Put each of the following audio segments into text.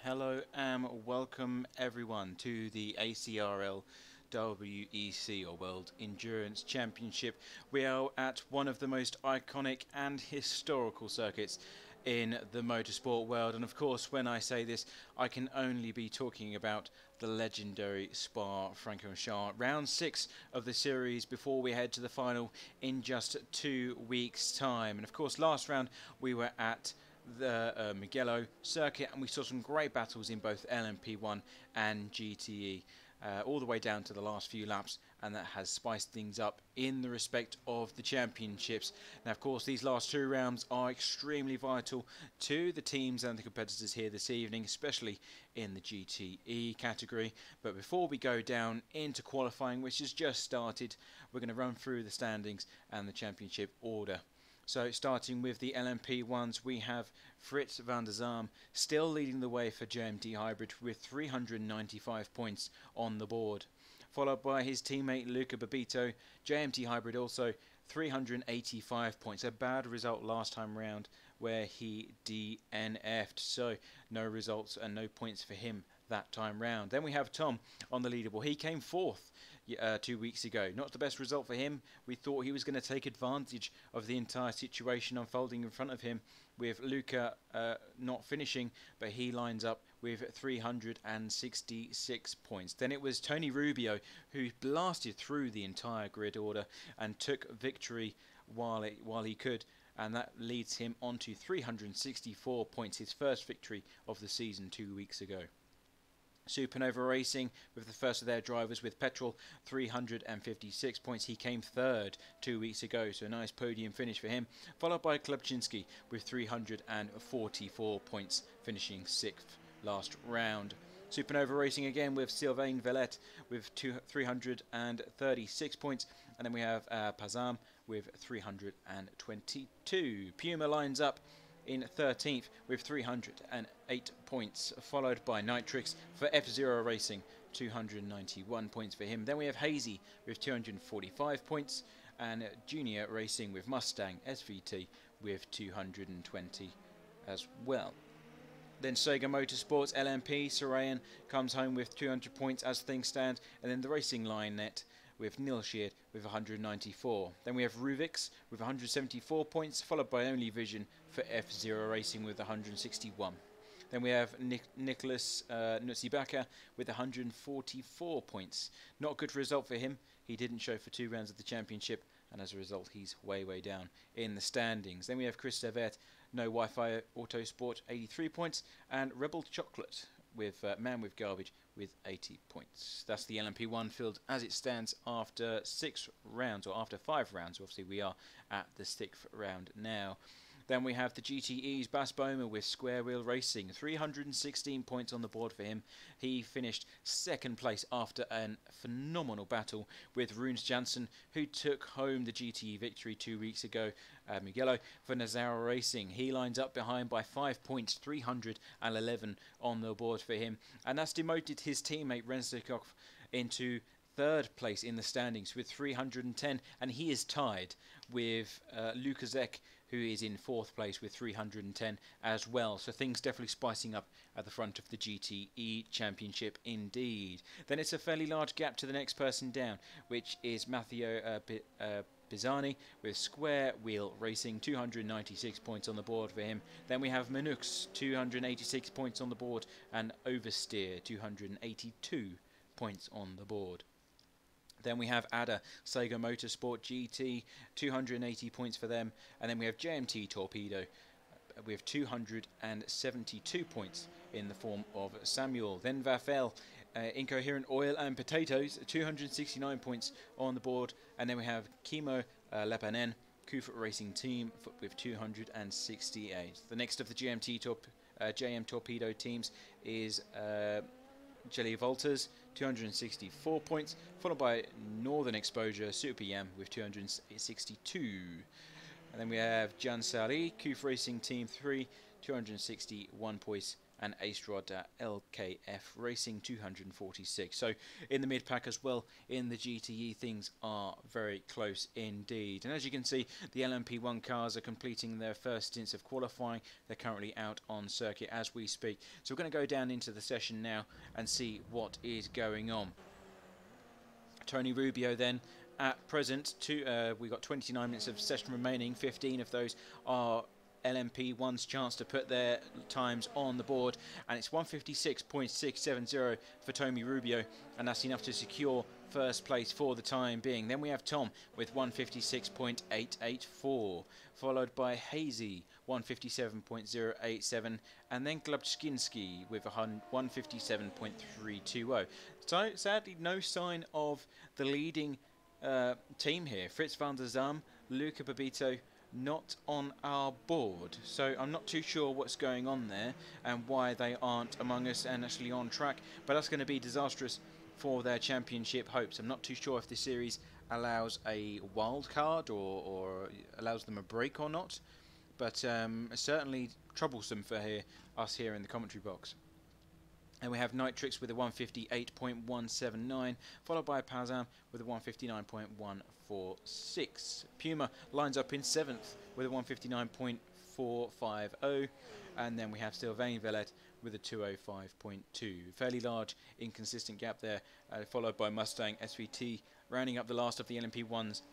Hello and welcome everyone to the ACRL WEC or World Endurance Championship. We are at one of the most iconic and historical circuits in the motorsport world, and of course when I say this I can only be talking about the legendary Spa-Francorchamps, round 6 of the series before we head to the final in just 2 weeks time. And of course last round we were at the Mugello circuit and we saw some great battles in both LMP1 and GTE all the way down to the last few laps, and that has spiced things up in the respect of the championships. Now of course these last 2 rounds are extremely vital to the teams and the competitors here this evening, especially in the GTE category. But before we go down into qualifying, which has just started, we're going to run through the standings and the championship order. So starting with the LMP1s, we have Fritz van der Zalm still leading the way for JMT Hybrid with 395 points on the board. Followed by his teammate Luca Babito, JMT Hybrid also 385 points. A bad result last time round where he DNF'd, so no results and no points for him that time round. Then we have Tom on the leaderboard. He came 4th 2 weeks ago. Not the best result for him. We thought he was going to take advantage of the entire situation unfolding in front of him, with Luca not finishing, but he lines up with 366 points. Then it was Tony Rubio who blasted through the entire grid order and took victory while he could, and that leads him on to 364 points, his first victory of the season 2 weeks ago. Supernova Racing with the first of their drivers with Petrol, 356 points. He came 3rd 2 weeks ago, so a nice podium finish for him. Followed by Klubczynski with 344 points, finishing 6th last round. Supernova Racing again with Sylvain Vellet with 336 points, and then we have Pazam with 322. Puma lines up in 13th with 308 points, followed by Nitrix for F-Zero Racing, 291 points for him. Then we have Hazy with 245 points, and Junior Racing with Mustang SVT with 220 as well. Then Sega Motorsports LMP, Sarayan comes home with 200 points as things stand, and then the Racing Line Net with Nilsheard with 194. Then we have Ruvix with 174 points, followed by Only Vision for F-Zero Racing with 161. Then we have Nicholas Nutsibaka with 144 points. Not a good result for him. He didn't show for 2 rounds of the championship, and as a result he's way down in the standings. Then we have Chris Servet, No Wi-Fi Autosport, 83 points, and Rebel Chocolate with Man with Garbage with 80 points. That's the LMP1 field as it stands after 6 rounds, or after 5 rounds. Obviously we are at the 6th round now. Then we have the GTE's Bas Bomer with Square Wheel Racing, 316 points on the board for him. He finished 2nd place after a phenomenal battle with Runes Janssen, who took home the GTE victory 2 weeks ago. Mugello for Nazara Racing. He lines up behind by 5 points, 311 on the board for him. And that's demoted his teammate Renslikov into 3rd place in the standings with 310, and he is tied with Lukaszek, who is in 4th place with 310 as well. So things definitely spicing up at the front of the GTE Championship indeed. Then it's a fairly large gap to the next person down, which is Matteo Pisani with Square Wheel Racing, 296 points on the board for him. Then we have Manux, 286 points on the board, and Oversteer, 282 points on the board. Then we have Ada, Sega Motorsport GT, 280 points for them. And then we have JMT Torpedo with 272 points in the form of Samuel. Then Vafel, Incoherent Oil and Potatoes, 269 points on the board. And then we have Kimo Lepanen, Kufa Racing Team with 268. The next of the JM Torpedo teams is Jelly Volters, 264 points, followed by Northern Exposure Super Yam with 262. And then we have Jan Sari, Kuf Racing Team 3, 261 points, and Ace Rod at LKF Racing 246. So in the mid-pack as well, in the GTE, things are very close indeed. And as you can see, the LMP1 cars are completing their first stints of qualifying. They're currently out on circuit as we speak. So we're going to go down into the session now and see what is going on. Tony Rubio then, at present, we've got 29 minutes of session remaining. 15 of those are LMP1's chance to put their times on the board, and it's 156.670 for Tony Rubio, and that's enough to secure first place for the time being. Then we have Tom with 156.884, followed by Hazy 157.087, and then Glubczynski with 157.320. So sadly, no sign of the leading team here. Fritz van der Zam, Luca Babito, not on our board, so I'm not too sure what's going on there and why they aren't among us and actually on track, but that's going to be disastrous for their championship hopes. I'm not too sure if this series allows a wild card or allows them a break or not, but certainly troublesome for us here in the commentary box. And we have Nitrix with a 158.179, followed by Pazam with a 159.146. Puma lines up in 7th with a 159.450. And then we have Sylvain Vellet with a 205.2. Fairly large, inconsistent gap there, followed by Mustang SVT, rounding up the last of the LMP1s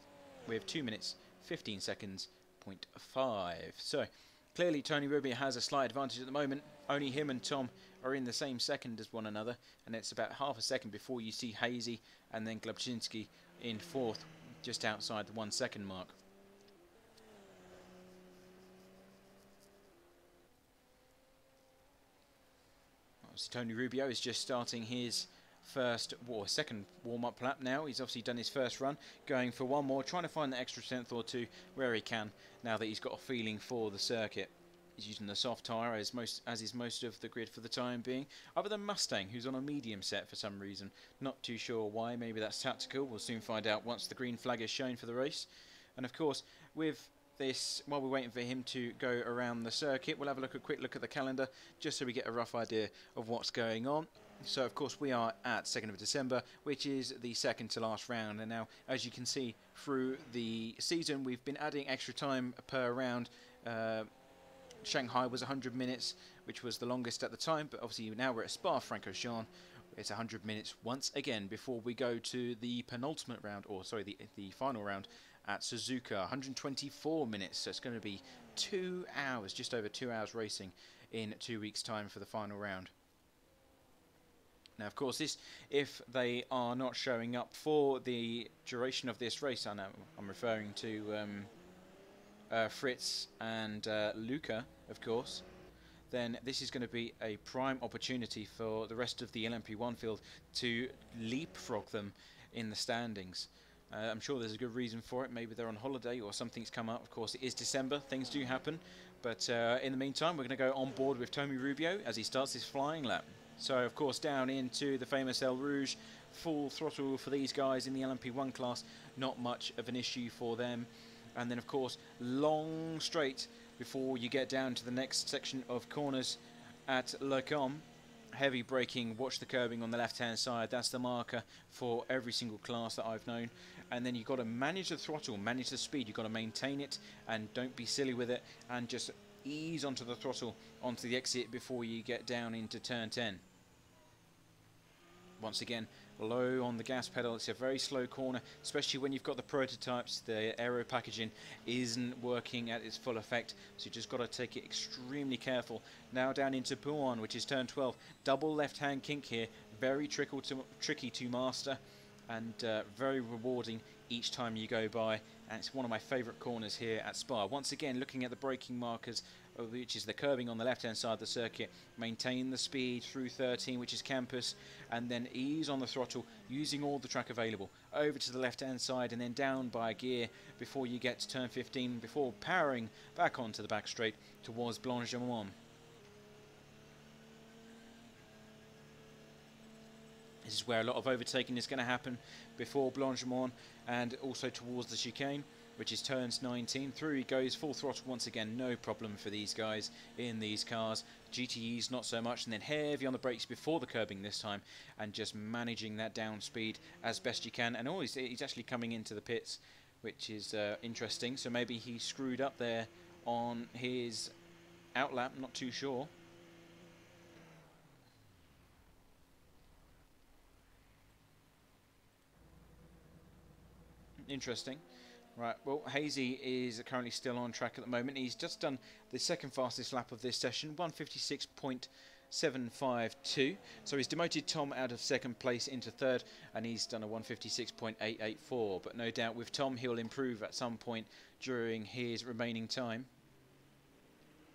with 2 minutes, 15 seconds, 0.5. So, clearly Tony Rubio has a slight advantage at the moment. Only him and Tom are in the same second as one another, and it's about half a second before you see Hazy and then Glubczynski in 4th, just outside the 1 second mark. So Tony Rubio is just starting his second warm-up lap now. He's obviously done his first run, going for one more, trying to find the extra tenth or two where he can, now that he's got a feeling for the circuit. He's using the soft tyre as is most of the grid for the time being, other than Mustang, who's on a medium set for some reason. Not too sure why. Maybe that's tactical. We'll soon find out once the green flag is shown for the race. And of course, with this, while we're waiting for him to go around the circuit, we'll have a quick look at the calendar, just so we get a rough idea of what's going on. So of course we are at 2nd of December, which is the second to last round, and now as you can see through the season, we've been adding extra time per round. Shanghai was 100 minutes, which was the longest at the time, but obviously now we're at Spa-Francorchamps. It's 100 minutes once again before we go to the penultimate round, or sorry, the final round at Suzuka, 124 minutes. So it's going to be 2 hours, just over 2 hours racing in 2 weeks' time for the final round. Now, of course, if they are not showing up for the duration of this race, I know I'm referring to Fritz and Luca, of course, then this is going to be a prime opportunity for the rest of the LMP1 field to leapfrog them in the standings. I'm sure there's a good reason for it. Maybe they're on holiday or something's come up. Of course, it is December. Things do happen. But in the meantime, we're going to go on board with Tony Rubio as he starts his flying lap. So, of course, down into the famous El Rouge, full throttle for these guys in the LMP1 class. Not much of an issue for them. And then, of course, long straight before you get down to the next section of corners at Le Combe. Heavy braking, watch the curbing on the left-hand side. That's the marker for every single class that I've known. And then you've got to manage the throttle, manage the speed. You've got to maintain it and don't be silly with it. And just ease onto the throttle, onto the exit before you get down into turn 10. Once again, low on the gas pedal. It's a very slow corner, especially when you've got the prototypes. The aero packaging isn't working at its full effect, so you just got to take it extremely careful. Now down into Podium, which is turn 12. Double left-hand kink here. Very tricky to master, and very rewarding each time you go by. And it's one of my favourite corners here at Spa. Once again, looking at the braking markers, which is the curbing on the left-hand side of the circuit. Maintain the speed through 13, which is campus, and then ease on the throttle, using all the track available. Over to the left-hand side, and then down by a gear before you get to turn 15, before powering back onto the back straight towards Blanchimont. This is where a lot of overtaking is going to happen before Blanchimont, and also towards the chicane, which is turns 19. Through he goes, full throttle once again, no problem for these guys in these cars. GTEs not so much, and then heavy on the brakes before the curbing this time, and just managing that down speed as best you can. And always he's actually coming into the pits, which is interesting. So maybe he screwed up there on his outlap, not too sure. Interesting. Right, well, Hazy is currently still on track at the moment. He's just done the second fastest lap of this session, 156.752. So he's demoted Tom out of second place into third, and he's done a 156.884. But no doubt with Tom, he'll improve at some point during his remaining time.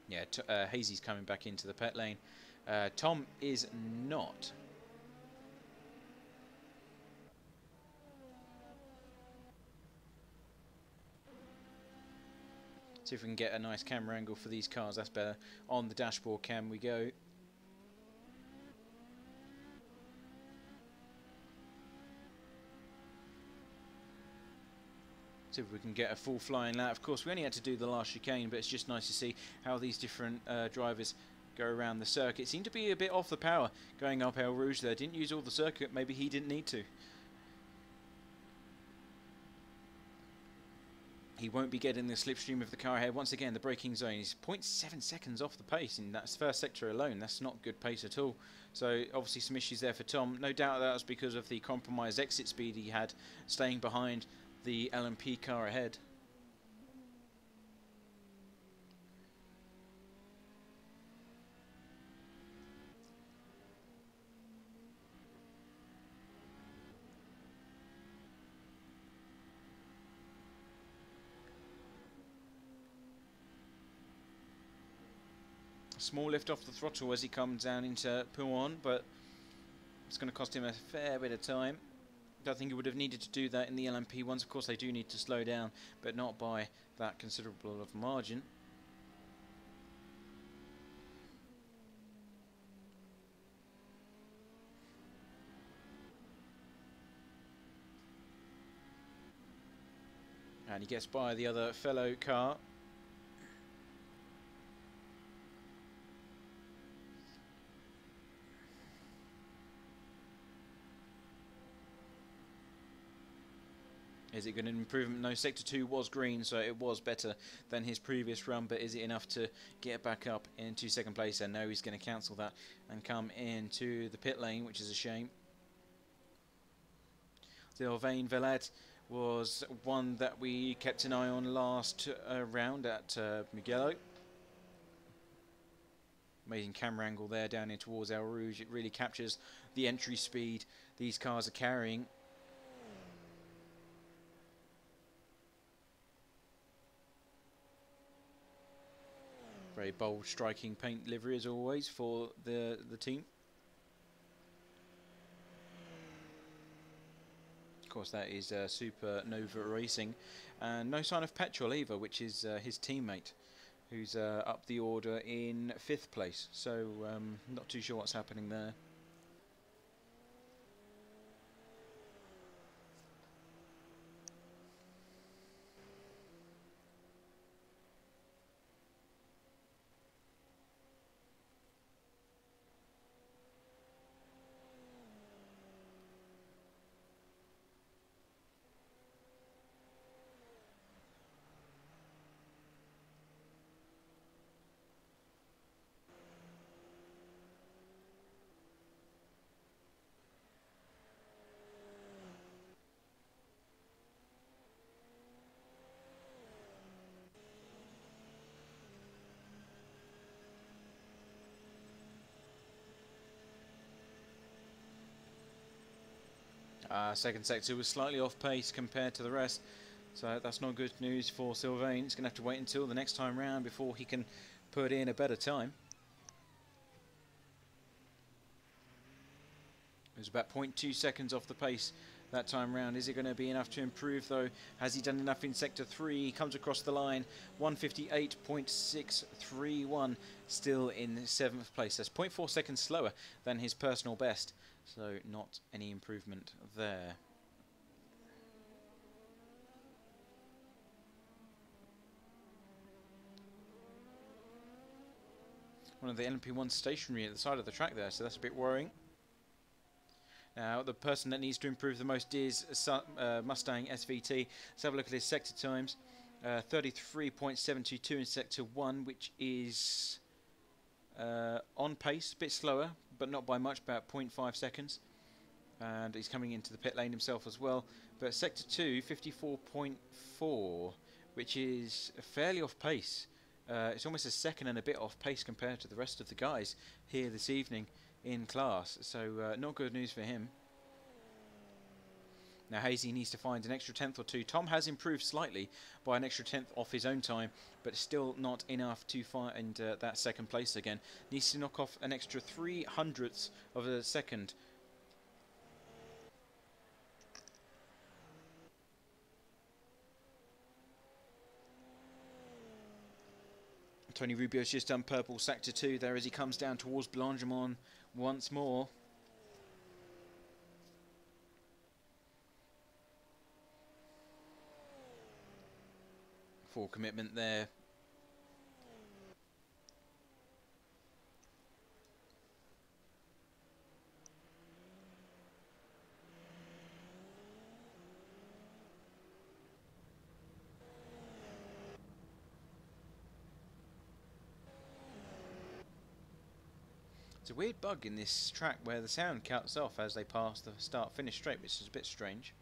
Yeah, Hazy's coming back into the pit lane. Tom is not. See if we can get a nice camera angle for these cars. That's better. On the dashboard cam we go. See if we can get a full flying lap. Of course, we only had to do the last chicane, but it's just nice to see how these different drivers go around the circuit. Seemed to be a bit off the power going up El Rouge there. Didn't use all the circuit. Maybe he didn't need to. He won't be getting the slipstream of the car ahead. Once again, the braking zone is 0.7 seconds off the pace in that first sector alone. That's not good pace at all. So obviously some issues there for Tom. No doubt that was because of the compromised exit speed he had, staying behind the LMP car ahead. Small lift off the throttle as he comes down into Podium, but it's going to cost him a fair bit of time. Don't think he would have needed to do that in the LMP ones. Of course, they do need to slow down, but not by that considerable of margin. And he gets by the other fellow car. Is it going to improve? No, Sector 2 was green, so it was better than his previous run, but is it enough to get back up into second place? And no, he's going to cancel that and come into the pit lane, which is a shame. Sylvain Vellet was one that we kept an eye on last round at Mugello. Amazing camera angle there down in towards El Rouge. It really captures the entry speed these cars are carrying. Very bold, striking paint livery as always for the team. Of course, that is Supernova Racing, and no sign of Petrol either, which is his teammate, who's up the order in 5th place. So not too sure what's happening there. Second sector was slightly off pace compared to the rest, so that's not good news for Sylvain. He's going to have to wait until the next time round before he can put in a better time. It was about 0.2 seconds off the pace that time round. Is it going to be enough to improve though? Has he done enough in sector 3? He comes across the line, 158.631, still in 7th place. That's 0.4 seconds slower than his personal best. So not any improvement there. one of the LMP1 stationary at the side of the track there, so that's a bit worrying. Now, the person that needs to improve the most is Mustang SVT. Let's have a look at his sector times. 33.722 in Sector 1, which is on pace, a bit slower, but not by much, about 0.5 seconds. And he's coming into the pit lane himself as well. But Sector 2, 54.4, which is fairly off pace. It's almost a second and a bit off pace compared to the rest of the guys here this evening in class. So not good news for him. Now Hazy needs to find an extra tenth or two. Tom has improved slightly by an extra tenth off his own time, but still not enough to find that second place again. Needs to knock off an extra 0.03 of a second. Tony Rubio's just done purple sector 2 there as he comes down towards Blanchimont once more. Full commitment there. It's a weird bug in this track where the sound cuts off as they pass the start-finish straight, which is a bit strange.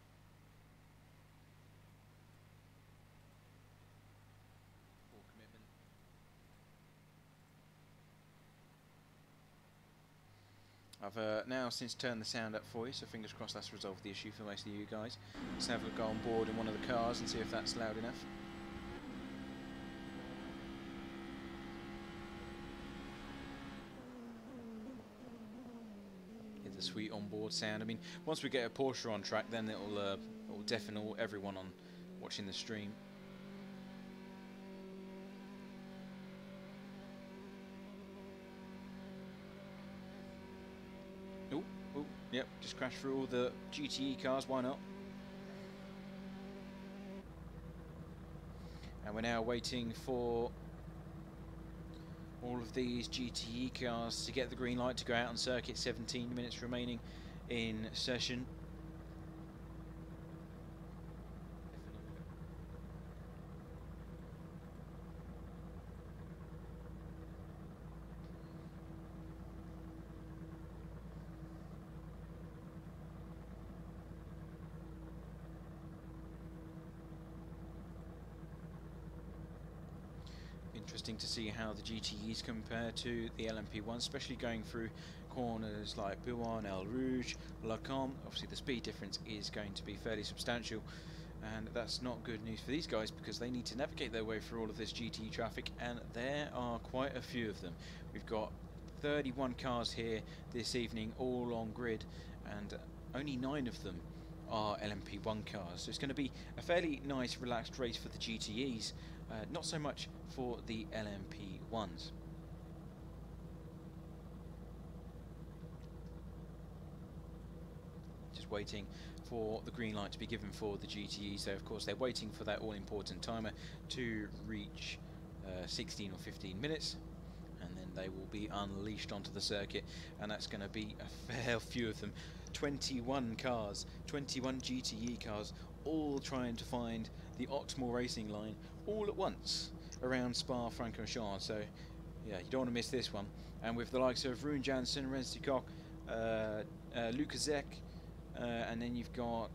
I've now since turned the sound up for you, so fingers crossed that's resolved the issue for most of you guys. Let's have a go on board in one of the cars and see if that's loud enough. Hear the sweet onboard sound. I mean, once we get a Porsche on track, then it'll deafen everyone on watching the stream. Oh, yep, just crashed through all the GTE cars, why not? And we're now waiting for all of these GTE cars to get the green light to go out on circuit. 17 minutes remaining in session. Interesting to see how the GTEs compare to the LMP1, especially going through corners like Buon, El Rouge, Lacombe. Obviously the speed difference is going to be fairly substantial, and that's not good news for these guys because they need to navigate their way through all of this GTE traffic, and there are quite a few of them. We've got 31 cars here this evening, all on grid, and only 9 of them are LMP1 cars. So it's going to be a fairly nice relaxed race for the GTEs. Not so much for the LMP1s. Just waiting for the green light to be given for the GTE. So of course they're waiting for that all-important timer to reach 16 or 15 minutes. And then they will be unleashed onto the circuit. And that's going to be a fair few of them. 21 cars, 21 GTE cars, all trying to find the optimal racing line all at once around Spa-Francorchamps. So yeah, you don't want to miss this one. And with the likes of Rune Jansen, Renz de Kock, Luca Zek, and then you've got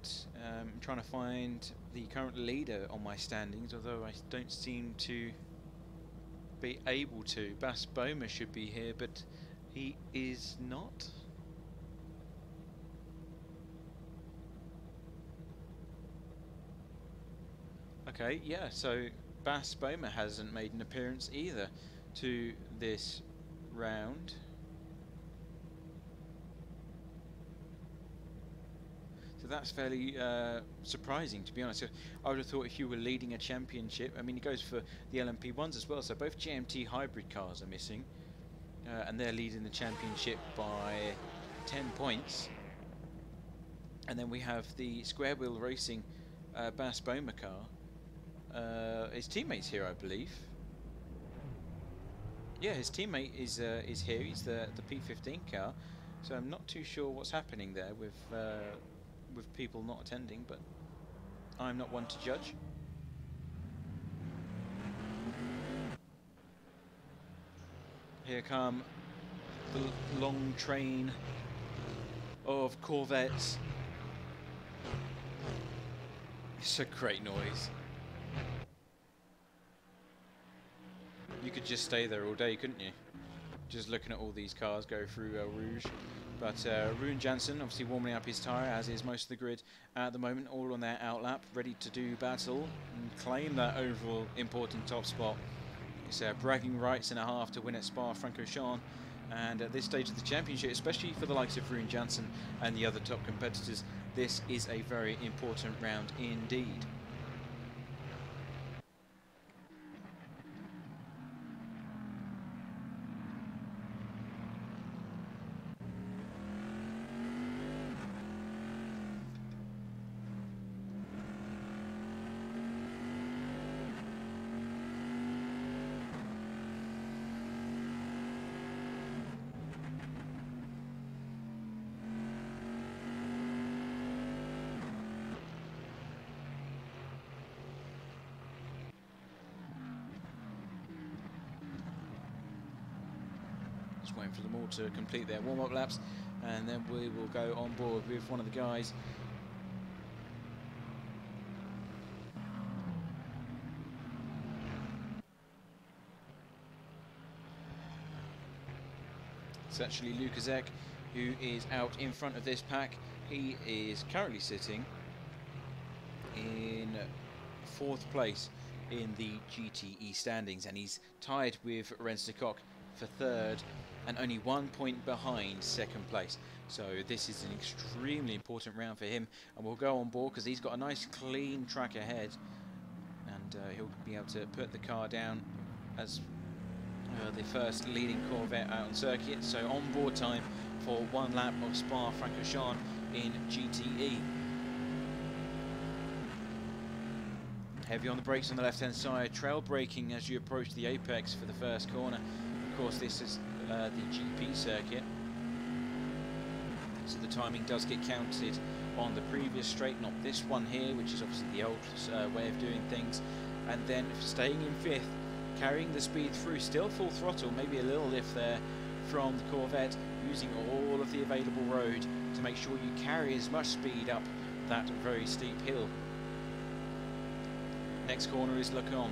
I'm trying to find the current leader on my standings, although I don't seem to be able to. Bas Boma should be here, but he is not. Okay, yeah, so Bas Boma hasn't made an appearance either to this round. So that's fairly surprising, to be honest. I would have thought if you were leading a championship, I mean, it goes for the LMP1s as well, so both GMT hybrid cars are missing, and they're leading the championship by 10 points. And then we have the Square Wheel Racing Bas Boma car. His teammates here, I believe. Yeah, his teammate is here. He's the P15 car, so I'm not too sure what's happening there with people not attending, but I'm not one to judge. Here come the long train of Corvettes. It's a great noise. You could just stay there all day, couldn't you? Just looking at all these cars go through Rouge. But Ruin Janssen obviously warming up his tyre, as is most of the grid at the moment, all on their outlap, ready to do battle and claim that overall important top spot. It's bragging rights and a half to win at Spa-Francorchamps, and at this stage of the championship, especially for the likes of Ruin Janssen and the other top competitors, this is a very important round indeed. Just waiting for them all to complete their warm-up laps, and then we will go on board with one of the guys. It's actually Lukaszek who is out in front of this pack. He is currently sitting in 4th place in the GTE standings, and he's tied with Renstokock for 3rd and only 1 point behind 2nd place. So this is an extremely important round for him, and we'll go on board because he's got a nice clean track ahead, and he'll be able to put the car down as the first leading Corvette out on circuit. So on board time for 1 lap of Spa-Francorchamps in GTE. Heavy on the brakes on the left hand side, trail braking as you approach the apex for the first corner. Of course, this is the GP circuit, so the timing does get counted on the previous straight, not this one here, which is obviously the old way of doing things. And then staying in 5th, carrying the speed through, still full throttle, maybe a little lift there from the Corvette, using all of the available road to make sure you carry as much speed up that very steep hill. Next corner is Lacon,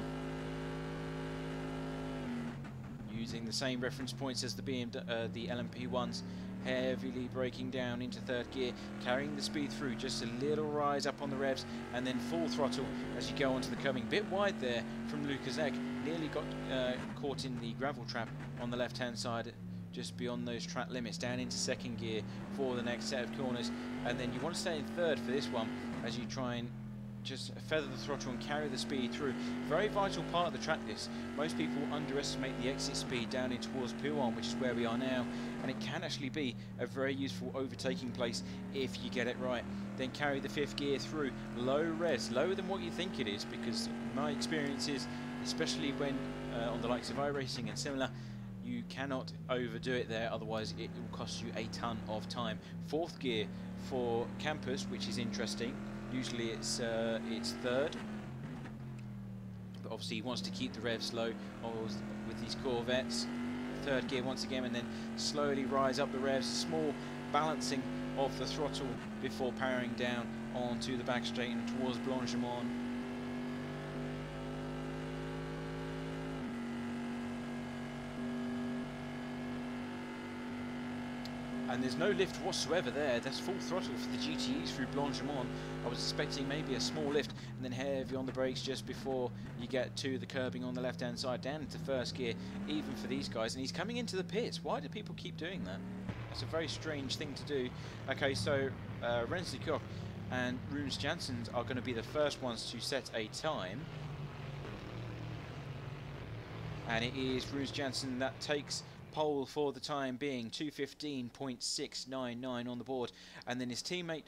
using the same reference points as the the LMP ones, heavily braking down into 3rd gear, carrying the speed through, just a little rise up on the revs, and then full throttle as you go onto the curbing. Bit wide there from Lukaszek, nearly got caught in the gravel trap on the left hand side, just beyond those track limits, down into 2nd gear for the next set of corners. And then you want to stay in 3rd for this one as you try and just feather the throttle and carry the speed through. Very vital part of the track this. Most people underestimate the exit speed down in towards Podium, which is where we are now, and it can actually be a very useful overtaking place if you get it right. Then carry the 5th gear through, low revs, lower than what you think it is, because my experience is, especially when on the likes of iRacing and similar, you cannot overdo it there, otherwise it will cost you a ton of time. 4th gear for campers, which is interesting. Usually it's 3rd, but obviously he wants to keep the revs low with these Corvettes. 3rd gear once again, and then slowly rise up the revs, small balancing of the throttle before powering down onto the back straight and towards Blanchimont. And there's no lift whatsoever there. That's full throttle for the GTEs through Blanchimont. I was expecting maybe a small lift, and then heavy on the brakes just before you get to the curbing on the left hand side, down into 1st gear, even for these guys. And he's coming into the pits. Why do people keep doing that? That's a very strange thing to do. Okay, so Renstokock and Ruins Janssen are going to be the first ones to set a time. And it is Ruins Janssen that takes pole for the time being, 2:15.699 on the board, and then his teammate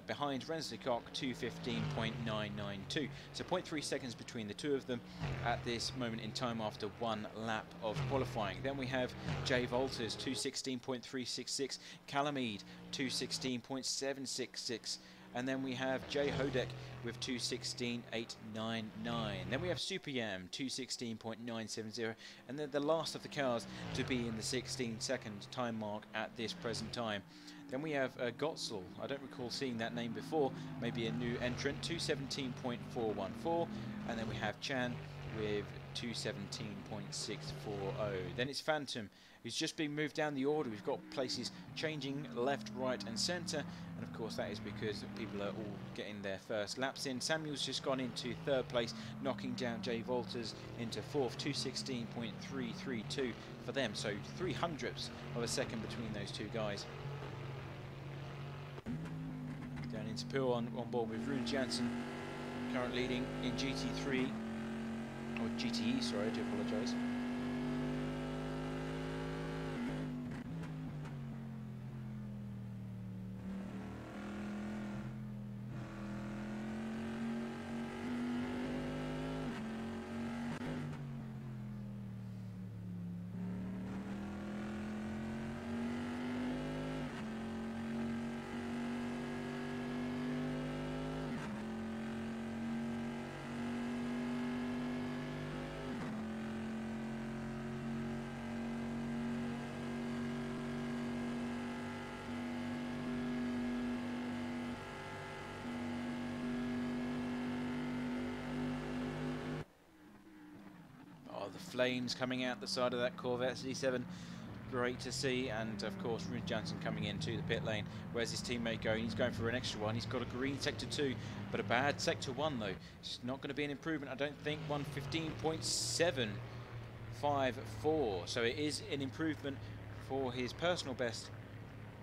behind Renslikok, 2:15.992. So 0.3 seconds between the two of them at this moment in time after one lap of qualifying. Then we have Jay Volters, 2:16.366, Calamide, 2:16.766. And then we have Jay Hodek with 2:16.899. Then we have Super Yam, 2:16.970. And then the last of the cars to be in the 16-second time mark at this present time. Then we have Gotzel. I don't recall seeing that name before. Maybe a new entrant, 2:17.414. And then we have Chan with 2:17.640. Then it's Phantom, who's just been moved down the order. We've got places changing left, right and centre, and of course that is because people are all getting their first laps in. Samuel's just gone into third place, knocking down Jay Volters into fourth, 2:16.332 for them, so 0.03 of a second between those two guys. Down into Pool on board with Rune Jansen, currently leading in GT3, or GTE, sorry, I do apologise. The flames coming out the side of that Corvette C7, great to see. And of course Rune Jansen coming into the pit lane. Where's his teammate going? He's going for an extra one. He's got a green sector 2 but a bad sector 1 though. It's not going to be an improvement, I don't think. 1:15.754, so it is an improvement for his personal best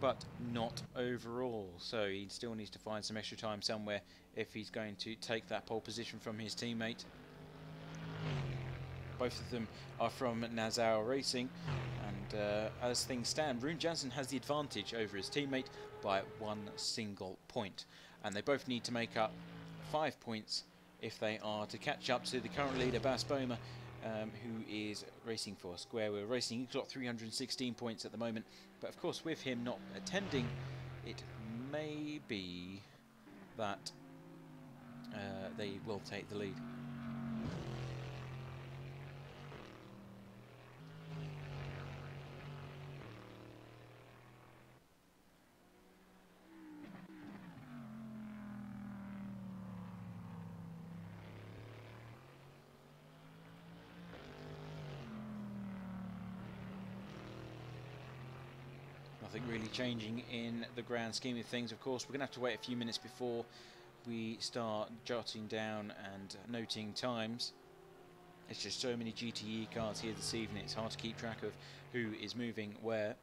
but not overall, so he still needs to find some extra time somewhere if he's going to take that pole position from his teammate. Both of them are from Nassau Racing, and as things stand, Rune Jansen has the advantage over his teammate by 1 single point, and they both need to make up 5 points if they are to catch up to the current leader, Bas Boehmer, who is racing for Square Wheel Racing. He's got 316 points at the moment, but of course with him not attending, it may be that they will take the lead. Nothing really changing in the grand scheme of things. Of course, we're going to have to wait a few minutes before we start jotting down and noting times. It's just so many GTE cars here this evening, it's hard to keep track of who is moving where.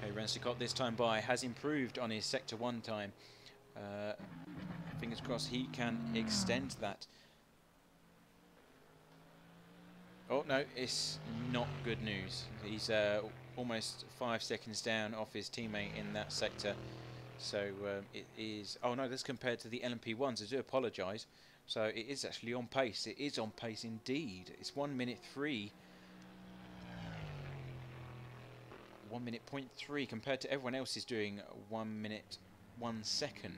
Okay, Renslikok this time by has improved on his sector 1 time. Fingers crossed he can extend that. Oh no, it's not good news. He's almost 5 seconds down off his teammate in that sector. So it is... Oh no, that's compared to the LMP1s. I do apologise. So it is actually on pace. It is on pace indeed. It's 1:03. 1:03 compared to everyone else is doing 1:01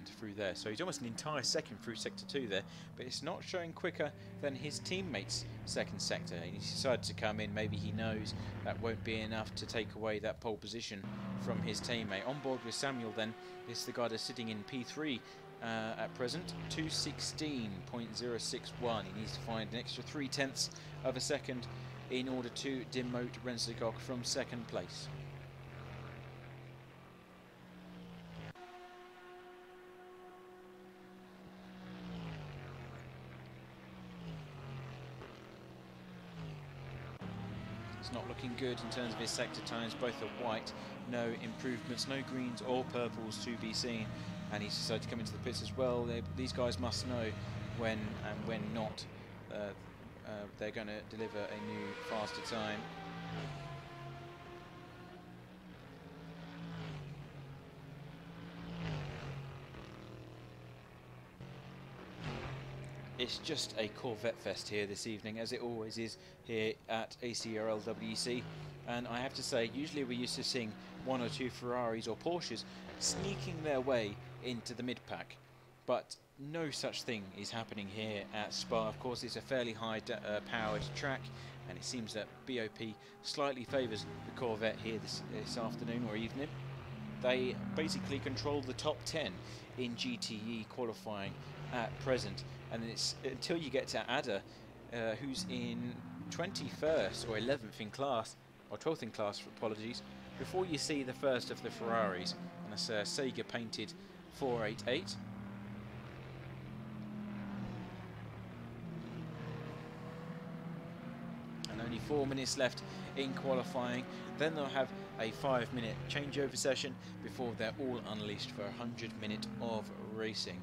through there, so he's almost an entire second through sector 2 there, but it's not showing quicker than his teammate's second sector, and he's decided to come in. Maybe he knows that won't be enough to take away that pole position from his teammate. On board with Samuel then, this is the guy that's sitting in P3 at present, 2:16.061. He needs to find an extra 0.3 of a second in order to demote Renslikok from second place. It's not looking good in terms of his sector times. Both are white, no improvements, no greens or purples to be seen and he's decided to come into the pits as well. These guys must know when and when not they're going to deliver a new faster time. It's just a Corvette fest here this evening, as it always is here at ACRL WEC. And I have to say, usually we're used to seeing one or two Ferraris or Porsches sneaking their way into the mid-pack. But no such thing is happening here at Spa. Of course, it's a fairly high powered track, and it seems that BOP slightly favours the Corvette here this afternoon or evening. They basically control the top 10 in GTE qualifying at present, and it's until you get to Ada, who's in 21st or 11th in class, or 12th in class, apologies, before you see the first of the Ferraris, and it's a Sega painted 488. And only 4 minutes left in qualifying. Then they'll have a 5-minute changeover session before they're all unleashed for 100 minutes of racing.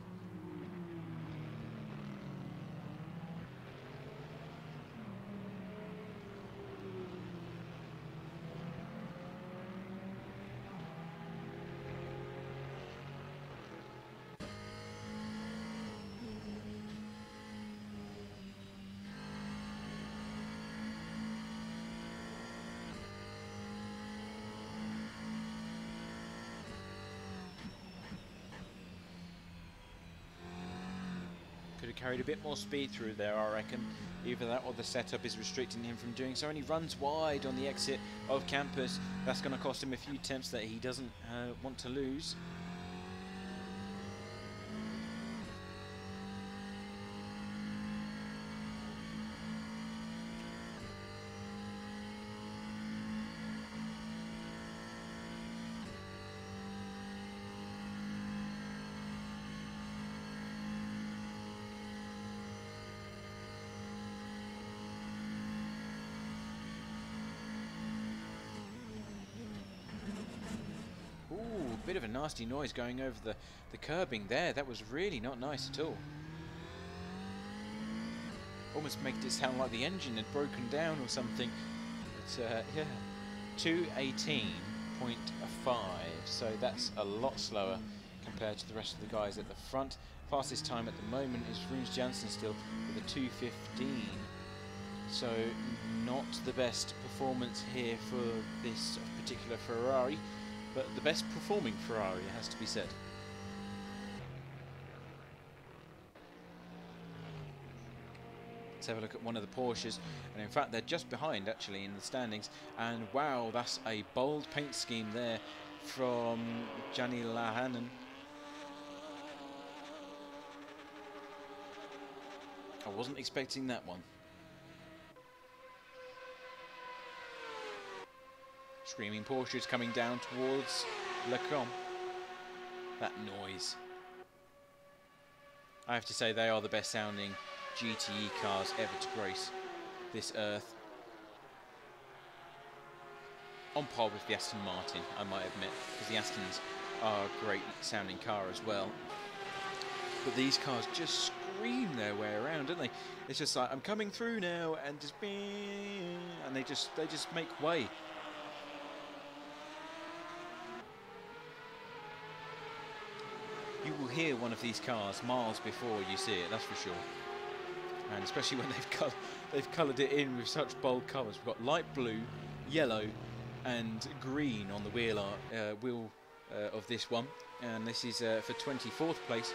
Could have carried a bit more speed through there, I reckon. Either that or the setup is restricting him from doing so. And he runs wide on the exit of campus. That's going to cost him a few tenths that he doesn't want to lose. Bit of a nasty noise going over the curbing there. That was really not nice at all. Almost made it sound like the engine had broken down or something. But yeah, 2:18.5. So that's a lot slower compared to the rest of the guys at the front. Fastest time at the moment is Roos Janssen still with a 2:15. So not the best performance here for this particular Ferrari. But the best performing Ferrari, has to be said. Let's have a look at one of the Porsches, and in fact they're just behind actually in the standings. And wow, that's a bold paint scheme there from Jani Lahanen. I wasn't expecting that one. Screaming Porsches coming down towards Le Crom. That noise. I have to say they are the best sounding GTE cars ever to grace this earth. On par with the Aston Martin, I might admit, because the Astons are a great sounding car as well. But these cars just scream their way around, don't they? It's just like, I'm coming through now, and just and they just make way. You will hear one of these cars miles before you see it, that's for sure. And especially when they've coloured it in with such bold colours. We've got light blue, yellow, and green on the wheel of this one. And this is for 24th place.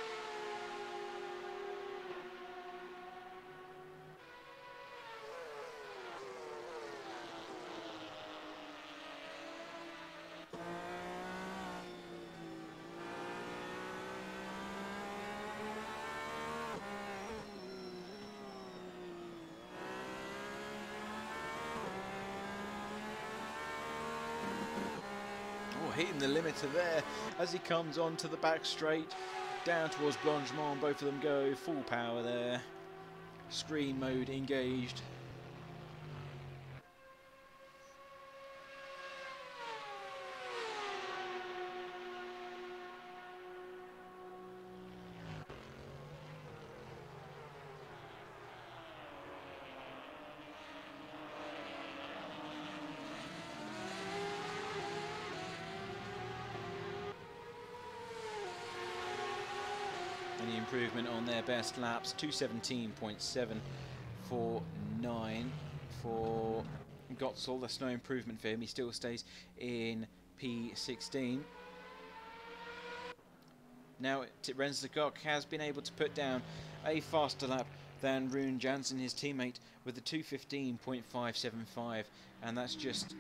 Hitting the limiter there as he comes on to the back straight down towards Blanchemont. Both of them go full power there. Screen mode engaged. improvement on their best laps, 2:17.749 for Gotzel. That's no improvement for him. He still stays in P16. Now, Renz de Kock has been able to put down a faster lap than Rune Jansen, his teammate, with a 2:15.575, and that's just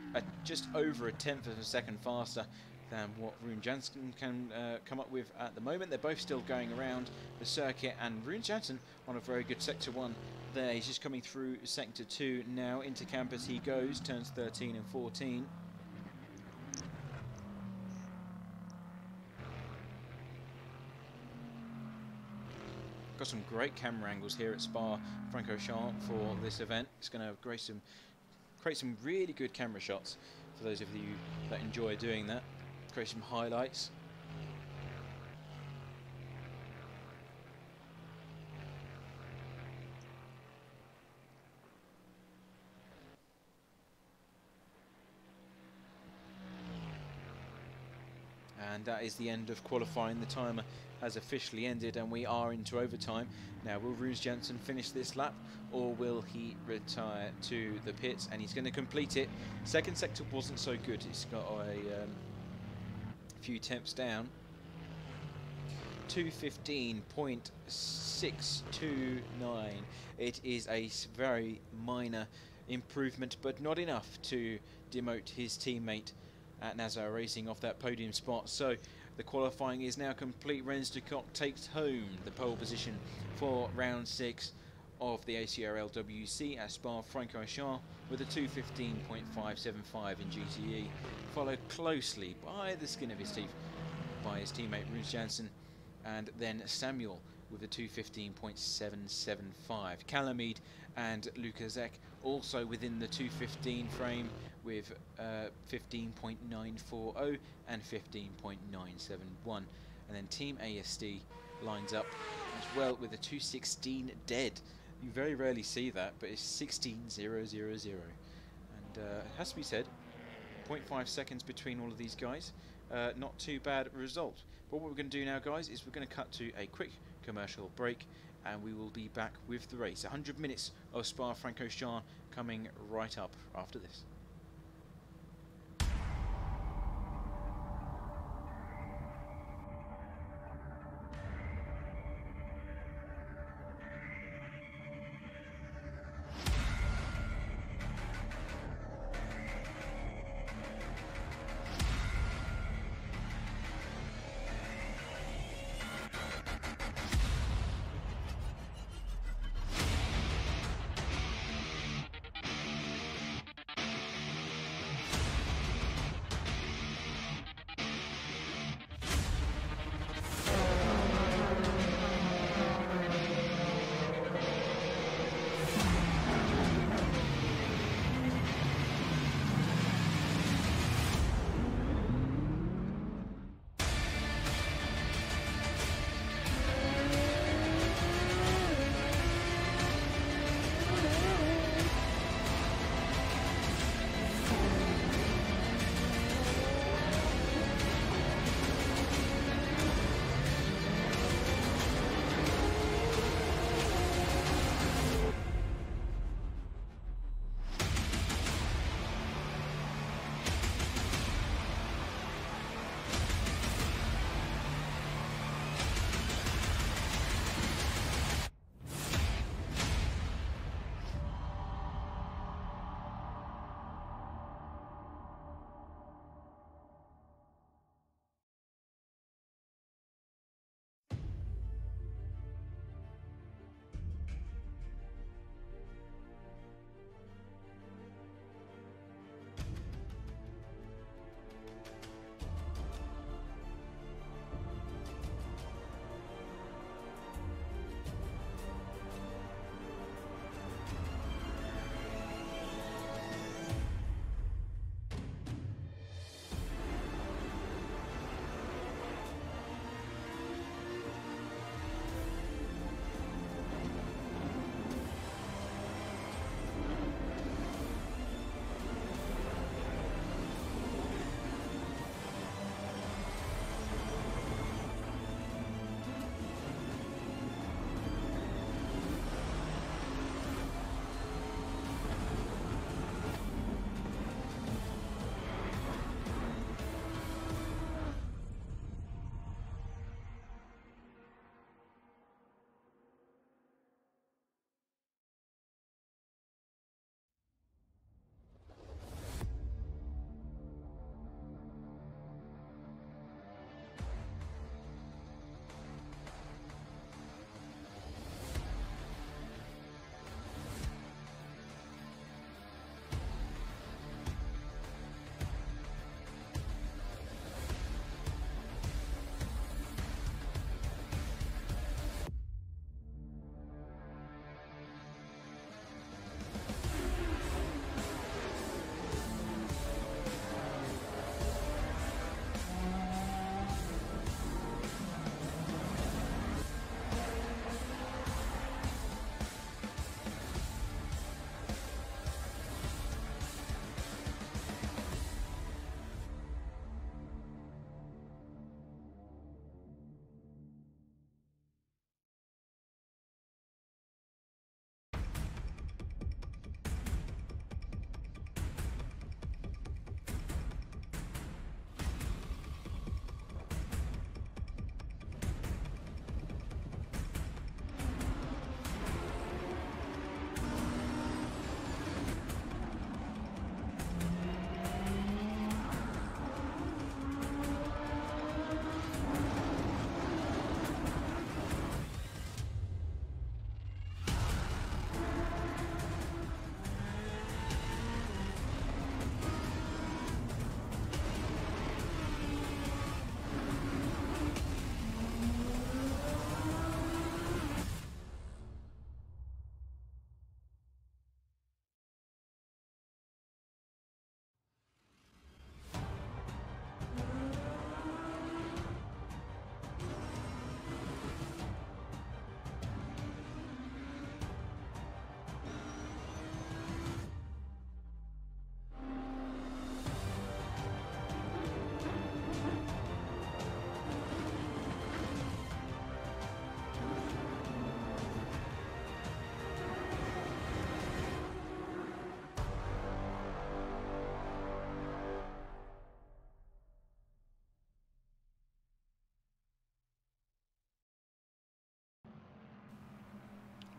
over a tenth of a second faster than what Rune Jansen can come up with at the moment. They're both still going around the circuit, and Rune Jansen on a very good sector 1 there. He's just coming through sector 2 now. Into campus he goes, turns 13 and 14. Got some great camera angles here at Spa-Francorchamps for this event. It's going to create some really good camera shots for those of you that enjoy doing that. Create some highlights. And that is the end of qualifying. The timer has officially ended and we are into overtime. Now, will Rune Jansen finish this lap or will he retire to the pits? And he's going to complete it. Second sector wasn't so good. It's got a few temps down. 2:15.629. It is a very minor improvement, but not enough to demote his teammate at Nazar Racing off that podium spot. So the qualifying is now complete. Renz de Kock takes home the pole position for round 6 of the ACRL WEC at Spa-Francorchamps with a 2:15.575 in GTE, followed closely by the skin of his teeth by his teammate Rune Jansen, and then Samuel with a 2:15.775. Calamide and Lukaszek also within the 2:15 frame with 15.940 and 15.971. And then Team ASD lines up as well with a 2:16 dead. You very rarely see that, but it's 16.000. And it has to be said, 0.5 seconds between all of these guys. Not too bad a result. But what we're going to do now, guys, is we're going to cut to a quick commercial break and we will be back with the race. 100 minutes of Spa-Francorchamps coming right up after this.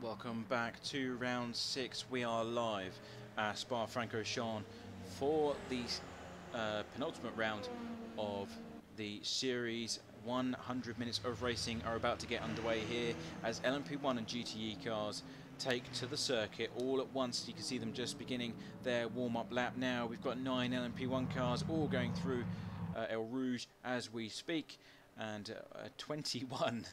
Welcome back to round 6. We are live at Spa-Francorchamps for the penultimate round of the series. 100 minutes of racing are about to get underway here as LMP1 and GTE cars take to the circuit all at once. You can see them just beginning their warm-up lap now. We've got 9 LMP1 cars all going through El Rouge as we speak, and 21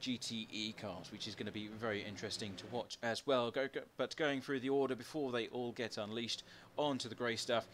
GTE cars, which is going to be very interesting to watch as well. But going through the order before they all get unleashed onto the grey stuff,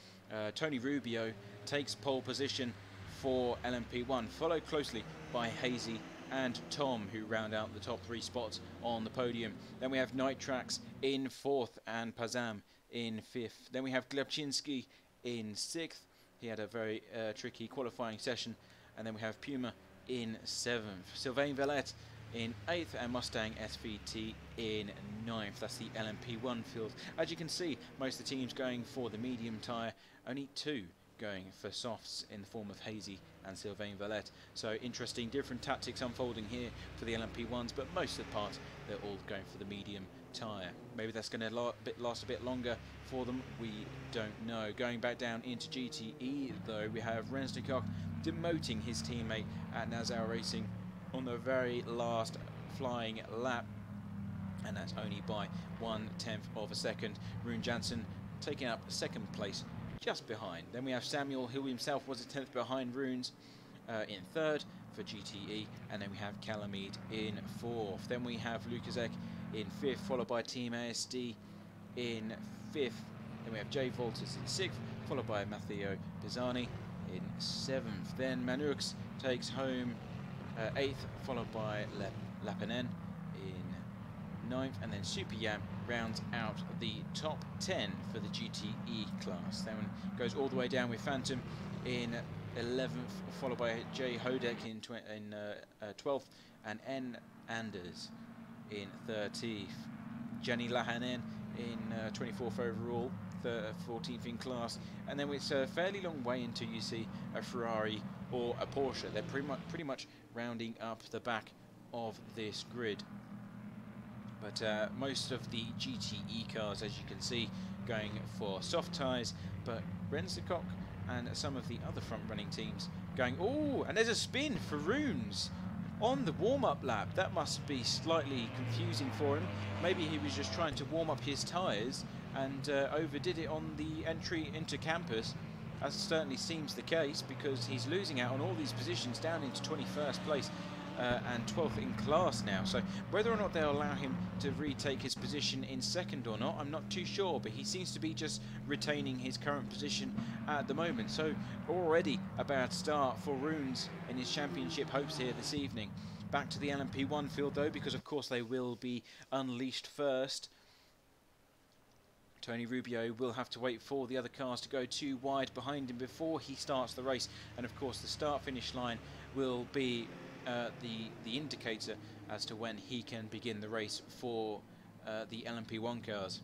Tony Rubio takes pole position for LMP1, followed closely by Hazy and Tom, who round out the top 3 spots on the podium. Then we have Nitrax in 4th and Pazam in 5th. Then we have Glebczynski in 6th. He had a very tricky qualifying session. And then we have Puma in 7th. Sylvain Vellet in 8th and Mustang SVT in 9th. That's the LMP1 field. As you can see, most of the teams going for the medium tyre, only 2 going for softs in the form of Hazy and Sylvain Vellet. So interesting, different tactics unfolding here for the LMP1s, but most of the part they're all going for the medium tyre. Maybe that's going to last a bit longer for them, we don't know. Going back down into GTE though, we have Rensnikov demoting his teammate at Nassau Racing on the very last flying lap, and that's only by 1/10 of a second. Rune Jansen taking up 2nd place just behind. Then we have Samuel, who himself was a 10th behind Runes, in 3rd for GTE, and then we have Calamide in 4th. Then we have Lukaszek in 5th, followed by Team ASD in 5th. Then we have Jay Volters in 6th, followed by Matteo Pisani in 7th. Then Manux takes home 8th, followed by Lapinen in 9th, and then Super Yam rounds out the top 10 for the GTE class. That one goes all the way down with Phantom in 11th, followed by Jay Hodek in 12th, and N. Anders in 13th. Jenny Lahanen in 24th overall, 14th in class, and then it's a fairly long way until you see a Ferrari or a Porsche. They're pretty much rounding up the back of this grid. But most of the GTE cars, as you can see, going for soft tyres, but Rensnikov and some of the other front-running teams going, oh, and there's a spin for Runes on the warm-up lap. That must be slightly confusing for him. Maybe he was just trying to warm up his tyres and overdid it on the entry into campus. That certainly seems the case, because he's losing out on all these positions down into 21st place and 12th in class now. So whether or not they'll allow him to retake his position in 2nd or not, I'm not too sure, but he seems to be just retaining his current position at the moment. So already a bad start for Runes in his championship hopes here this evening. Back to the LMP1 field though, because of course they will be unleashed first. Tony Rubio will have to wait for the other cars to go too wide behind him before he starts the race, and of course the start-finish line will be the indicator as to when he can begin the race for the LMP1 cars.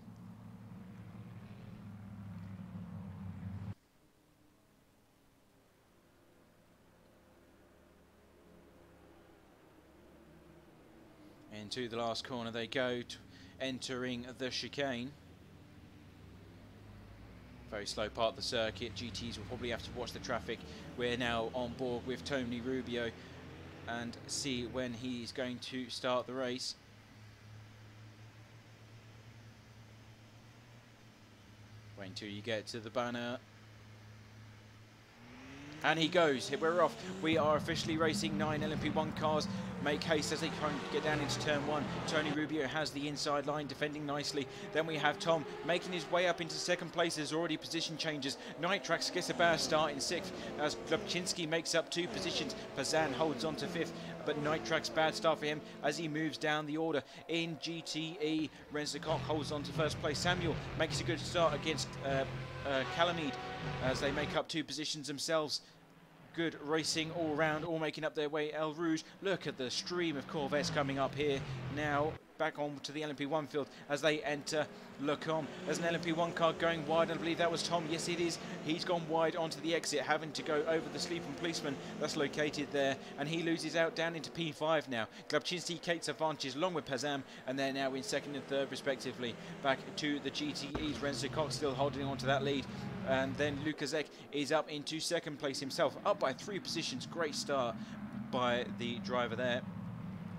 Into the last corner they go, entering the chicane. Very slow part of the circuit. GTs will probably have to watch the traffic. We're now on board with Tony Rubio and see when he's going to start the race. Wait until you get to the banner. And he goes. We're off. We are officially racing. 9 LMP1 cars make haste as they try and get down into turn 1. Tony Rubio has the inside line, defending nicely. Then we have Tom making his way up into 2nd place. There's already position changes. Nitrax gets a bad start in 6th as Glebczynski makes up 2 positions. Pazan holds on to 5th, but Nitrax bad start for him as he moves down the order. In GTE, Rensnikov holds on to 1st place. Samuel makes a good start against Calamide as they make up 2 positions themselves. Good racing all round, all making up their way El Rouge. Look at the stream of Corvettes coming up here now. back on to the LMP1 field as they enter Lecombe. There's an LMP1 car going wide, and I believe that was Tom. Yes, it is. He's gone wide onto the exit, having to go over the sleeping policeman that's located there, and he loses out down into P5 now. Glabczynski takes advantage along with Pazam, and they're now in second and third respectively. Back to the GTEs. Renzo Cox still holding on to that lead. And then Lukaszek is up into second place himself, up by 3 positions. Great start by the driver there.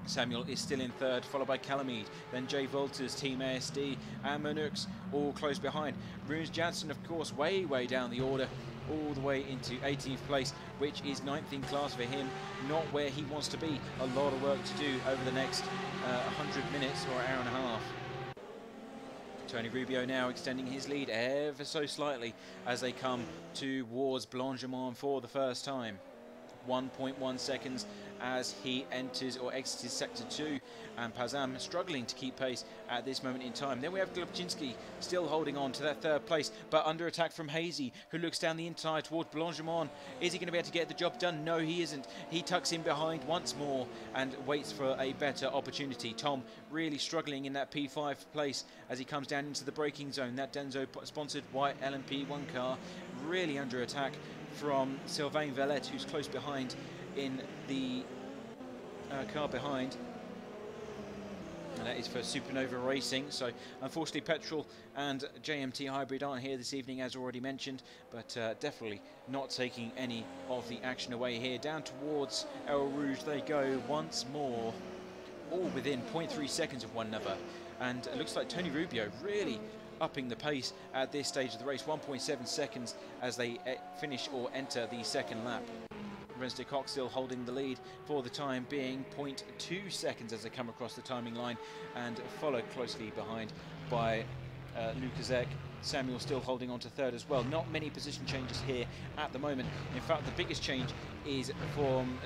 Samuel is still in third, followed by Calamide, then Jay Volters, Team ASD, and Manux all close behind. Runes Jansen, of course, way down the order, all the way into 18th place, which is 9th in class for him. Not where he wants to be. A lot of work to do over the next 100 minutes or hour and a half. Tony Rubio now extending his lead ever so slightly as they come towards Blanchimont for the first time. 1.1 seconds as he enters or exits sector 2, and Pazam struggling to keep pace at this moment in time. Then we have Glabczynski still holding on to that third place, but under attack from Hazy, who looks down the inside towards Blanchimont. Is he going to be able to get the job done? No, he isn't. He tucks in behind once more and waits for a better opportunity. Tom really struggling in that P5 place as he comes down into the braking zone. That Denso sponsored white LMP1 car really under attack from Sylvain Valette, who's close behind in the car behind, and that is for Supernova Racing. So unfortunately Petrol and JMT Hybrid aren't here this evening, as already mentioned, but definitely not taking any of the action away here. Down towards El Rouge they go once more, all within 0.3 seconds of one another, and it looks like Tony Rubio really upping the pace at this stage of the race. 1.7 seconds as they finish or enter the second lap. Renzo Cox still holding the lead for the time being, 0.2 seconds as they come across the timing line, and followed closely behind by Lukaszek. Samuel still holding on to third as well. Not many position changes here at the moment. In fact, the biggest change is from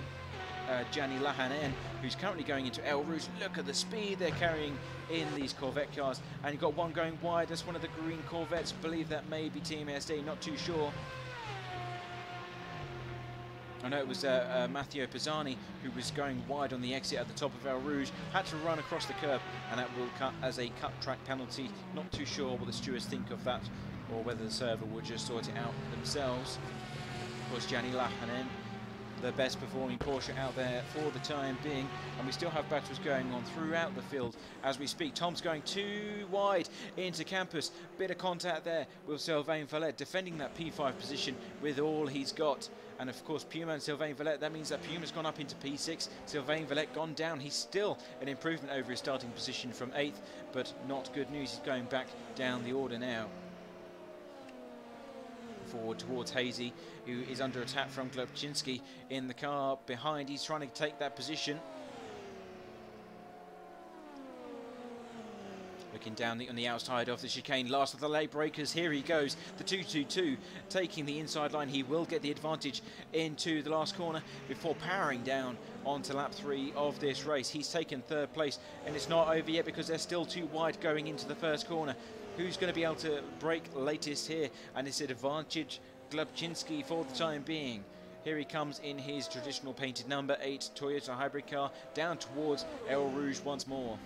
Gianni Lahanen, who's currently going into El Rouge. Look at the speed they're carrying in these Corvette cars, and you've got one going wide. That's one of the green Corvettes. Believe that may be Team SD, not too sure. I know it was Matteo Pisani who was going wide on the exit at the top of El Rouge, had to run across the curb, and that will cut as a cut track penalty. Not too sure what the stewards think of that, or whether the server would just sort it out themselves. Of course, Gianni Lahanen, the best performing Porsche out there for the time being, and we still have battles going on throughout the field as we speak. Tom's going too wide into Campus, bit of contact there with Sylvain Valette, defending that P5 position with all he's got. And of course Puma and Sylvain Valette, that means that Puma's gone up into P6, Sylvain Valette gone down. He's still an improvement over his starting position from 8th, but not good news. He's going back down the order now. Forward towards Hazy, who is under attack from Glabczynski in the car behind. He's trying to take that position. Looking down on the outside of the chicane, last of the late breakers. Here he goes, the 222 taking the inside line. He will get the advantage into the last corner before powering down onto lap 3 of this race. He's taken third place, and it's not over yet because they're still too wide going into the first corner. Who's going to be able to break latest here? And it's an advantage Glabczynski for the time being. Here he comes in his traditional painted number 8 Toyota hybrid car down towards El Rouge once more.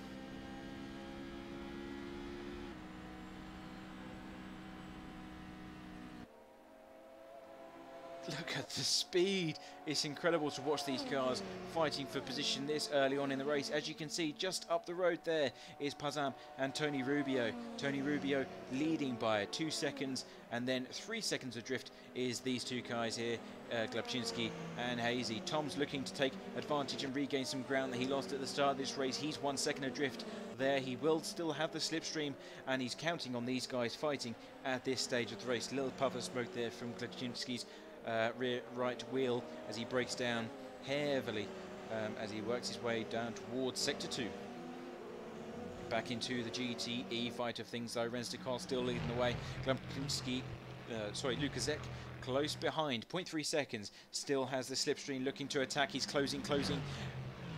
Look at the speed. It's incredible to watch these cars fighting for position this early on in the race. As you can see, just up the road there is Pazam and Tony Rubio. Tony Rubio leading by 2 seconds, and then 3 seconds adrift is these two guys here, Glabczynski and Hazy. Tom's looking to take advantage and regain some ground that he lost at the start of this race. He's 1 second adrift there. He will still have the slipstream, and he's counting on these guys fighting at this stage of the race. Little puff of smoke there from Glabczynski's rear right wheel as he breaks down heavily as he works his way down towards sector 2. Back into the GTE fight of things though. Renzo Cox still leading the way. Lukaszek close behind, 0.3 seconds, still has the slipstream, looking to attack. He's closing.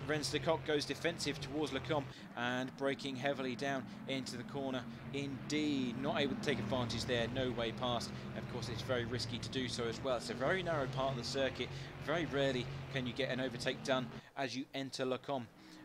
Renzo Cox goes defensive towards Lecombe and braking heavily down into the corner. Indeed, not able to take advantage there, no way past. Of course, it's very risky to do so as well. It's a very narrow part of the circuit. Very rarely can you get an overtake done as you enter Lecombe.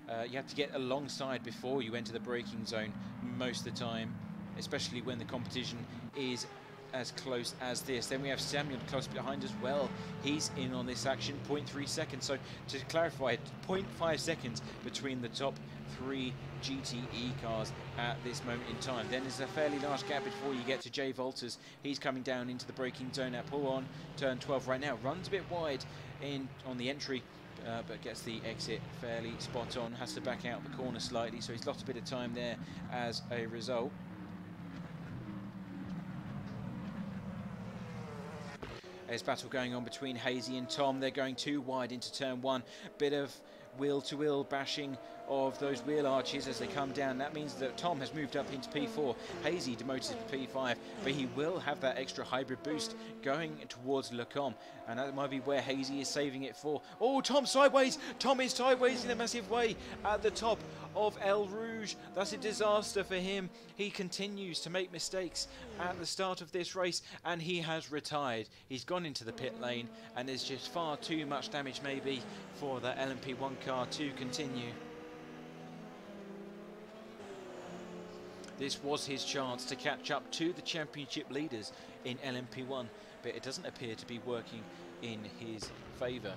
You have to get alongside before you enter the braking zone most of the time, especially when the competition is as close as this. Then we have Samuel close behind as well. He's in on this action, 0.3 seconds. So to clarify, 0.5 seconds between the top 3 GTE cars at this moment in time. Then there's a fairly large gap before you get to Jay Volters. He's coming down into the braking zone at pull on turn 12 right now. Runs a bit wide in on the entry, but gets the exit fairly spot on. Has to back out the corner slightly, so he's lost a bit of time there as a result. There's battle going on between Hazy and Tom. They're going too wide into turn 1. Bit of wheel-to-wheel bashing of those wheel arches as they come down. That means that Tom has moved up into P4. Hazy demoted to P5, but he will have that extra hybrid boost going towards Lecombe, and that might be where Hazy is saving it for. Oh, Tom sideways! Tom is sideways in a massive way at the top of El Rouge. That's a disaster for him. He continues to make mistakes at the start of this race, and he has retired. He's gone into the pit lane, and there's just far too much damage maybe for the LMP1 car to continue. This was his chance to catch up to the championship leaders in LMP1, but it doesn't appear to be working in his favour.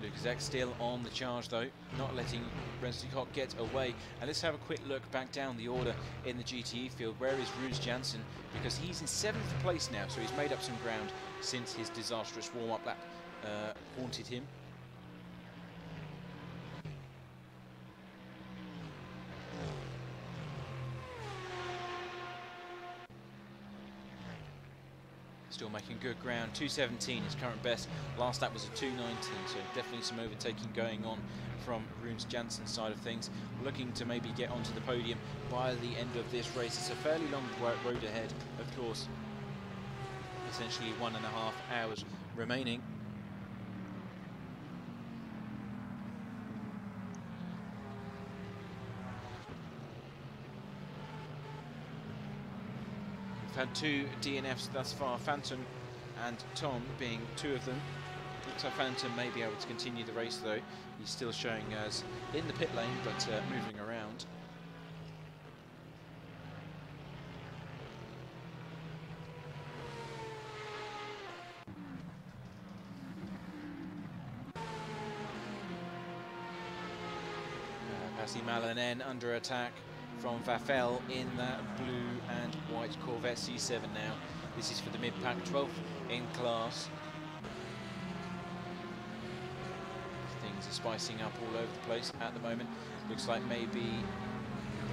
Lucas still on the charge though, not letting Renstock get away. And let's have a quick look back down the order in the GTE field. Where is Ruz Jansen? Because he's in 7th place now, so he's made up some ground since his disastrous warm-up lap haunted him. Still making good ground. 2:17 his current best. Last lap was a 2:19, so definitely some overtaking going on from Ruz Jansen's side of things. Looking to maybe get onto the podium by the end of this race. It's a fairly long road ahead, of course. Essentially 1.5 hours remaining. We've had 2 DNFs thus far, Phantom and Tom being 2 of them. Looks like Phantom may be able to continue the race though. He's still showing us in the pit lane, but moving around. Passy Malanen under attack from Vaffel in that blue and white Corvette C7 now. This is for the mid-pack, 12th in class. Things are spicing up all over the place at the moment. Looks like maybe...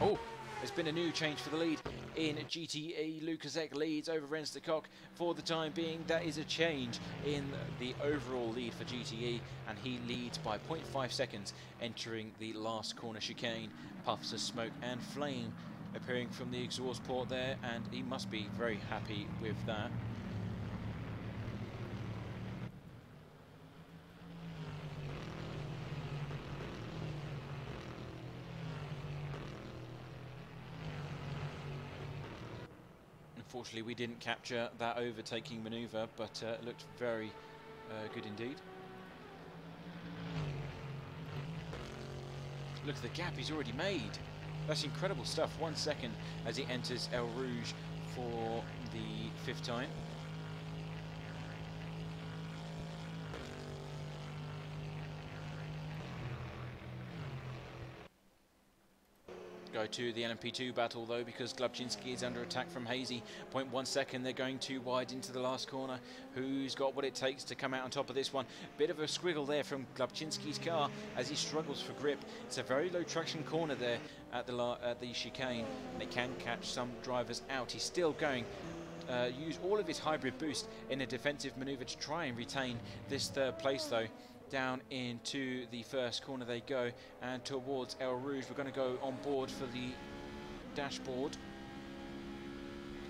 Oh! There's been a new change for the lead in GTE. Lucas Eck leads over Renstock for the time being. That is a change in the overall lead for GTE, and he leads by 0.5 seconds entering the last corner chicane. Puffs of smoke and flame appearing from the exhaust port there, and he must be very happy with that. Unfortunately, we didn't capture that overtaking manoeuvre, but it looked very good indeed. Look at the gap he's already made. That's incredible stuff. 1 second as he enters El Rouge for the 5th time. Go to the LMP2 battle though, because Glubczynski is under attack from Hazy. 0.1 second, they're going too wide into the last corner. Who's got what it takes to come out on top of this one? Bit of a squiggle there from Glubczynski's car as he struggles for grip. It's a very low traction corner there at the chicane, and it can catch some drivers out. He's still going. Use all of his hybrid boost in a defensive manoeuvre to try and retain this 3rd place though. Down into the 1st corner they go, and towards El Rouge. We're going to go on board for the dashboard,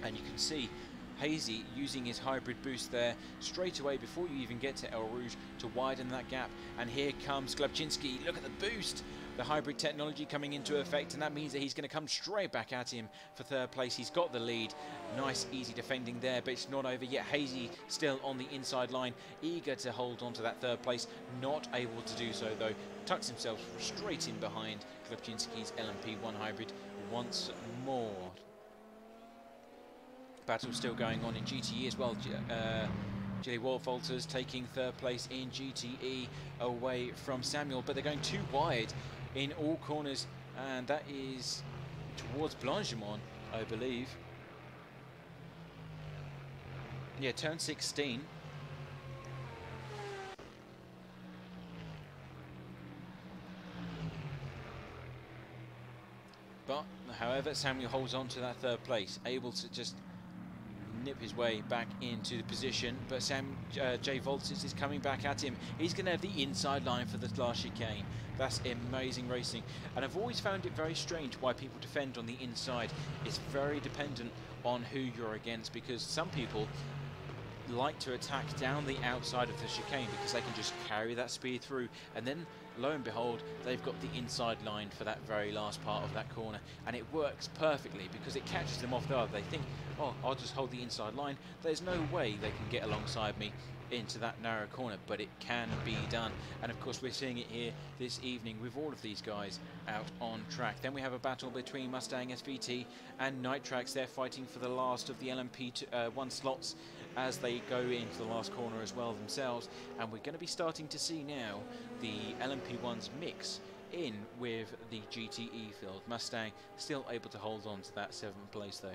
and you can see Hazy using his hybrid boost there straight away before you even get to El Rouge to widen that gap. And here comes Glubczynski. Look at the boost the hybrid technology coming into effect, and that means that he's going to come straight back at him for third place. He's got the lead. Nice, easy defending there, but it's not over yet. Hazy still on the inside line, eager to hold on to that third place. Not able to do so, though. Tucks himself straight in behind Glebczynski's LMP1 hybrid once more. Battle still going on in GTE as well. Jilly Walters taking third place in GTE away from Samuel, but they're going too wide in all corners, and that is towards Blanchimont, I believe. Yeah, turn 16. But, however, Samuel holds on to that third place, able to just nip his way back into the position, but Jay Voltis is coming back at him. He's going to have the inside line for the last chicane. That's amazing racing, and I've always found it very strange why people defend on the inside. It's very dependent on who you're against, because some people like to attack down the outside of the chicane because they can just carry that speed through, and then lo and behold, they've got the inside line for that very last part of that corner, and it works perfectly because it catches them off guard. They think, oh, I'll just hold the inside line. There's no way they can get alongside me into that narrow corner, but it can be done. And of course, we're seeing it here this evening with all of these guys out on track. Then we have a battle between Mustang SVT and Nitrax. They're fighting for the last of the LMP1 slots as they go into the last corner as well themselves, and we're going to be starting to see now the LMP1s mix in with the GTE field. Mustang still able to hold on to that 7th place though.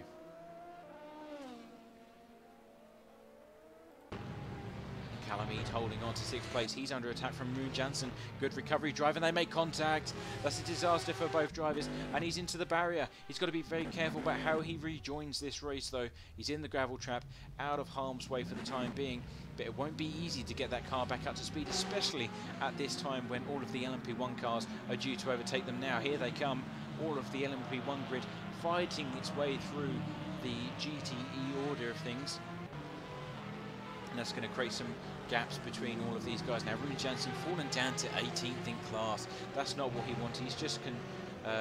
Calamite holding on to 6th place. He's under attack from Rune Jansen. Good recovery drive, and they make contact. That's a disaster for both drivers, and he's into the barrier. He's got to be very careful about how he rejoins this race though. He's in the gravel trap, out of harm's way for the time being, but it won't be easy to get that car back up to speed, especially at this time when all of the LMP1 cars are due to overtake them now. Here they come, all of the LMP1 grid fighting its way through the GTE order of things. And that's going to create some gaps between all of these guys. Now, Rune Jansen fallen down to 18th in class. That's not what he wanted. He's just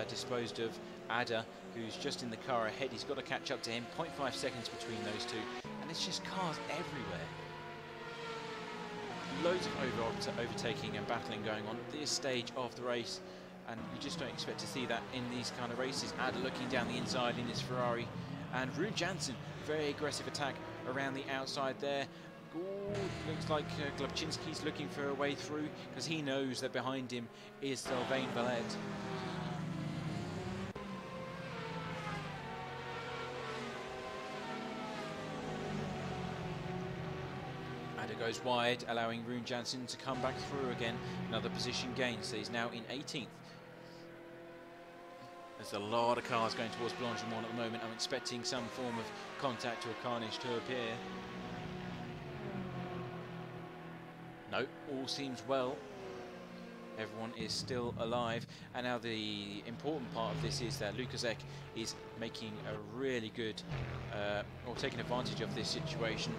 disposed of Ada, who's just in the car ahead. He's got to catch up to him. 0.5 seconds between those two. And it's just cars everywhere. Loads of overtaking and battling going on at this stage of the race. And you just don't expect to see that in these kind of races. Ada looking down the inside in his Ferrari. And Rune Jansen, very aggressive attack around the outside there. Ooh, looks like Glebczynski's looking for a way through because he knows that behind him is Sylvain Valette. Ada goes wide, allowing Rune Jansen to come back through again. Another position gain, so he's now in 18th. There's a lot of cars going towards Blanchimont at the moment. I'm expecting some form of contact or carnage to appear. No, all seems well. Everyone is still alive, and now the important part of this is that Lukaszek is making a really good, or taking advantage of this situation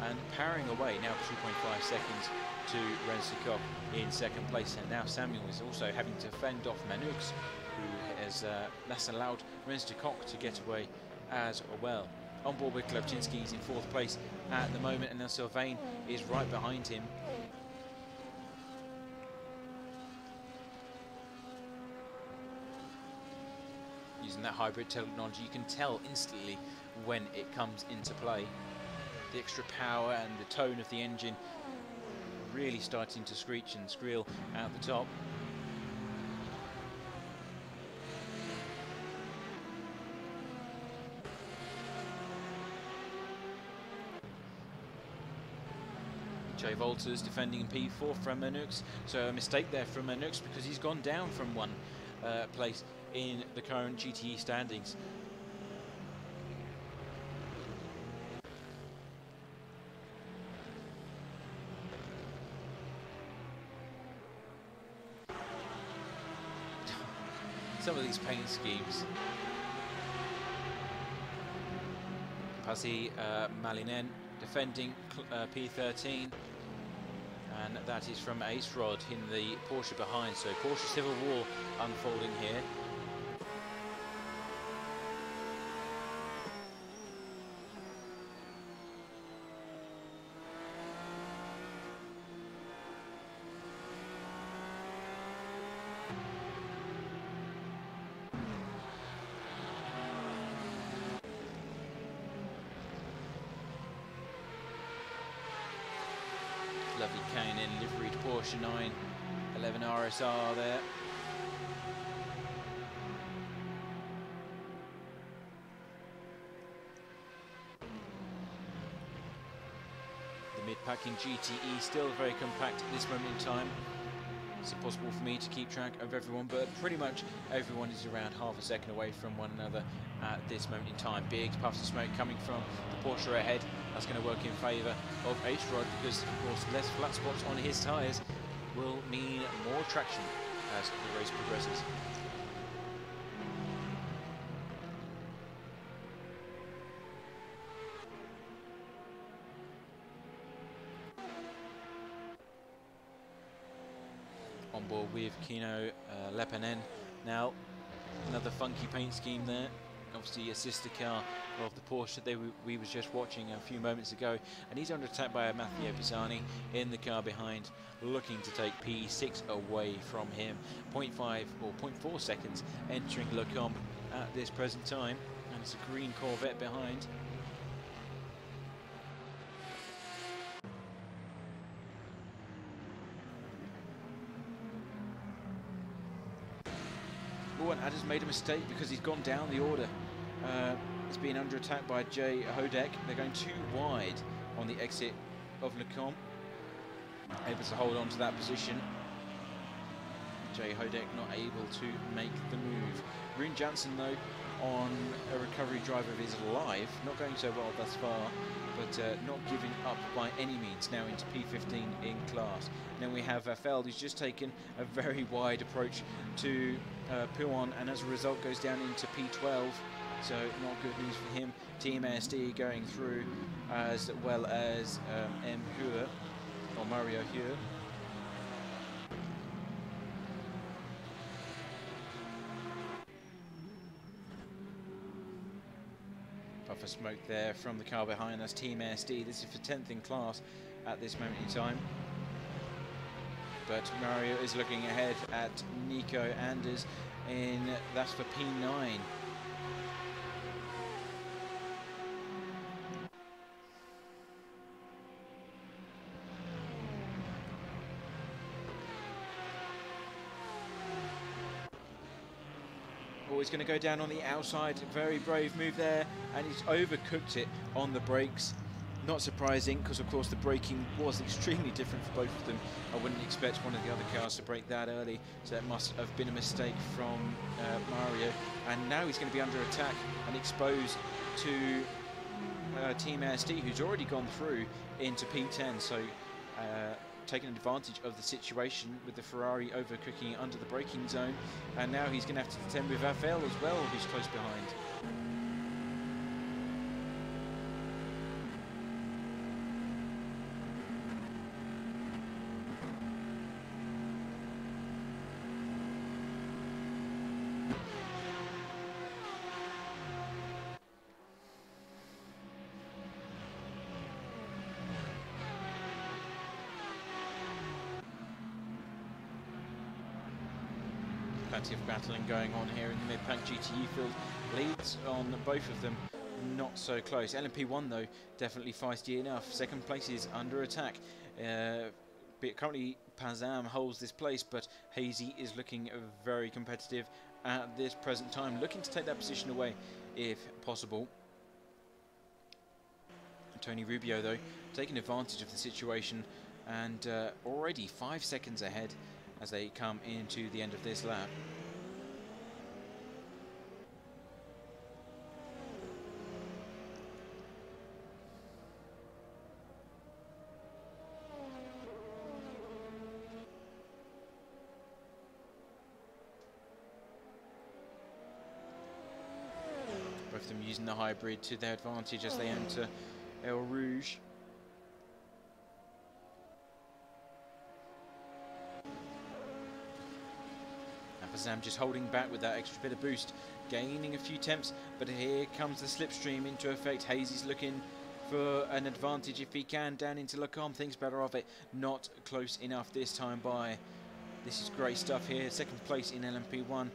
and powering away now 2.5 seconds to Rensikov in 2nd place, and now Samuel is also having to fend off Manux, who has that's allowed Rensikov to get away as well. On board with Glebczynski is in 4th place at the moment, and now Sylvain is right behind him. Using that hybrid technology, you can tell instantly when it comes into play. The extra power and the tone of the engine really starting to screech and squeal out the top. Jay Volters defending P4 from Manux, so a mistake there from Manux because he's gone down from 1 place in the current GTE standings. Some of these paint schemes. Pasi Malinen defending P13. and that is from Ace Rod in the Porsche behind. So Porsche Civil War unfolding here. Lovely K&N liveried Porsche 911 RSR there. The mid-packing GTE still very compact at this moment in time. It's impossible for me to keep track of everyone, but pretty much everyone is around half a second away from one another at this moment in time. Big puffs of smoke coming from the Porsche ahead. That's going to work in favour of Ace Rod because, of course, less flat spots on his tyres will mean more traction as the race progresses. On board with Kino Lepanen. Now, another funky paint scheme there. Obviously a sister car of the Porsche that we was just watching a few moments ago, and he's under attack by Matteo Pisani in the car behind, looking to take P6 away from him. 0.5 or 0.4 seconds entering Le Combe at this present time, and it's a green Corvette behind. Oh, and Adder's made a mistake because he's gone down the order. He's been under attack by Jay Hodek. They're going too wide on the exit of Le Combe. Able to hold on to that position. Jay Hodek not able to make the move. Rune Jansen, though, on a recovery drive of his life. Not going so well thus far, but not giving up by any means. Now into P15 in class. Then we have Feld, who's just taken a very wide approach to Puon, and as a result goes down into P12. So not good news for him. Team ASD going through, as well as M. Hure, or Mario Hure. Puff of smoke there from the car behind us, Team ASD. This is for 10th in class at this moment in time. But Mario is looking ahead at Nico Anders, that's for P9. He's going to go down on the outside. Very brave move there, and he's overcooked it on the brakes. Not surprising, because of course the braking was extremely different for both of them. I wouldn't expect one of the other cars to brake that early, so that must have been a mistake from Mario. And now he's going to be under attack and exposed to Team ASD, who's already gone through into P10. So taking advantage of the situation with the Ferrari overcooking under the braking zone, and now he's going to have to contend with Rafael as well, who's close behind. Plenty of battling going on here in the mid-pack GTE field. Leads on both of them, not so close. LMP1 though, definitely feisty enough. Second place is under attack. Currently Pazam holds this place, but Hazy is looking very competitive at this present time, looking to take that position away if possible. Tony Rubio though, taking advantage of the situation, and already 5 seconds ahead as they come into the end of this lap. Both of them using the hybrid to their advantage as they enter El Rouge. Pazam just holding back with that extra bit of boost, gaining a few temps, but here comes the slipstream into effect. Hazy's looking for an advantage if he can down into Lacombe. Thinks better of it, not close enough this time by. This is great stuff here. Second place in LMP1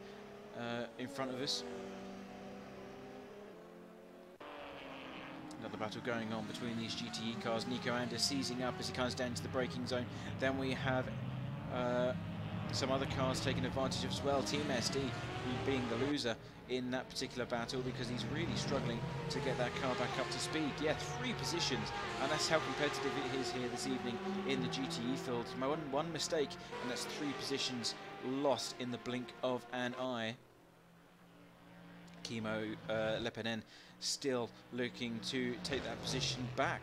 in front of us. Another battle going on between these GTE cars. Nico Anders seizing up as he comes down to the braking zone. Then we have some other cars taking advantage as well. Team SD being the loser in that particular battle because he's really struggling to get that car back up to speed. Yeah, 3 positions, and that's how competitive it is here this evening in the GTE field. One mistake, and that's 3 positions lost in the blink of an eye. Kimo Lepenen still looking to take that position back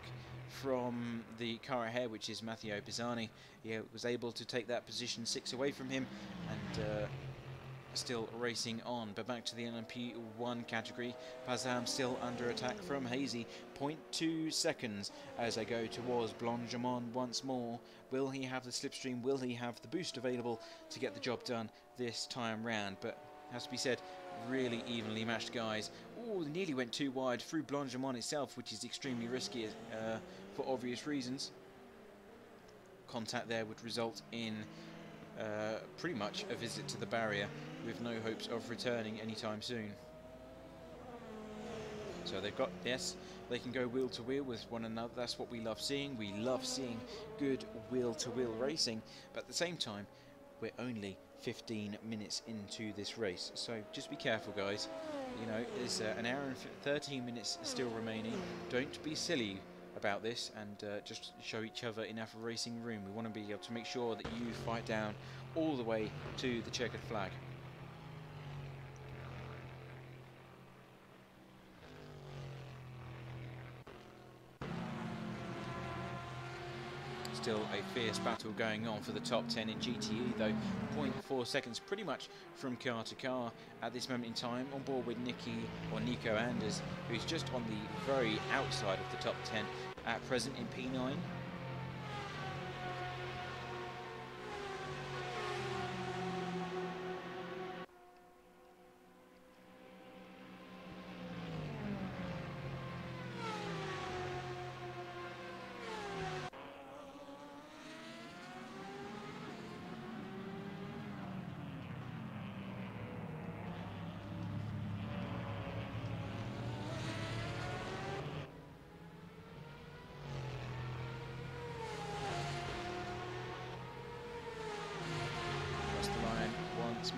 from the car ahead, which is Matteo Pisani. He was able to take that position 6 away from him, and still racing on. But back to the LMP1 category, Pazam still under attack from Hazy. 0.2 seconds as they go towards Blanchimont once more. Will he have the slipstream? Will he have the boost available to get the job done this time round? But has to be said, really evenly matched guys. Oh, nearly went too wide through Blanchimont itself, which is extremely risky for obvious reasons. Contact there would result in pretty much a visit to the barrier with no hopes of returning anytime soon. So they've got, yes, they can go wheel to wheel with one another. That's what we love seeing. We love seeing good wheel to wheel racing, but at the same time we're only 15 minutes into this race, so just be careful, guys. You know, there's an hour and 13 minutes still remaining. Don't be silly about this, and just show each other enough racing room. We want to be able to make sure that you fight down all the way to the checkered flag. Still a fierce battle going on for the top 10 in GTE, though 0.4 seconds pretty much from car to car at this moment in time. On board with Nico Anders, who's just on the very outside of the top 10 at present in P9.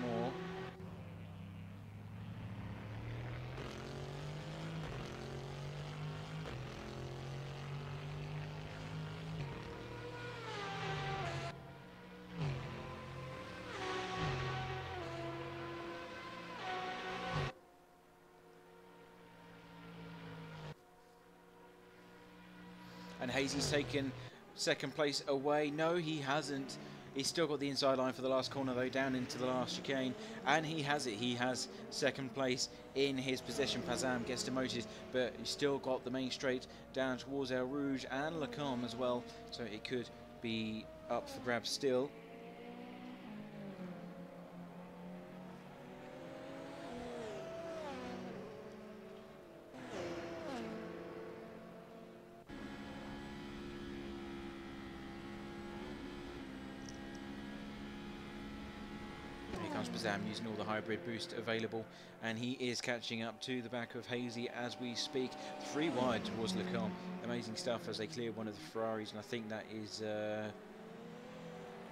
More. And Hazy's taken second place away. No, he hasn't. He's still got the inside line for the last corner, though, down into the last chicane, and he has it. He has second place in his possession. Pazam gets demoted, but he's still got the main straight down towards El Rouge and Lacombe as well, so it could be up for grabs still. Pazam using all the hybrid boost available, and he is catching up to the back of Hazy as we speak. 3 wide towards Lacombe. Amazing stuff as they clear one of the Ferraris, and I think that is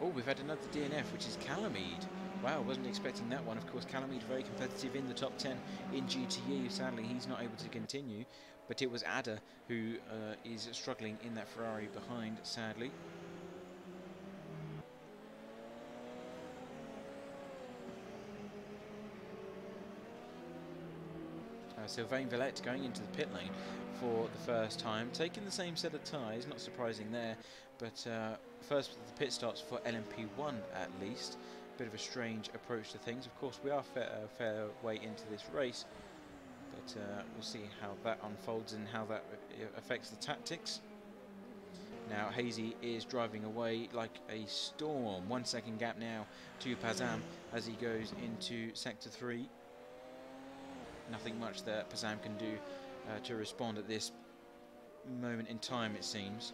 oh, we've had another DNF, which is Calamide. Wow, wasn't expecting that one. Of course, Calamide very competitive in the top 10 in GTE. Sadly, he's not able to continue, but it was Ada who is struggling in that Ferrari behind, sadly. Sylvain Villette going into the pit lane for the first time, taking the same set of tyres, not surprising there, but first the pit stops for LMP1 at least. Bit of a strange approach to things. Of course, we are fair way into this race, but we'll see how that unfolds and how that affects the tactics. Now Hazy is driving away like a storm. 1 second gap now to Pazam as he goes into sector 3. Nothing much that Pazam can do to respond at this moment in time, it seems.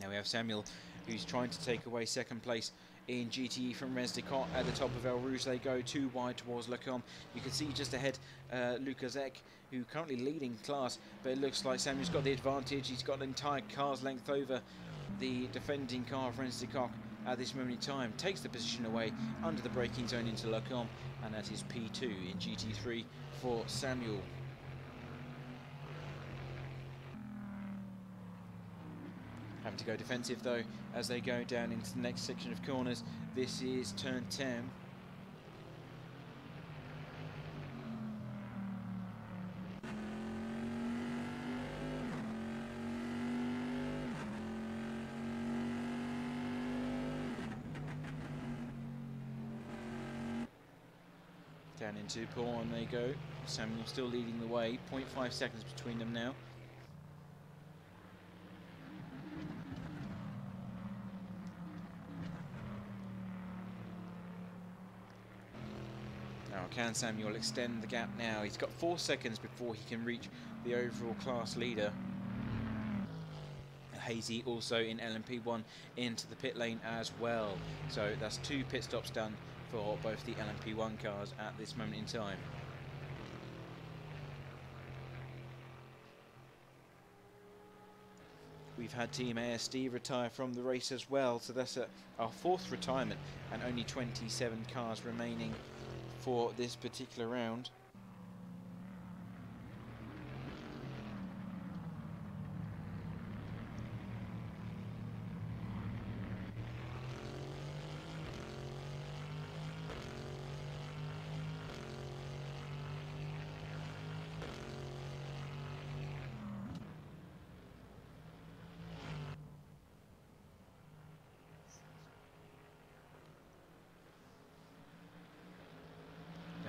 Now we have Samuel, who's trying to take away second place in GTE from Resdicot. At the top of El Rouge they go, too wide towards Lecombe. You can see just ahead Lucas Eck, who currently leading class, but it looks like Samuel's got the advantage. He's got an entire car's length over the defending car of Resdicot at this moment in time. Takes the position away under the braking zone into Lecombe, and that is P2 in GT3 for Samuel. Having to go defensive though as they go down into the next section of corners. This is turn 10. Down into Paul they go. Samuel still leading the way. 0.5 seconds between them now. Can Samuel extend the gap now? He's got 4 seconds before he can reach the overall class leader. Hazy also in LMP1 into the pit lane as well. So that's 2 pit stops done for both the LMP1 cars at this moment in time. We've had Team ASD retire from the race as well, so that's our 4th retirement and only 27 cars remaining for this particular round.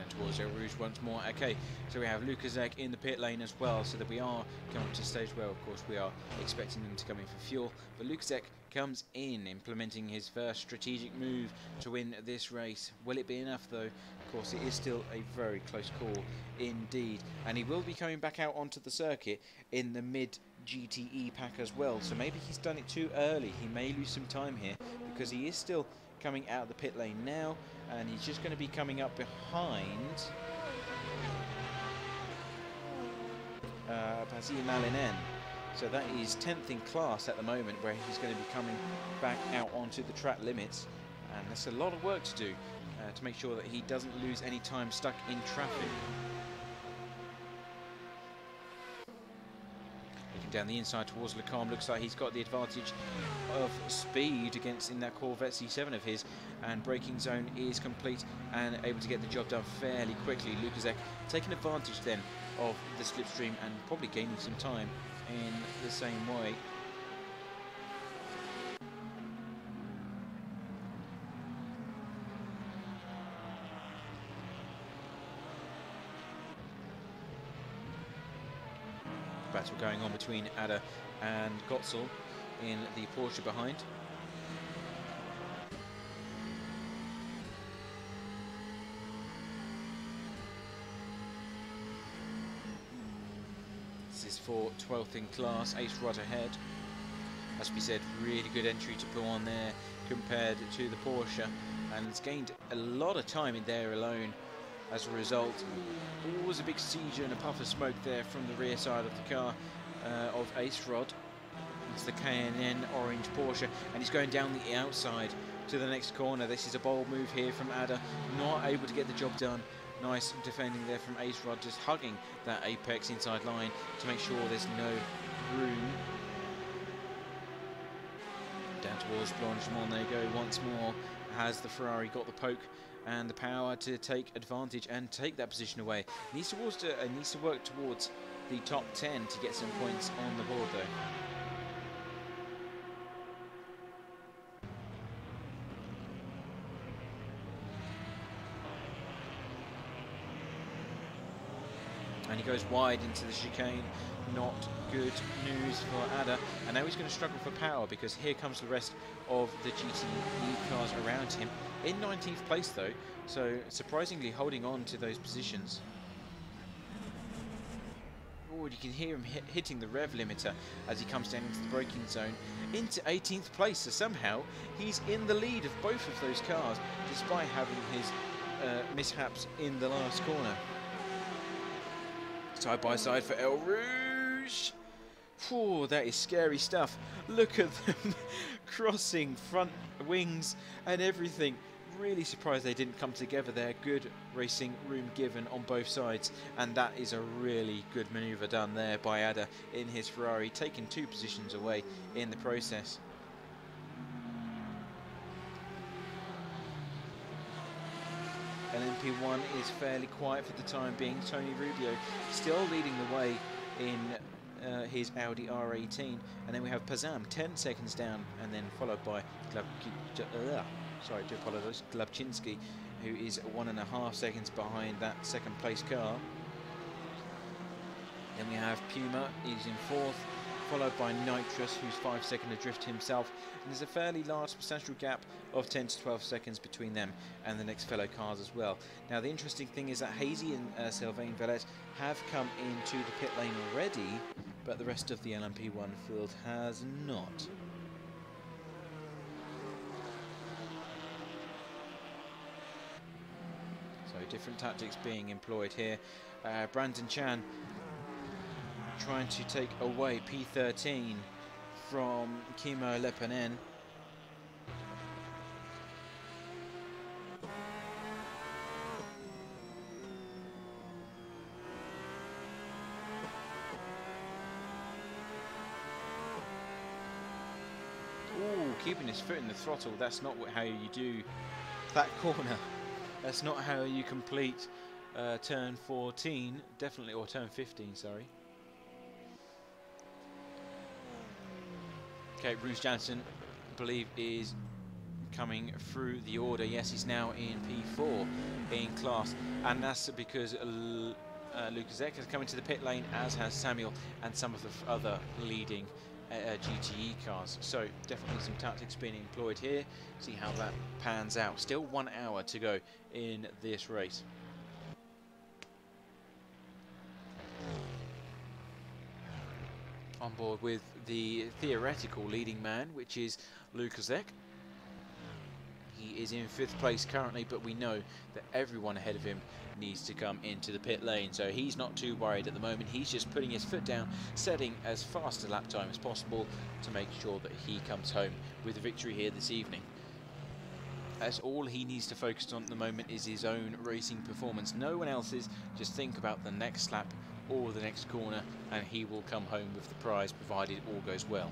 Towards El Rouge once more. Okay, so we have Lucas Egg in the pit lane as well, so that we are coming to stage where, of course, we are expecting them to come in for fuel. But Lucas Egg comes in, implementing his first strategic move to win this race. Will it be enough, though? Of course, it is still a very close call indeed. And he will be coming back out onto the circuit in the mid-GTE pack as well, so maybe he's done it too early. He may lose some time here, because he is still coming out of the pit lane now, and he's just going to be coming up behind Basile Malinen. So that is 10th in class at the moment, where he's going to be coming back out onto the track limits, and that's a lot of work to do to make sure that he doesn't lose any time stuck in traffic. Down the inside towards Lecombe, looks like he's got the advantage of speed against in that Corvette C7 of his, and braking zone is complete and able to get the job done fairly quickly. Lucas Eck taking advantage then of the slipstream and probably gaining some time in the same way. Battle going on between Ada and Gotzel in the Porsche behind. This is for 12th in class, Ace Rod ahead. Must be said, really good entry to put on there compared to the Porsche, and it's gained a lot of time in there alone. As a result, always a big siege and a puff of smoke there from the rear side of the car of Ace Rod. It's the K&N orange Porsche, and he's going down the outside to the next corner. This is a bold move here from Ada, not able to get the job done. Nice defending there from Ace Rod, just hugging that apex inside line to make sure there's no room. Down towards Blanchimont they go once more. Has the Ferrari got the poke and the power to take advantage and take that position away? Needs to work towards the top 10 to get some points on the board though. And he goes wide into the chicane. Not good news for Ada, and now he's going to struggle for power because here comes the rest of the GTE cars around him. In 19th place though, so surprisingly holding on to those positions. Oh, you can hear him hitting the rev limiter as he comes down into the braking zone, into 18th place. So somehow he's in the lead of both of those cars, despite having his mishaps in the last corner. Side by side for El Rouge. Oh, that is scary stuff. Look at them crossing front wings and everything. Really surprised they didn't come together there. Good racing room given on both sides, and that is a really good manoeuvre done there by Ada in his Ferrari, taking 2 positions away in the process. LMP1 is fairly quiet for the time being. Tony Rubio still leading the way in his Audi R18, and then we have Pazam 10 seconds down, and then followed by Glabczynski, who is 1.5 seconds behind that second place car. Then we have Puma, he's in 4th, followed by Nitrous, who's 5 seconds adrift himself, and there's a fairly large substantial gap of 10 to 12 seconds between them and the next fellow cars as well. Now the interesting thing is that Hazy and Sylvain Vellet have come into the pit lane already, but the rest of the LMP1 field has not. So different tactics being employed here. Brandon Chan trying to take away P13 from Kimo Lepanen. Ooh, keeping his foot in the throttle. That's not how you do that corner. That's not how you complete turn 14, definitely, or turn 15, sorry. Okay, Bruce Jansen, I believe, is coming through the order. Yes, he's now in P4 in class, and that's because Lucas Eck has come into the pit lane, as has Samuel and some of the other leading GTE cars. So definitely some tactics being employed here. See how that pans out. Still 1 hour to go in this race. On board with the theoretical leading man, which is Lucas Eck. He is in 5th place currently, but we know that everyone ahead of him needs to come into the pit lane, so he's not too worried at the moment. He's just putting his foot down, setting as fast a lap time as possible to make sure that he comes home with a victory here this evening. As all he needs to focus on at the moment is his own racing performance. No one else's. Just think about the next lap or the next corner, and he will come home with the prize, provided all goes well.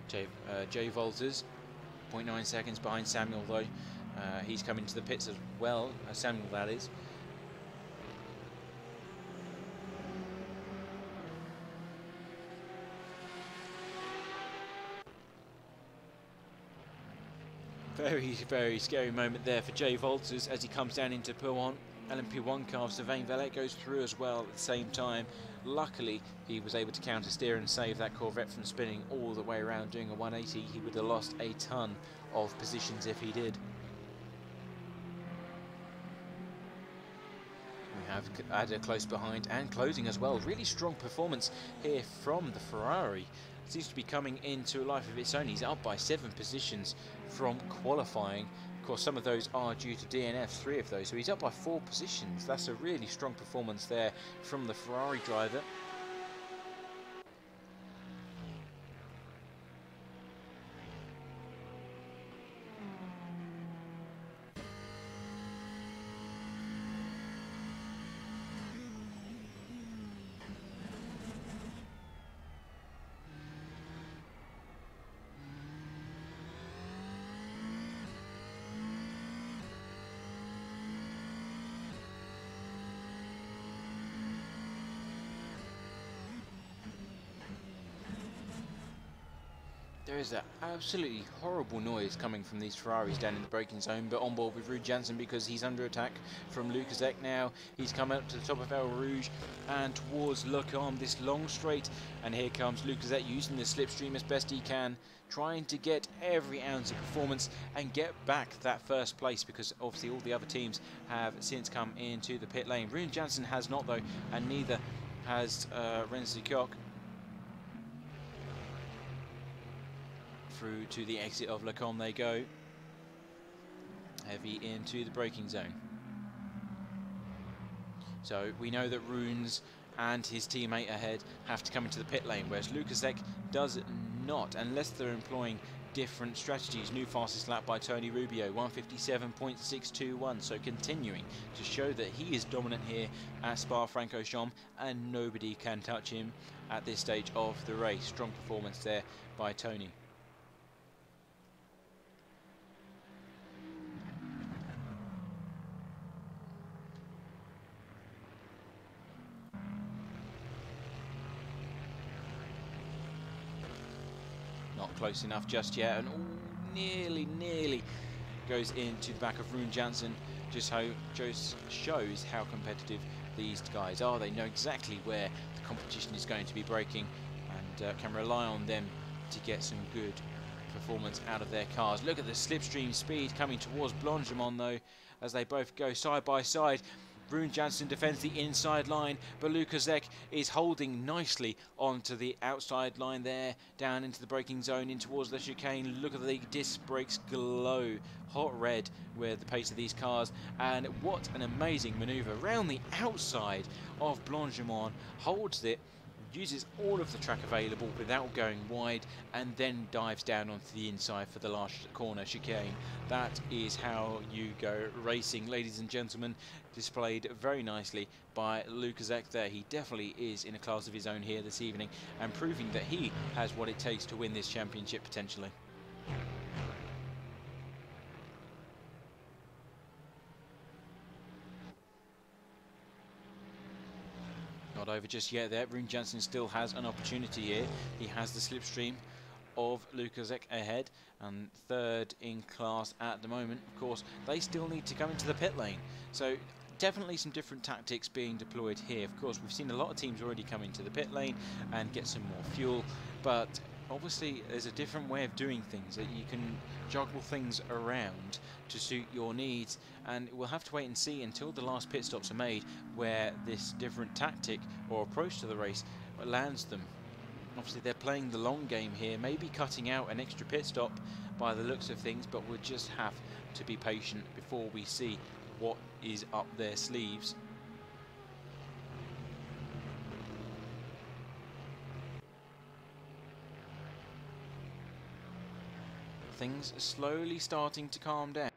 Jay Volters, 0.9 seconds behind Samuel though. He's coming to the pits as well, Samuel that is. Very, very scary moment there for Jay Volters as he comes down into P1. LMP1 car, Sylvain Vellet goes through as well at the same time. Luckily, he was able to counter steer and save that Corvette from spinning all the way around doing a 180. He would have lost a ton of positions if he did. We have Ada close behind and closing as well. Really strong performance here from the Ferrari. Seems to be coming into a life of its own. He's up by 7 positions from qualifying. Of course, some of those are due to DNF, 3 of those, so he's up by 4 positions. That's a really strong performance there from the Ferrari driver. There is an absolutely horrible noise coming from these Ferraris down in the braking zone, but on board with Ruud Janssen because he's under attack from Lucasek now. He's come up to the top of El Rouge and towards Lecombe, this long straight, and here comes Lucasek using the slipstream as best he can, trying to get every ounce of performance and get back that first place, because obviously all the other teams have since come into the pit lane. Ruud Janssen has not though, and neither has Renzi Kok. Through to the exit of Lecombe they go, heavy into the braking zone. So we know that Runes and his teammate ahead have to come into the pit lane, whereas Lucasek does not, unless they're employing different strategies. New fastest lap by Tony Rubio, 1:57.621, so continuing to show that he is dominant here at Spa-Francorchamps and nobody can touch him at this stage of the race. Strong performance there by Tony. Not close enough just yet, and nearly goes into the back of Ruud Janssen. Just shows how competitive these guys are. They know exactly where the competition is going to be braking and can rely on them to get some good performance out of their cars. Look at the slipstream speed coming towards Blanchimont though, as they both go side by side. Ruud Janssen defends the inside line, but Lucasek is holding nicely onto the outside line there, down into the braking zone, in towards the chicane. Look at the disc brakes glow, hot red with the pace of these cars, and what an amazing manoeuvre. Round the outside of Blanchimont, holds it, uses all of the track available without going wide, and then dives down onto the inside for the last corner chicane. That is how you go racing, ladies and gentlemen. Displayed very nicely by Lucasek there. He definitely is in a class of his own here this evening, and proving that he has what it takes to win this championship potentially. Not over just yet there. Ruud Janssen still has an opportunity here. He has the slipstream of Lucasek ahead, and third in class at the moment. Of course, they still need to come into the pit lane. So definitely some different tactics being deployed here. Of course, we've seen a lot of teams already come into the pit lane and get some more fuel, but obviously there's a different way of doing things, that you can juggle things around to suit your needs, and we'll have to wait and see until the last pit stops are made where this different tactic or approach to the race lands them. Obviously they're playing the long game here, maybe cutting out an extra pit stop by the looks of things, but we'll just have to be patient before we see what is up their sleeves. Things are slowly starting to calm down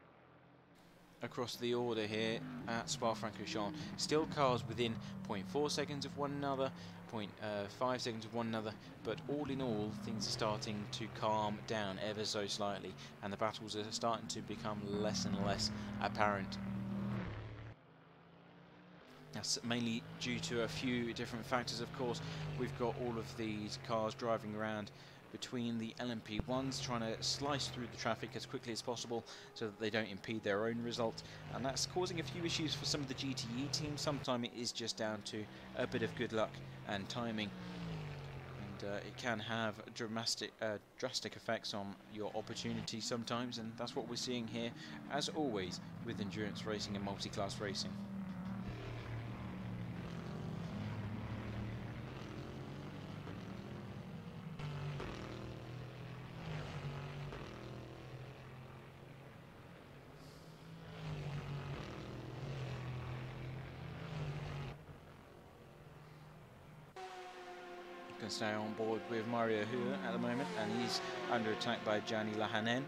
across the order here at Spa-Francorchamps. Still cars within 0.4 seconds of one another, 0.5 seconds of one another, but all in all things are starting to calm down ever so slightly, and the battles are starting to become less and less apparent. That's mainly due to a few different factors. Of course, we've got all of these cars driving around between the LMP1s, trying to slice through the traffic as quickly as possible so that they don't impede their own result, and that's causing a few issues for some of the GTE teams. Sometimes it is just down to a bit of good luck and timing, and it can have drastic effects on your opportunity sometimes, and that's what we're seeing here, as always, with endurance racing and multi-class racing. Can stay on board with Mario Hua at the moment, and he's under attack by Gianni Lahanen.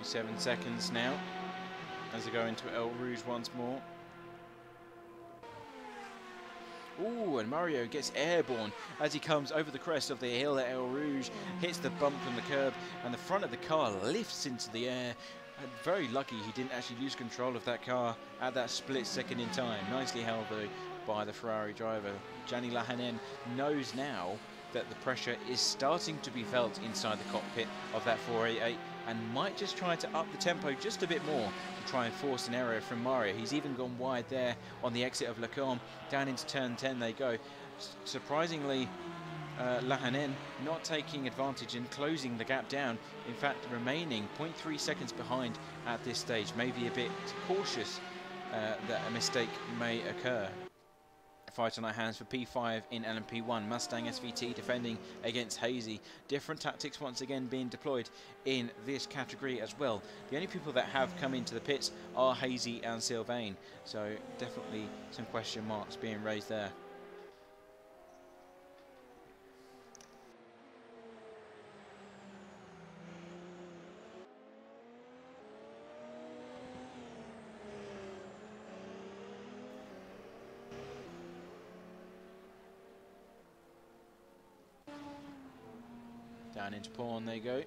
2.7 seconds now as they go into El Rouge once more. Ooh, and Mario gets airborne as he comes over the crest of the hill at El Rouge, hits the bump from the curb, and the front of the car lifts into the air. And very lucky he didn't actually lose control of that car at that split second in time. Nicely held though by the Ferrari driver. Gianni Lahanen knows now that the pressure is starting to be felt inside the cockpit of that 488 and might just try to up the tempo just a bit more to try and force an error from Mario. He's even gone wide there on the exit of Le Combe. Down into turn 10 they go. Surprisingly, Lahanen not taking advantage and closing the gap down. In fact, remaining 0.3 seconds behind at this stage. Maybe a bit cautious that a mistake may occur. Fight on our hands for P5 in LMP1. Mustang SVT defending against Hazy. Different tactics once again being deployed in this category as well. The only people that have come into the pits are Hazy and Sylvain. So definitely some question marks being raised there. Down into pawn they go.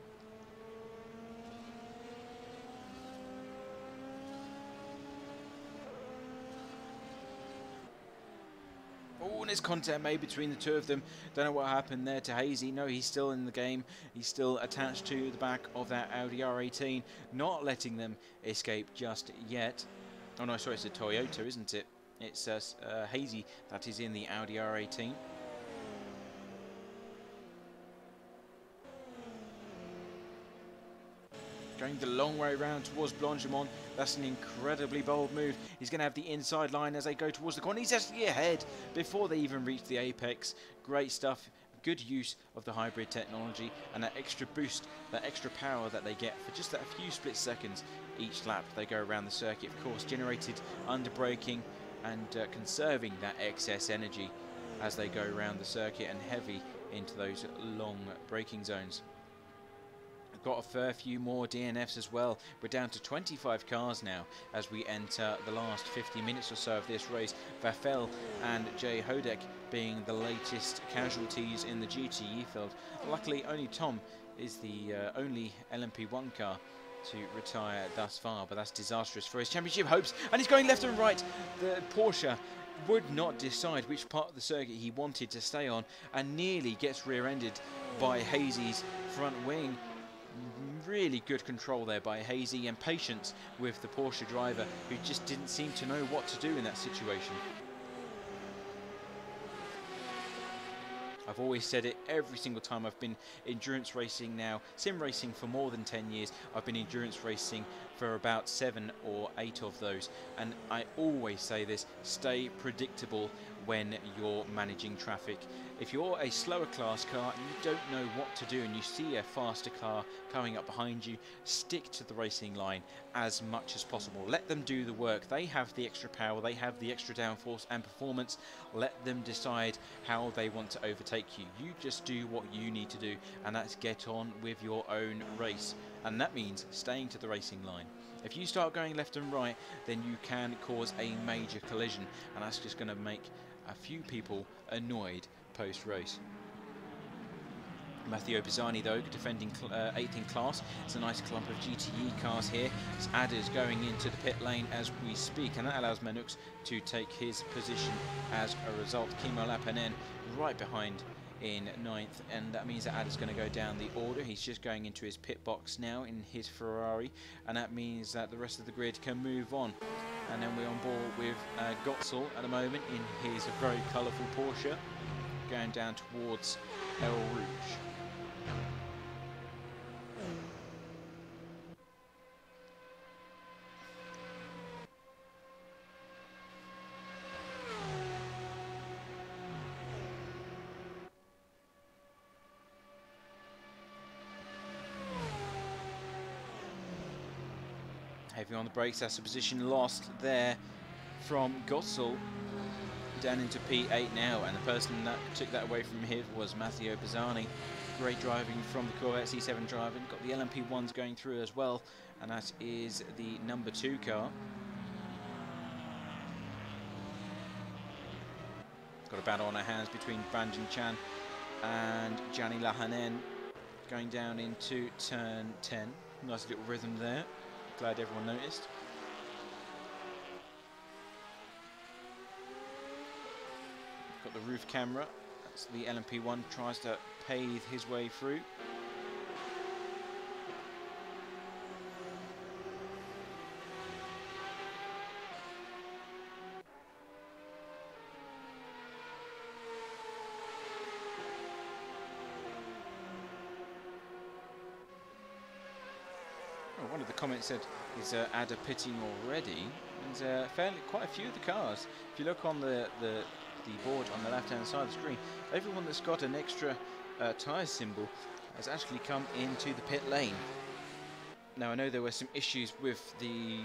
Oh, and there's contact made between the two of them. Don't know what happened there to Hazy. No, he's still in the game. He's still attached to the back of that Audi R18, not letting them escape just yet. Oh no, sorry, it's a Toyota, isn't it? It's Hazy that is in the Audi R18. Going the long way round towards Blanchimont. That's an incredibly bold move. He's going to have the inside line as they go towards the corner. He's actually ahead before they even reach the apex. Great stuff. Good use of the hybrid technology and that extra boost, that extra power that they get for just that few split seconds each lap they go around the circuit. Of course, generated under braking and conserving that excess energy as they go around the circuit and heavy into those long braking zones. Got a fair few more DNFs as well. We're down to 25 cars now as we enter the last 50 minutes or so of this race. Vaffel and Jay Hodek being the latest casualties in the GTE field. Luckily, only Tom is the only LMP1 car to retire thus far, but that's disastrous for his championship hopes. And he's going left and right. The Porsche would not decide which part of the circuit he wanted to stay on and nearly gets rear-ended by Hazy's front wing. Really good control there by Hazy and patience with the Porsche driver who just didn't seem to know what to do in that situation. I've always said it every single time I've been endurance racing now, sim racing for more than 10 years. I've been endurance racing for about 7 or 8 of those, and I always say this: stay predictable when you're managing traffic. If you're a slower class car and you don't know what to do and you see a faster car coming up behind you, stick to the racing line as much as possible. Let them do the work. They have the extra power, they have the extra downforce and performance. Let them decide how they want to overtake you. You just do what you need to do, and that's get on with your own race. And that means staying to the racing line. If you start going left and right, then you can cause a major collision, and that's just going to make a few people annoyed post-race. Matteo Pisani, though, defending 8th in class. It's a nice clump of GTE cars here. It's Adders going into the pit lane as we speak, and that allows Manux to take his position as a result. Kimo Lapanen right behind in 9th, and that means that Adders going to go down the order. He's just going into his pit box now in his Ferrari, and that means that the rest of the grid can move on. And then we're on board with Gotzel at the moment in his very colourful Porsche, going down towards El Rouge. Heavy on the brakes, that's a position lost there from Gotzel down into P8 now, and the person that took that away from him was Matteo Bazzani. Great driving from the Corvette C7 driver. Got the LMP1s going through as well, and that is the number 2 car. Got a battle on our hands between Brandon Chan and Gianni Lahanen going down into turn 10. Nice little rhythm there. Glad everyone noticed. Got the roof camera. That's the LMP1, tries to pave his way through. Oh, one of the comments said, is Ada pitting already? And quite a few of the cars. If you look on the board on the left-hand side of the screen, everyone that's got an extra tyre symbol has actually come into the pit lane. Now, I know there were some issues with the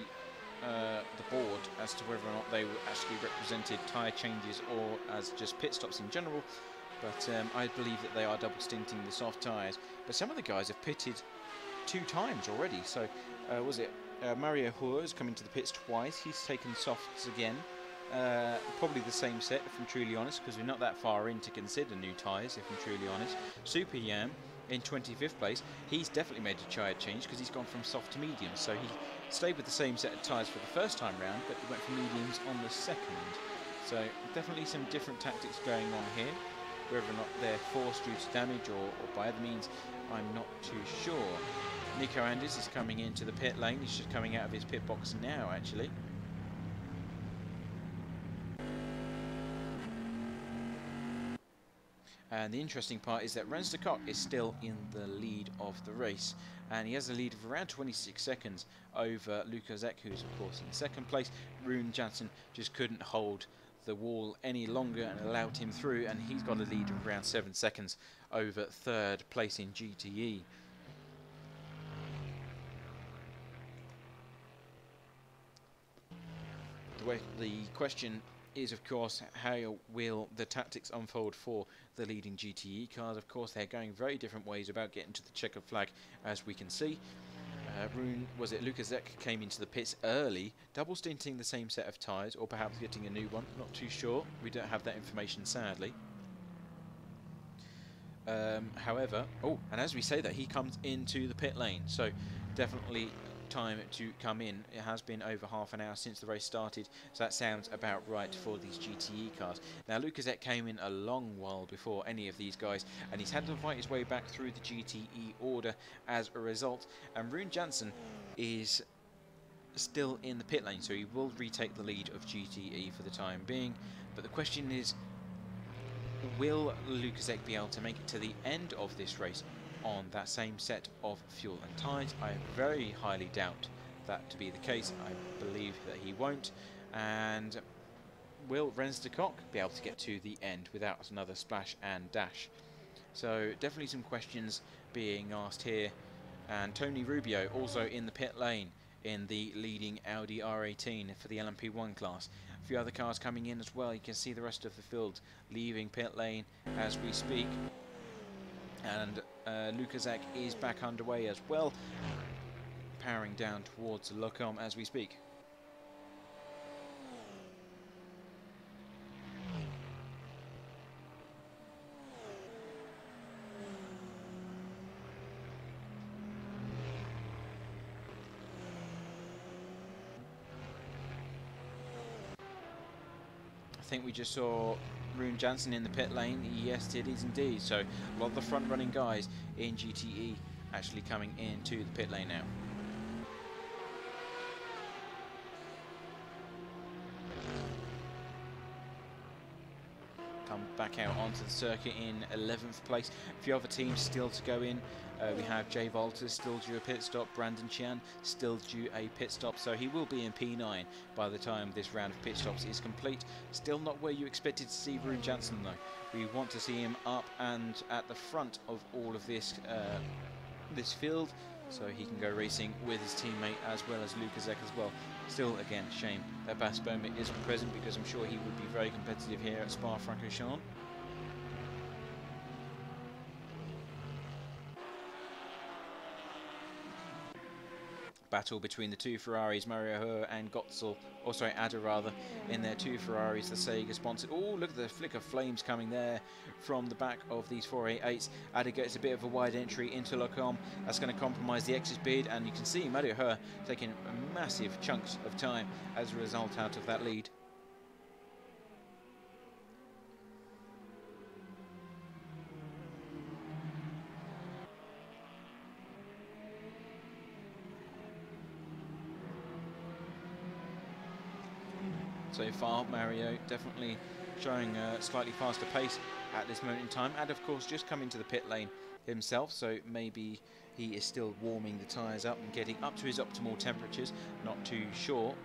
board as to whether or not they actually represented tyre changes or as just pit stops in general, but I believe that they are double stinting the soft tyres. But some of the guys have pitted 2 times already. So was it Mario Hoare has come into the pits twice. He's taken softs again. Probably the same set, if I'm truly honest, because we're not that far in to consider new tyres, if I'm truly honest. Super Yam in 25th place, he's definitely made a tyre change because he's gone from soft to medium. So he stayed with the same set of tyres for the first time round, but he went for mediums on the second. So definitely some different tactics going on here. Whether or not they're forced due to damage or by other means, I'm not too sure. Nico Anders is coming into the pit lane. He's just coming out of his pit box now, actually. And the interesting part is that Rens de Kock is still in the lead of the race, and he has a lead of around 26 seconds over Luca Zek, who's of course in second place. Rune Jansen just couldn't hold the wall any longer and allowed him through, and he's got a lead of around 7 seconds over third place in GTE. The question is, of course, how will the tactics unfold for the leading GTE cars? Of course, they're going very different ways about getting to the checkered flag, as we can see. Luca Zek came into the pits early, double stinting the same set of tyres, or perhaps getting a new one, not too sure. We don't have that information, sadly. However, and as we say that, he comes into the pit lane, so definitely time to come in. It has been over half an hour since the race started, so that sounds about right for these GTE cars. Now, Luca Zek came in a long while before any of these guys, and he's had to fight his way back through the GTE order as a result. And Rune Jansen is still in the pit lane, so he will retake the lead of GTE for the time being. But the question is, will Luca Zek be able to make it to the end of this race on that same set of fuel and tyres? I very highly doubt that to be the case. I believe that he won't. And will Rens de Kock be able to get to the end without another splash and dash? So definitely some questions being asked here. And Tony Rubio also in the pit lane in the leading Audi R18 for the LMP1 class. A few other cars coming in as well. You can see the rest of the field leaving pit lane as we speak. And Luca Zek is back underway as well, powering down towards Locom as we speak. I think we just saw Rune Jansen in the pit lane. Yes, it is indeed. So a lot of the front-running guys in GTE actually coming into the pit lane now. Come back out onto the circuit in 11th place. A few other teams still to go in. We have Jay Walters still due a pit stop. Brandon Chian still due a pit stop. So he will be in P9 by the time this round of pit stops is complete. Still not where you expected to see Rune Jansen though. We want to see him up and at the front of all of this this field. so he can go racing with his teammate as well as Lucas Ek as well. Still, again, shame that Bas Boma isn't present, because I'm sure he would be very competitive here at Spa-Francorchamps. Battle between the two Ferraris, Mario Her and Gotzel, or sorry, Ada rather, in their two Ferraris, the Sega sponsored. Oh, look at the flick of flames coming there from the back of these 488s. Ada gets a bit of a wide entry into Locom. That's going to compromise the exit speed, and you can see Mario Her taking massive chunks of time as a result out of that lead. So far, Mario definitely showing a slightly faster pace at this moment in time, and of course just come into the pit lane himself, so maybe he is still warming the tyres up and getting up to his optimal temperatures, not too sure.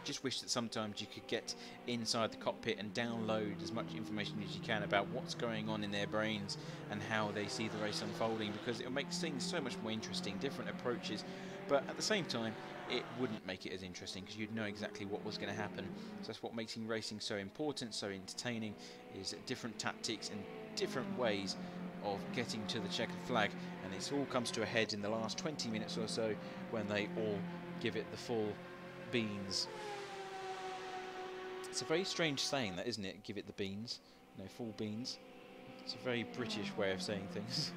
Just wish that sometimes you could get inside the cockpit and download as much information as you can about what's going on in their brains and how they see the race unfolding, because it makes things so much more interesting, different approaches, but at the same time it wouldn't make it as interesting because you'd know exactly what was going to happen. So that's what makes racing so important, so entertaining, is different tactics and different ways of getting to the checkered flag, and it all comes to a head in the last 20 minutes or so when they all give it the full beans. It's a very strange saying that, isn't it? Give it the beans, you know, full beans. It's a very British way of saying things.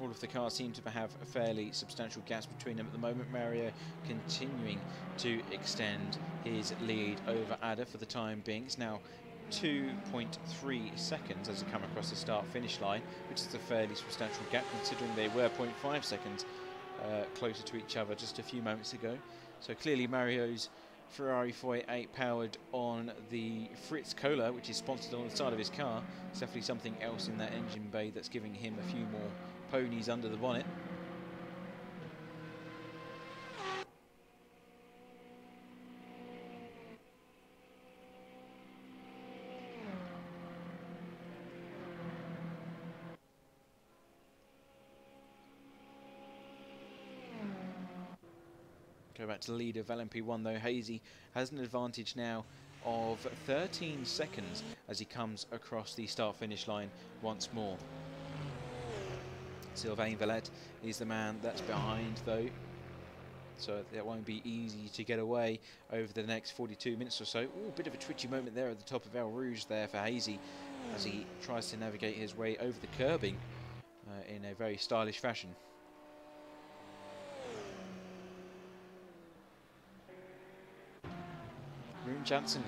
All of the cars seem to have fairly substantial gaps between them at the moment. Mario continuing to extend his lead over Ada for the time being. It's now 2.3 seconds as they come across the start-finish line, which is a fairly substantial gap considering they were 0.5 seconds closer to each other just a few moments ago. So clearly Mario's Ferrari 488 powered on the Fritz Cola, which is sponsored on the side of his car. It's definitely something else in that engine bay that's giving him a few more ponies under the bonnet. Go back to the lead of LMP1 though. Hazy has an advantage now of 13 seconds as he comes across the start-finish line once more. Sylvain Valette is the man that's behind though, so that won't be easy to get away over the next 42 minutes or so. Ooh, a bit of a twitchy moment there at the top of El Rouge there for Hazy as he tries to navigate his way over the curbing in a very stylish fashion. Rune Jansen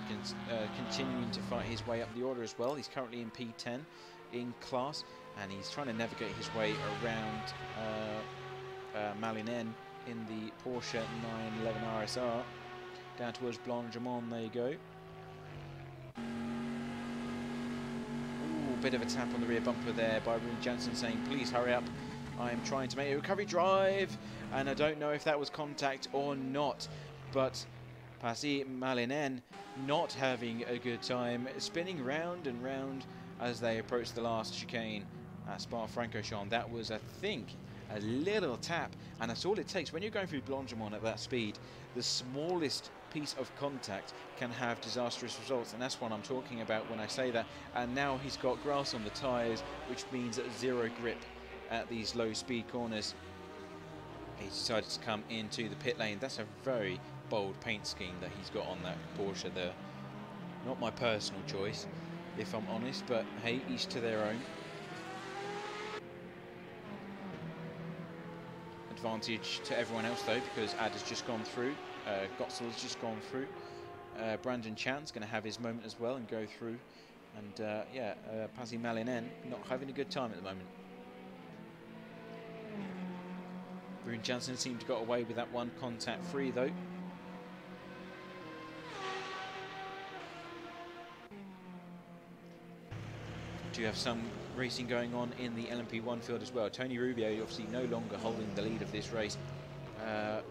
continuing to fight his way up the order as well. He's currently in P10 in class, and he's trying to navigate his way around Malinen in the Porsche 911 RSR down towards Blanc-Jamon. There you go. Ooh, bit of a tap on the rear bumper there by Rune Jansen saying, please hurry up, I am trying to make a recovery drive, and I don't know if that was contact or not, but Passy Malinen not having a good time, spinning round and round as they approach the last chicane at Spa-Francorchamps. That was, I think, a little tap, and that's all it takes. When you're going through Blanc-Jamon at that speed, the smallest piece of contact can have disastrous results, and that's what I'm talking about when I say that. And now he's got grass on the tyres, which means zero grip at these low speed corners. He decided to come into the pit lane. That's a very bold paint scheme that he's got on that Porsche there. Not my personal choice, if I'm honest, but hey, each to their own. Advantage to everyone else though, because Ada's just gone through, Gotzel's just gone through, Brandon Chan's going to have his moment as well and go through, and yeah, Passy Malinen not having a good time at the moment. Rune Jansen seemed to got away with that one, contact free though. Do have some racing going on in the LMP1 field as well. Tony Rubio obviously no longer holding the lead of this race,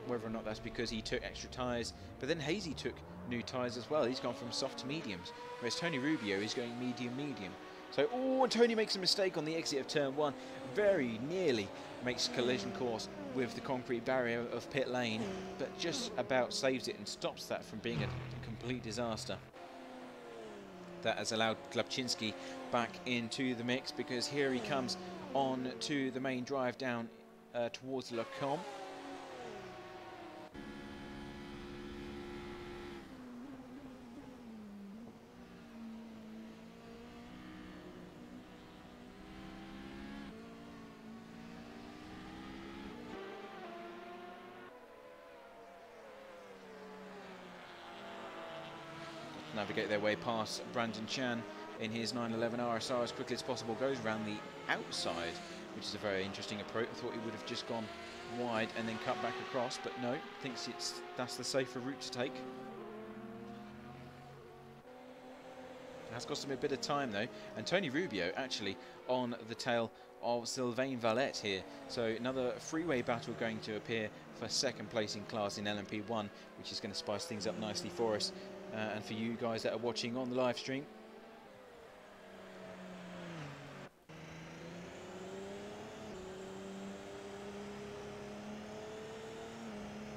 whether or not that's because he took extra tyres, but then Hazy took new tyres as well. He's gone from soft to mediums, whereas Tony Rubio is going medium. So, oh, Tony makes a mistake on the exit of turn 1. Very nearly makes collision course with the concrete barrier of pit lane, but just about saves it and stops that from being a complete disaster. That has allowed Glabczynski back into the mix, because here he comes on to the main drive down towards Le Combe. Navigate their way past Brandon Chan in his 911 RSR as quickly as possible. Goes around the outside, which is a very interesting approach. I thought he would have just gone wide and then cut back across, but no, thinks that's the safer route to take. Has cost him a bit of time though, and Tony Rubio actually on the tail of Sylvain Valette here. So another freeway battle going to appear for second place in class in LMP1, which is going to spice things up nicely for us. And for you guys that are watching on the live stream.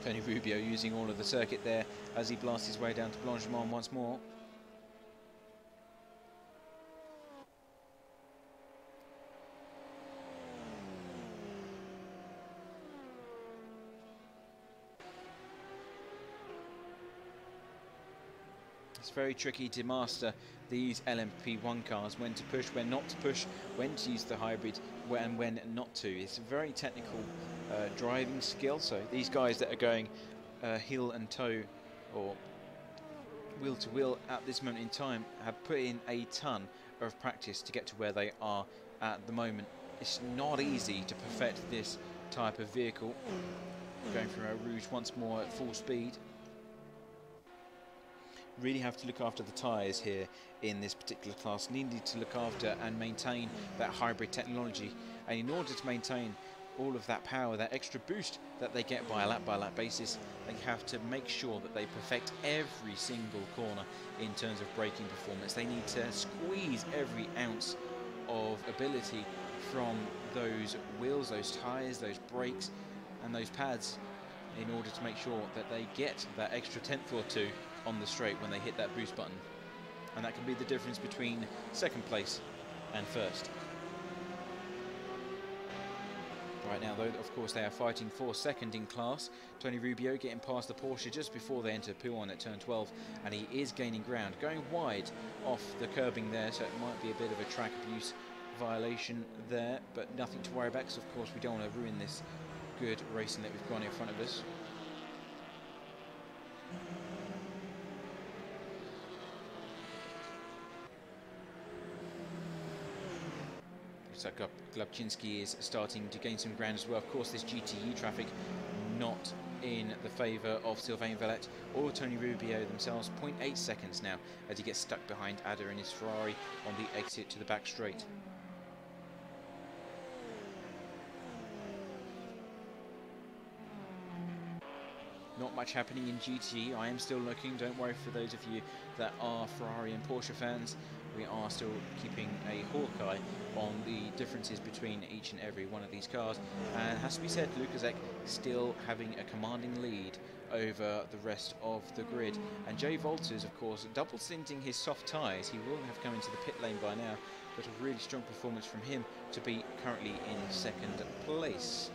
Tony Rubio using all of the circuit there as he blasts his way down to Blanchimont once more. It's very tricky to master these LMP1 cars, when to push, when not to push, when to use the hybrid, and when not to. It's a very technical driving skill. So these guys that are going heel and toe or wheel to wheel at this moment in time have put in a ton of practice to get to where they are at the moment. It's not easy to perfect this type of vehicle. Going through a Rouge once more at full speed. Really have to look after the tyres here in this particular class. Needed to look after and maintain that hybrid technology, and in order to maintain all of that power, that extra boost that they get by lap basis, they have to make sure that they perfect every single corner in terms of braking performance. They need to squeeze every ounce of ability from those wheels, those tyres, those brakes and those pads in order to make sure that they get that extra tenth or two on the straight when they hit that boost button, and that can be the difference between second place and first. Right now though, of course, they are fighting for second in class. Tony Rubio getting past the Porsche just before they enter Pouhon at turn 12, and he is gaining ground, going wide off the curbing there, so it might be a bit of a track abuse violation there, but nothing to worry about, because of course we don't want to ruin this good racing that we've got in front of us. So Glabczynski is starting to gain some ground as well. Of course, this GTE traffic not in the favour of Sylvain Valette or Tony Rubio themselves. 0.8 seconds now as he gets stuck behind Adder in his Ferrari on the exit to the back straight. Not much happening in GTE. I am still looking. Don't worry for those of you that are Ferrari and Porsche fans. We are still keeping a hawk eye on the differences between each and every one of these cars. And it has to be said, Lukaszek still having a commanding lead over the rest of the grid. And Jay Walters, of course, double stinting his soft tyres. He will have come into the pit lane by now, but a really strong performance from him to be currently in second place.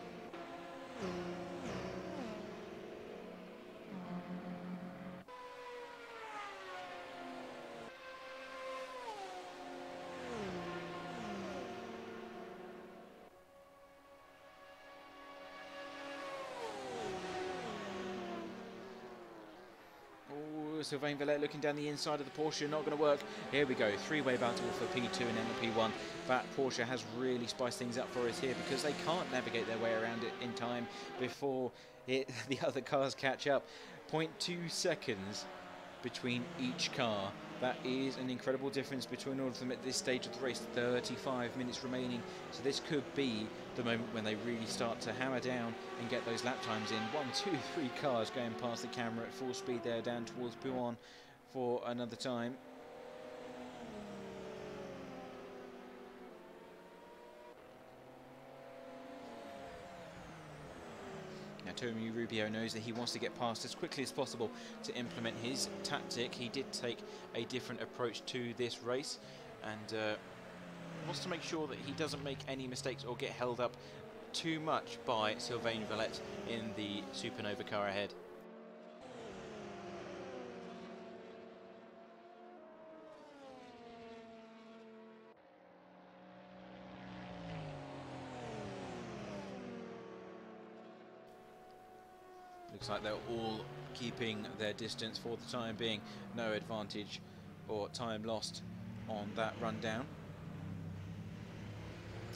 Sylvain Valette looking down the inside of the Porsche, not going to work. Here we go, three-way battle for P2 and LMP1. That Porsche has really spiced things up for us here, because they can't navigate their way around it in time before the other cars catch up. 0.2 seconds between each car. That is an incredible difference between all of them at this stage of the race. 35 minutes remaining, so this could be the moment when they really start to hammer down and get those lap times in. 1, 2, 3 cars going past the camera at full speed there down towards Podium for another time. Now Tony Rubio knows that he wants to get past as quickly as possible to implement his tactic. He did take a different approach to this race and wants to make sure that he doesn't make any mistakes or get held up too much by Sylvain Valette in the Supernova car ahead. Looks like they're all keeping their distance for the time being. No advantage or time lost on that rundown.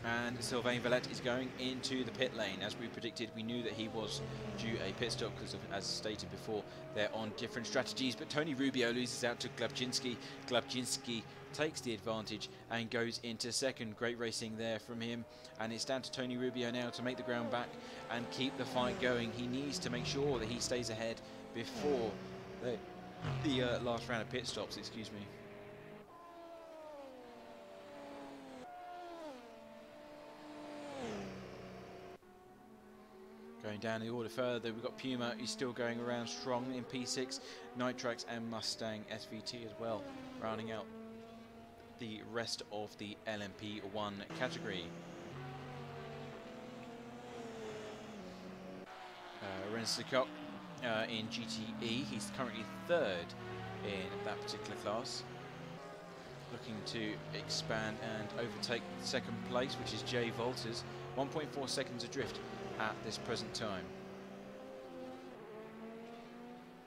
And Sylvain Valette is going into the pit lane. As we predicted, we knew that he was due a pit stop because, as stated before, they're on different strategies. But Tony Rubio loses out to Glabczynski. Glabczynski takes the advantage and goes into second. Great racing there from him. And it's down to Tony Rubio now to make the ground back and keep the fight going. He needs to make sure that he stays ahead before the last round of pit stops, excuse me. Going down the order further, we've got Puma, who's still going around strong in P6, Nitrax and Mustang SVT as well, rounding out the rest of the LMP1 category. Rennes Lecoq in GTE, he's currently third in that particular class. Looking to expand and overtake second place, which is Jay Volters, 1.4 seconds adrift at this present time.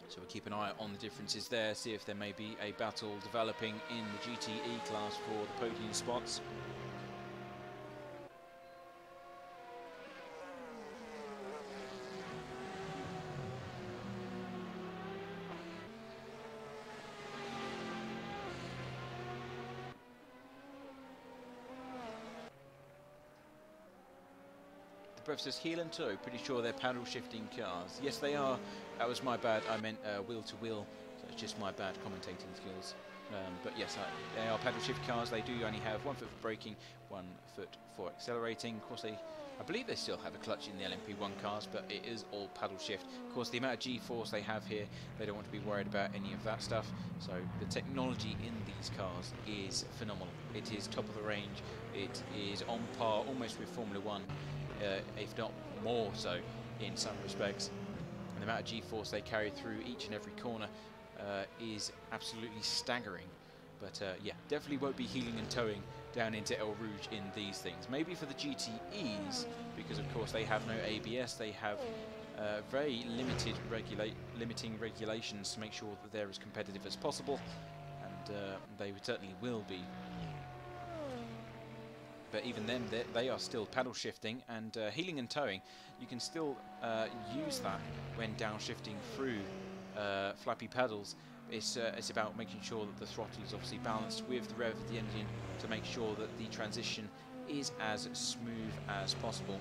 So we'll keep an eye on the differences there, see if there may be a battle developing in the GTE class for the podium spots. Brev says heel and toe, pretty sure they're paddle shifting cars. Yes, they are. That was my bad. I meant wheel to wheel, so it's just my bad commentating skills. But yes, they are paddle shift cars. They do only have 1 foot for braking, 1 foot for accelerating. Of course, I believe they still have a clutch in the LMP1 cars, but it is all paddle shift. Of course, the amount of G-force they have here, they don't want to be worried about any of that stuff. So the technology in these cars is phenomenal. It is top of the range. It is on par almost with Formula 1. If not more so in some respects. And the amount of G-force they carry through each and every corner is absolutely staggering. But yeah, definitely won't be heeling and towing down into El Rouge in these things. Maybe for the GTEs, because of course they have no ABS, they have very limited limiting regulations to make sure that they're as competitive as possible, and they certainly will be. But even then, they are still paddle shifting and heeling and towing. You can still use that when downshifting through flappy pedals. It's about making sure that the throttle is obviously balanced with the rev of the engine to make sure that the transition is as smooth as possible.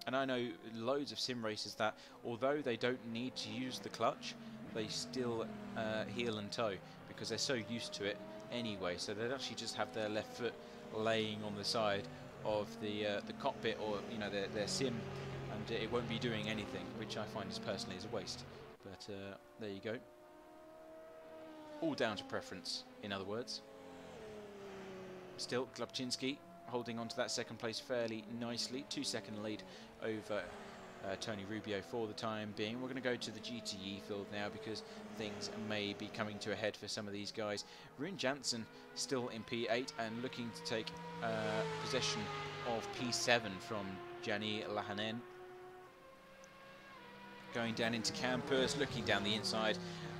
And I know loads of sim racers that, although they don't need to use the clutch, they still heel and tow because they're so used to it anyway. So they'd actually just have their left foot laying on the side of the cockpit, or their sim, and it won't be doing anything, which I find is personally is a waste. But there you go. All down to preference, in other words. Still, Glabczynski holding on to that second place fairly nicely. 2-second lead over Tony Rubio for the time being. We're going to go to the GTE field now because things may be coming to a head for some of these guys. Rune Jansen still in P8 and looking to take possession of P7 from Gianni Lahanen. Going down into campus, looking down the inside.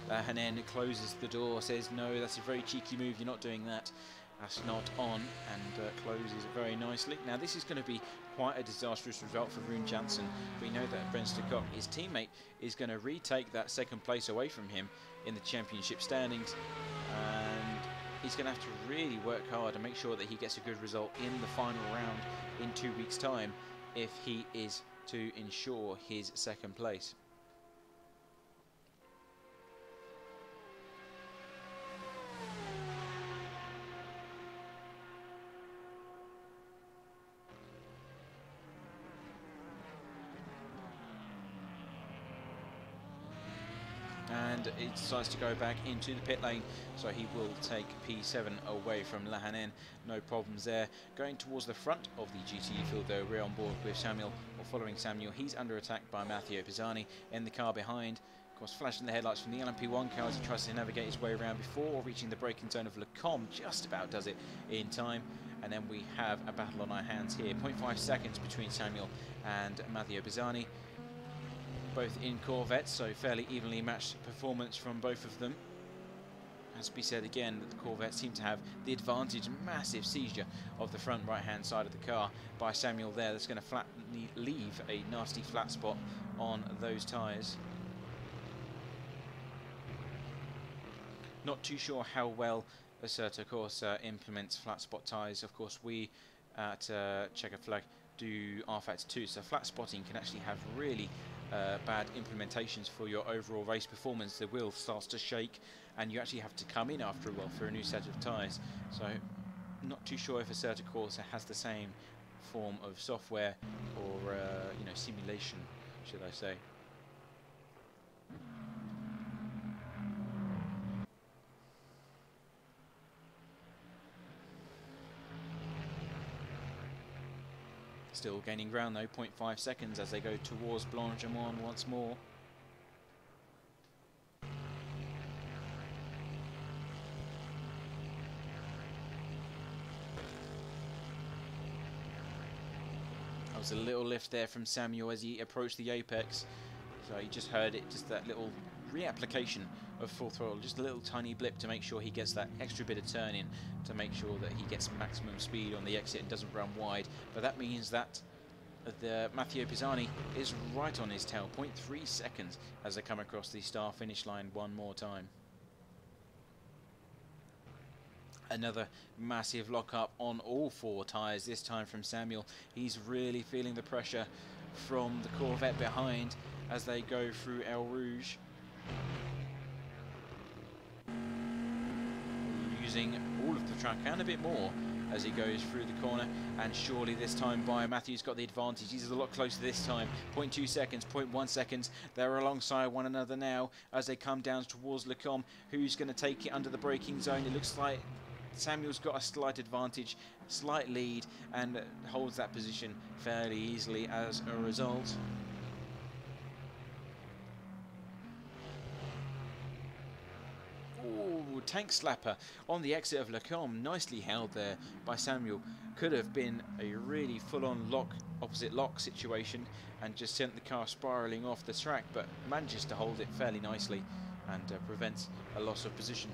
Lahanen closes the door, says no, that's a very cheeky move, you're not doing that. That's not on, and closes very nicely. Now this is going to be quite a disastrous result for Rune Jansen. We know that Brent Stukok, his teammate, is going to retake that second place away from him in the championship standings, and he's going to have to really work hard and make sure that he gets a good result in the final round in 2 weeks' time if he is to ensure his second place. And he decides to go back into the pit lane, so he will take P7 away from Lahanen. No problems there. Going towards the front of the GTE field though, we're on board with Samuel, or following Samuel. He's under attack by Matteo Pisani in the car behind. Of course, flashing the headlights from the LMP1 car as he tries to navigate his way around before reaching the braking zone of Lecombe. Just about does it in time. And then we have a battle on our hands here. 0.5 seconds between Samuel and Matteo Pisani. Both in Corvettes, so fairly evenly matched performance from both of them. As we said again, the Corvettes seem to have the advantage, massive seizure of the front right-hand side of the car by Samuel there. That's going to leave a nasty flat spot on those tyres. Not too sure how well Acerta Corsa implements flat spot tyres. Of course, we at Checker Flag do R-Factor 2, so flat spotting can actually have really bad implementations for your overall race performance. The wheel starts to shake and you actually have to come in after a while for a new set of tyres. So not too sure if Acerta Corsa has the same form of software or you know, simulation, should I say. Still gaining ground though, 0.5 seconds as they go towards Blanc-Germain once more. That was a little lift there from Samuel as he approached the apex. So he just heard it, just that little reapplication of full throttle, just a little tiny blip to make sure he gets that extra bit of turn in, to make sure that he gets maximum speed on the exit and doesn't run wide. But that means that the Matteo Pisani is right on his tail, 0.3 seconds as they come across the start finish line one more time. Another massive lock up on all four tyres, this time from Samuel. He's really feeling the pressure from the Corvette behind as they go through El Rouge. Using all of the track and a bit more as he goes through the corner, and surely this time Matthew's got the advantage. He's a lot closer this time. 0.2 seconds, 0.1 seconds. They're alongside one another now as they come down towards Lecombe, who's going to take it under the braking zone. It looks like Samuel's got a slight advantage, slight lead, and holds that position fairly easily as a result. Ooh, tank slapper on the exit of Lecombe, nicely held there by Samuel. Could have been a really full-on opposite lock situation and just sent the car spiralling off the track, but manages to hold it fairly nicely and prevents a loss of position.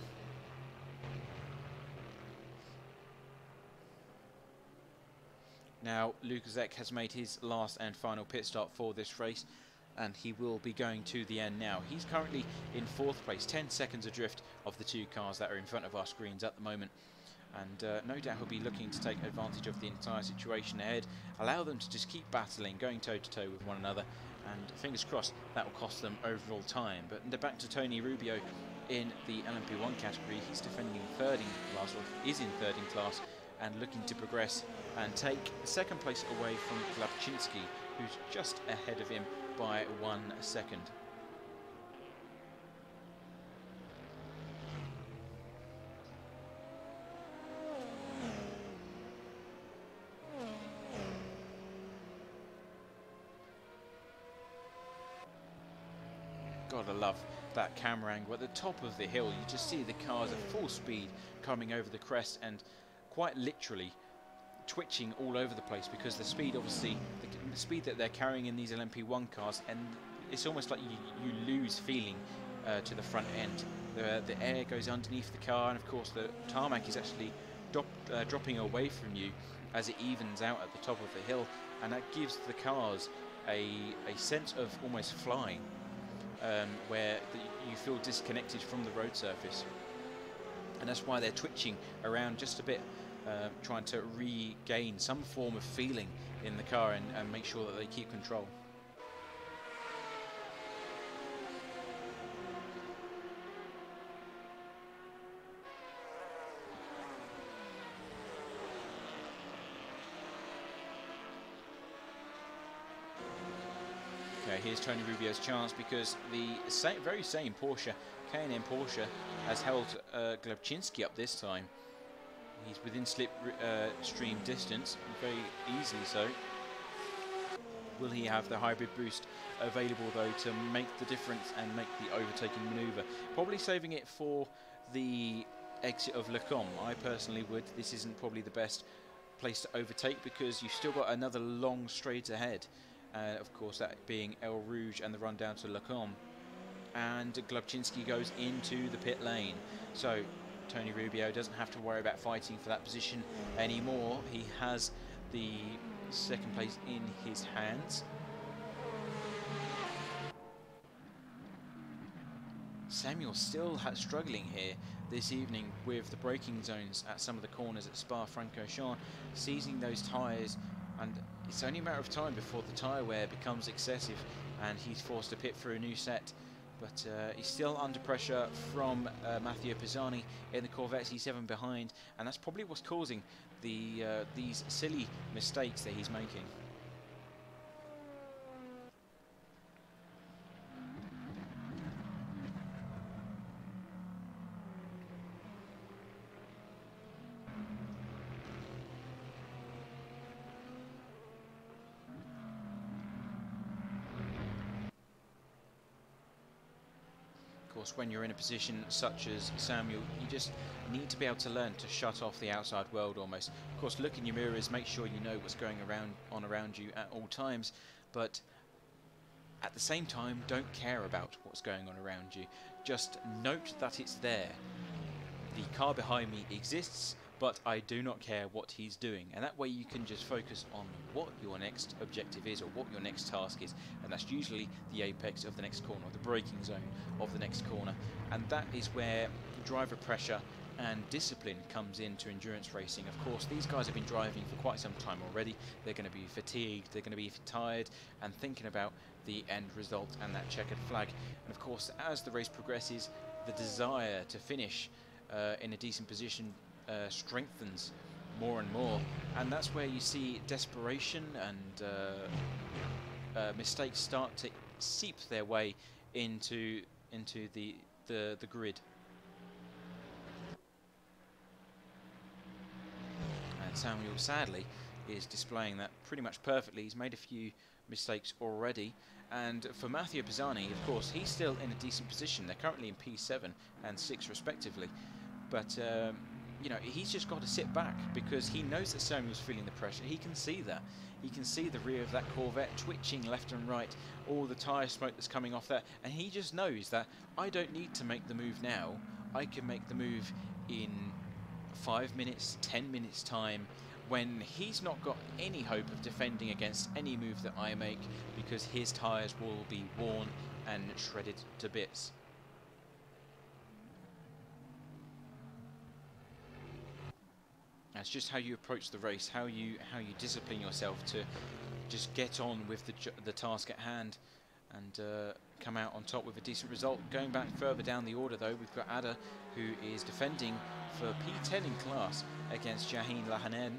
Now, Lukaszek has made his last and final pit stop for this race, and he will be going to the end now. He's currently in 4th place, 10 seconds adrift of the two cars that are in front of our screens at the moment. And no doubt he'll be looking to take advantage of the entire situation ahead, allow them to just keep battling, going toe-to-toe with one another, and fingers crossed that will cost them overall time. But back to Tony Rubio in the LMP1 category. He's defending 3rd in class, or is in 3rd in class, and looking to progress and take 2nd place away from Glabczynski, who's just ahead of him by 1 second. Gotta love that camera angle. At the top of the hill, you just see the cars at full speed coming over the crest and quite literally twitching all over the place, because the speed, obviously, the speed that they're carrying in these LMP1 cars, and it's almost like you lose feeling to the front end. The air goes underneath the car, and of course the tarmac is actually dropping away from you as it evens out at the top of the hill, and that gives the cars a sense of almost flying, where you feel disconnected from the road surface, and that's why they're twitching around just a bit, trying to regain some form of feeling in the car and make sure that they keep control. Okay, here's Tony Rubio's chance, because the very same Porsche, K&N Porsche, has held Glebczynski up this time. He's within slipstream distance, very easily so. Will he have the hybrid boost available though to make the difference and make the overtaking manoeuvre? Probably saving it for the exit of Le Combe. I personally would. This isn't probably the best place to overtake because you've still got another long straight ahead. Of course, that being El Rouge and the run down to Le Combe. And Glebczynski goes into the pit lane. So Tony Rubio doesn't have to worry about fighting for that position anymore. He has the second place in his hands. Samuel still struggling here this evening with the braking zones at some of the corners at Spa-Francorchamps, seizing those tyres, and it's only a matter of time before the tyre wear becomes excessive and he's forced to pit for a new set. But he's still under pressure from Matteo Pisani in the Corvette. He's 7 behind, and that's probably what's causing these silly mistakes that he's making. When you're in a position such as Samuel, you just need to be able to learn to shut off the outside world almost. Of course, look in your mirrors, make sure you know what's going around you at all times, but at the same time, don't care about what's going on around you. Just note that it's there. The car behind me exists, but I do not care what he's doing, and that way you can just focus on what your next objective is or what your next task is, and that's usually the apex of the next corner, or the braking zone of the next corner, and that is where driver pressure and discipline comes into endurance racing. Of course, these guys have been driving for quite some time already. They're going to be fatigued, they're going to be tired, and thinking about the end result and that checkered flag. And of course, as the race progresses, the desire to finish in a decent position strengthens more and more, and that's where you see desperation and mistakes start to seep their way into the grid. And Samuel sadly is displaying that pretty much perfectly. He's made a few mistakes already, and for Matteo Pisani, of course, he's still in a decent position. They're currently in P7 and 6 respectively, but you know, he's just got to sit back because he knows that Samuel's feeling the pressure. He can see that. He can see the rear of that Corvette twitching left and right, all the tyre smoke that's coming off there, and he just knows that I don't need to make the move now. I can make the move in 5 minutes, 10 minutes time, when he's not got any hope of defending against any move that I make, because his tyres will be worn and shredded to bits. That's just how you approach the race, how you discipline yourself to just get on with the task at hand and come out on top with a decent result. Going back further down the order though, we've got Ada, who is defending for P10 in class against Jahin Lahanen.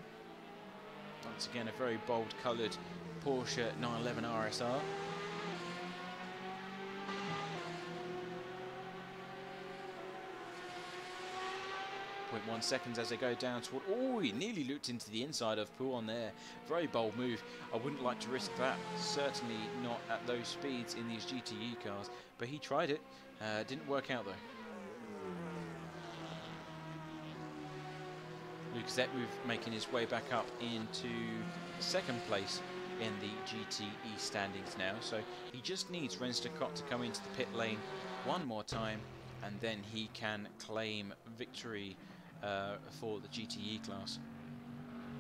Once again, a very bold coloured Porsche 911 RSR. 0.1 seconds as they go down toward... Oh, he nearly looped into the inside of Pouon there. Very bold move. I wouldn't like to risk that. Certainly not at those speeds in these GTE cars. But he tried it. Didn't work out though. Lucas Etmove making his way back up into second place in the GTE standings now. So he just needs Rens de Cote to come into the pit lane one more time, and then he can claim victory for the GTE class.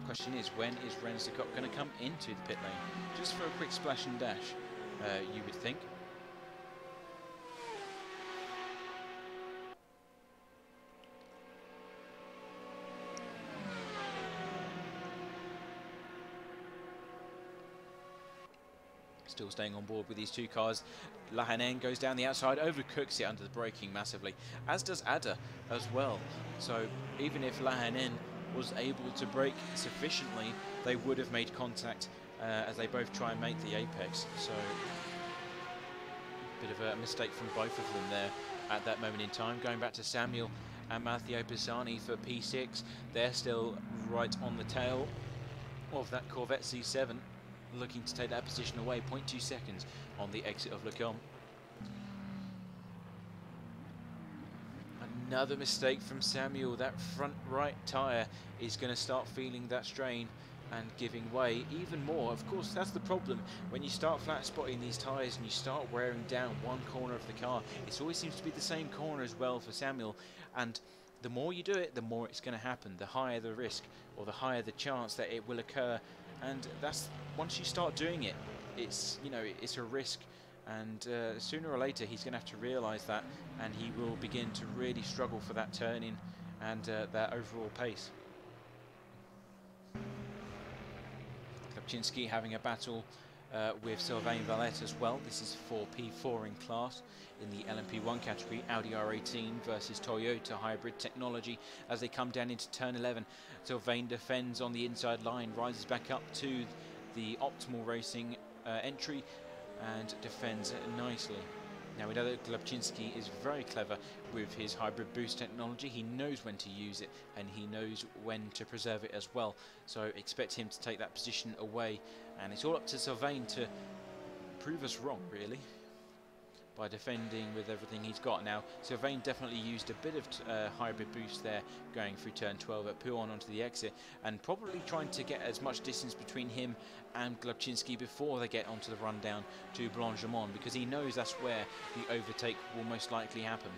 Question is, when is Rennes de Coq going to come into the pit lane? Just for a quick splash and dash, you would think. Still staying on board with these two cars. Lahanen goes down the outside, overcooks it under the braking massively, as does Ada as well. So even if Lahanen was able to brake sufficiently, they would have made contact as they both try and make the apex. So a bit of a mistake from both of them there at that moment in time. Going back to Samuel and Matteo Pisani for P6, they're still right on the tail of that Corvette C7, looking to take that position away. 0.2 seconds on the exit of Le Combe. Another mistake from Samuel. That front right tyre is going to start feeling that strain and giving way even more. Of course, that's the problem. When you start flat spotting these tyres and you start wearing down one corner of the car, it always seems to be the same corner as well for Samuel. And the more you do it, the more it's going to happen. The higher the risk, or the higher the chance that it will occur. And that's, once you start doing it, it's, you know, it's a risk. And sooner or later he's going to have to realise that, and he will begin to really struggle for that turn-in and that overall pace. Klapczynski having a battle with Sylvain Valette as well. This is for P4 in class in the LMP1 category. Audi R18 versus Toyota hybrid technology as they come down into turn 11. Sylvain defends on the inside line, rises back up to the optimal racing entry and defends nicely. Now we know that Klapczynski is very clever with his hybrid boost technology. He knows when to use it and he knows when to preserve it as well. So expect him to take that position away, and it's all up to Sylvain to prove us wrong, really, by defending with everything he's got. Now Sylvain definitely used a bit of hybrid boost there going through turn 12 at Pouhon onto the exit, and probably trying to get as much distance between him and Klapczynski before they get onto the rundown to Blanchemont, because he knows that's where the overtake will most likely happen.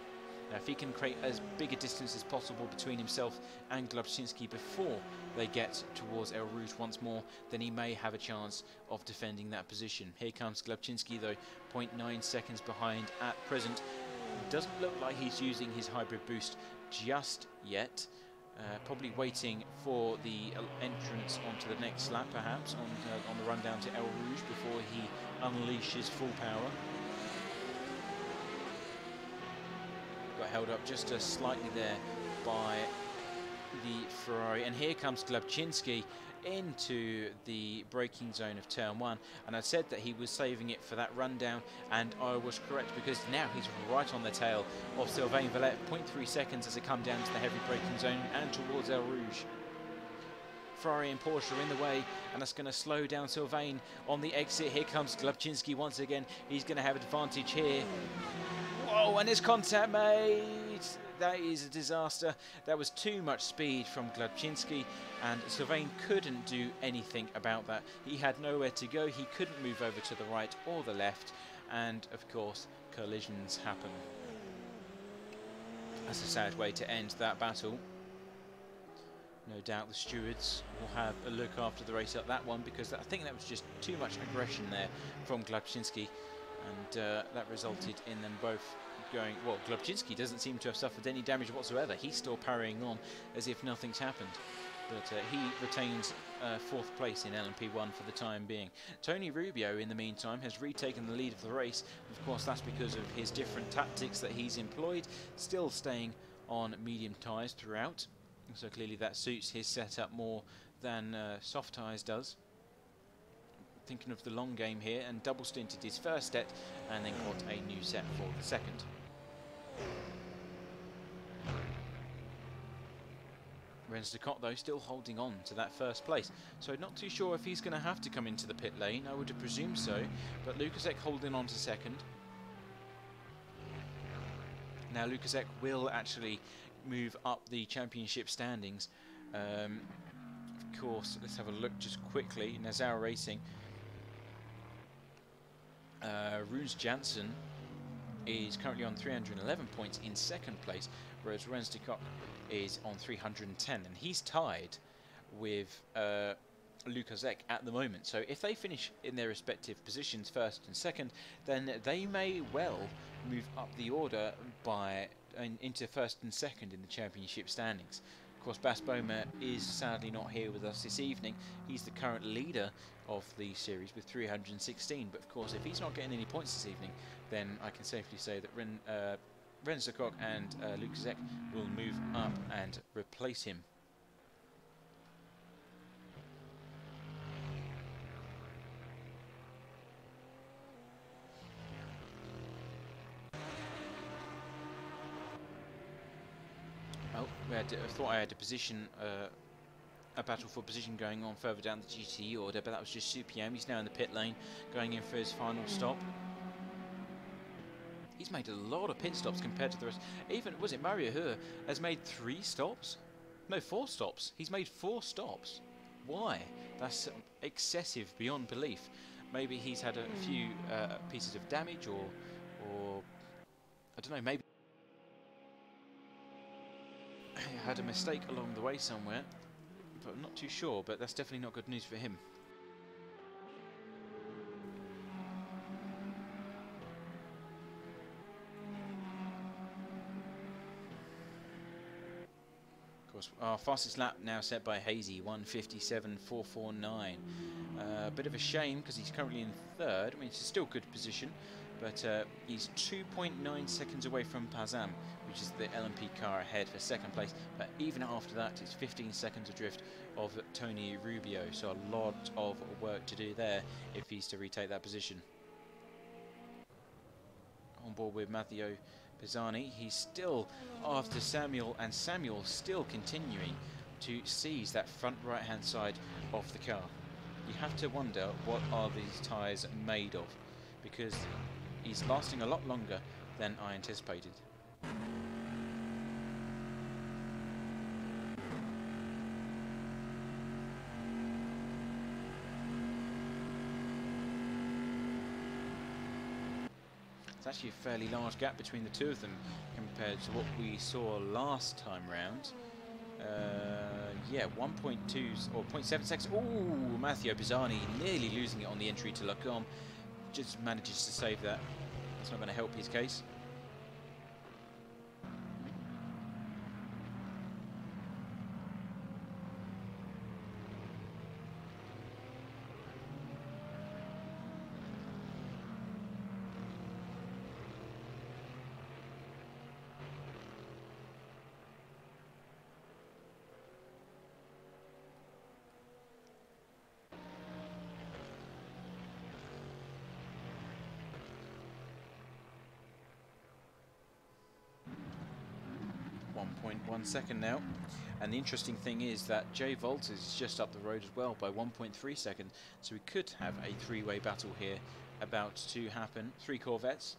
Now if he can create as big a distance as possible between himself and Klapczynski before they get towards El Rouge once more, then he may have a chance of defending that position. Here comes Klapczynski though, 0.9 seconds behind at present. Doesn't look like he's using his hybrid boost just yet. Probably waiting for the entrance onto the next lap, perhaps, on the run down to El Rouge before he unleashes full power. Got held up just slightly there by the Ferrari, and here comes Klapczynski into the braking zone of turn 1, and I said that he was saving it for that rundown, and I was correct, because now he's right on the tail of Sylvain Valette. 0.3 seconds as they come down to the heavy braking zone and towards El Rouge. Ferrari and Porsche are in the way, and that's going to slow down Sylvain on the exit. Here comes Klapczynski once again. He's going to have advantage here. Whoa, and there's contact made. That is a disaster. That was too much speed from Klapczynski, and Sylvain couldn't do anything about that. He had nowhere to go. He couldn't move over to the right or the left, and of course collisions happen. That's a sad way to end that battle. No doubt the stewards will have a look after the race at that one, because I think that was just too much aggression there from Klapczynski, and that resulted in them both going, well, Klapczynski doesn't seem to have suffered any damage whatsoever. He's still parrying on as if nothing's happened. But he retains 4th place in LMP1 for the time being. Tony Rubio, in the meantime, has retaken the lead of the race. Of course, that's because of his different tactics that he's employed, still staying on medium tyres throughout. So clearly that suits his setup more than soft tyres does. Thinking of the long game here, and double stinted his first set and then got a new set for the second. Rennes de Coq though still holding on to that first place, so not too sure if he's going to have to come into the pit lane. I would presume so, but Lukasek holding on to second. Now Lukasek will actually move up the championship standings. Of course, let's have a look just quickly. Nassau Racing, Roos Janssen is currently on 311 points in second place, whereas Renz de Kock is on 310, and he's tied with Luca Zek at the moment. So if they finish in their respective positions, first and second, then they may well move up the order by into first and second in the championship standings. Of course, Bas Boma is sadly not here with us this evening. He's the current leader of the series with 316, but of course if he's not getting any points this evening, then I can safely say that Renz de Kock and Luca Zek will move up and replace him. Oh, I thought I had a battle for position going on further down the GTE order, but that was just Supiem. He's now in the pit lane, going in for his final stop. He's made a lot of pit stops compared to the rest. Even, was it Mario Hu has made 3 stops? No, 4 stops. He's made 4 stops. Why? That's excessive beyond belief. Maybe he's had a few pieces of damage, or I don't know, maybe had a mistake along the way somewhere, but I'm not too sure. But that's definitely not good news for him. Of course, our fastest lap now set by Hazy, 1:57.449. A bit of a shame because he's currently in third. I mean, it's still good position, but he's 2.9 seconds away from Pazam, which is the LMP car ahead for second place. But even after that, it's 15 seconds adrift of Tony Rubio, so a lot of work to do there if he's to retake that position. On board with Matteo Pisani, he's still after Samuel, and Samuel still continuing to seize that front right hand side of the car. You have to wonder, what are these tyres made of, because he's lasting a lot longer than I anticipated. It's actually a fairly large gap between the two of them compared to what we saw last time round. Yeah, 1.2 or 0.7 seconds. Ooh, Matteo Pisani nearly losing it on the entry to Lacombe. Just manages to save that. That's not going to help his case. .1 second now, and the interesting thing is that Jay Volters is just up the road as well by 1.3 seconds, so we could have a 3-way battle here about to happen. 3 Corvettes.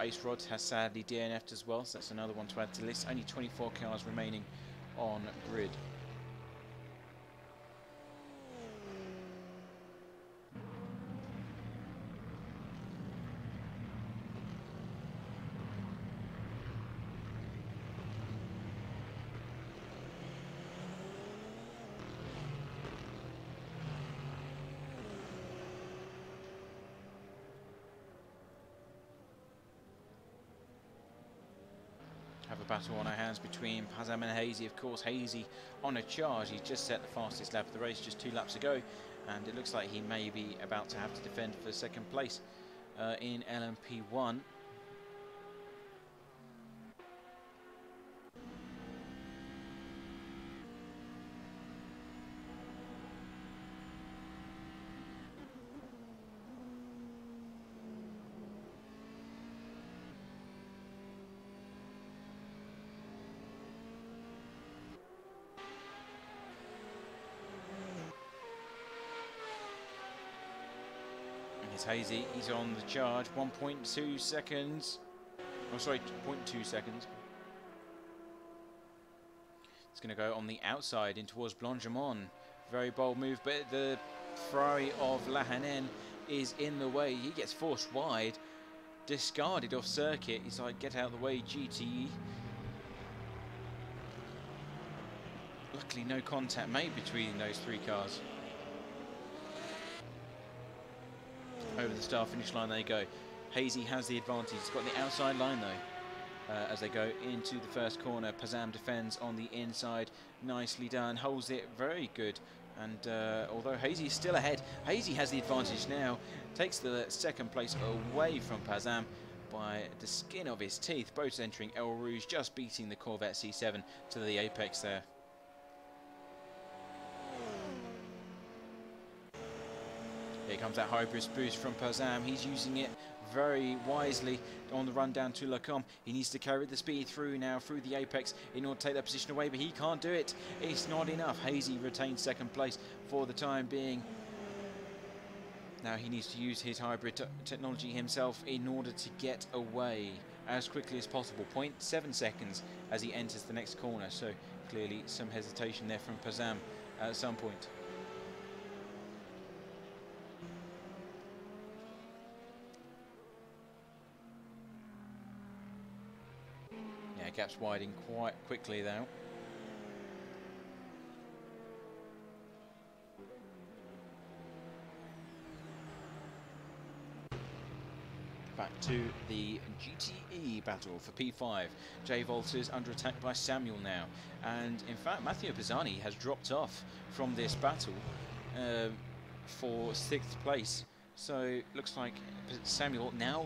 Ace Rod has sadly DNF'd as well, so that's another one to add to the list. Only 24 cars remaining on grid. Have a battle on our hands between Pazam and Hazy. Of course, Hazy on a charge. He's just set the fastest lap of the race just 2 laps ago, and it looks like he may be about to have to defend for second place in LMP1. It's Hazy. He's on the charge. 1.2 seconds. Oh, sorry, 0.2 seconds. It's going to go on the outside in towards Blanchimont. Very bold move, but the Ferrari of Lahanen is in the way. He gets forced wide, discarded off circuit. He's like, get out of the way, GTE. Luckily, no contact made between those three cars. Over the start finish line they go. Hazy has the advantage. He's got the outside line though. As they go into the first corner, Pazam defends on the inside. Nicely done. Holds it very good. And although Hazy is still ahead, Hazy has the advantage now. Takes the second place away from Pazam by the skin of his teeth. Both entering El Rouge, just beating the Corvette C7 to the apex there. Here comes that hybrid boost from Pazam. He's using it very wisely on the run down to Lacombe. He needs to carry the speed through now, through the apex, in order to take that position away, but he can't do it. It's not enough. Hazy retains second place for the time being. Now he needs to use his hybrid technology himself in order to get away as quickly as possible. 0.7 seconds as he enters the next corner, so clearly some hesitation there from Pazam at some point. Gaps widening quite quickly now. Back to the GTE battle for P5. Jay Volters under attack by Samuel now. And in fact, Matteo Pisani has dropped off from this battle for 6th place. So looks like Samuel now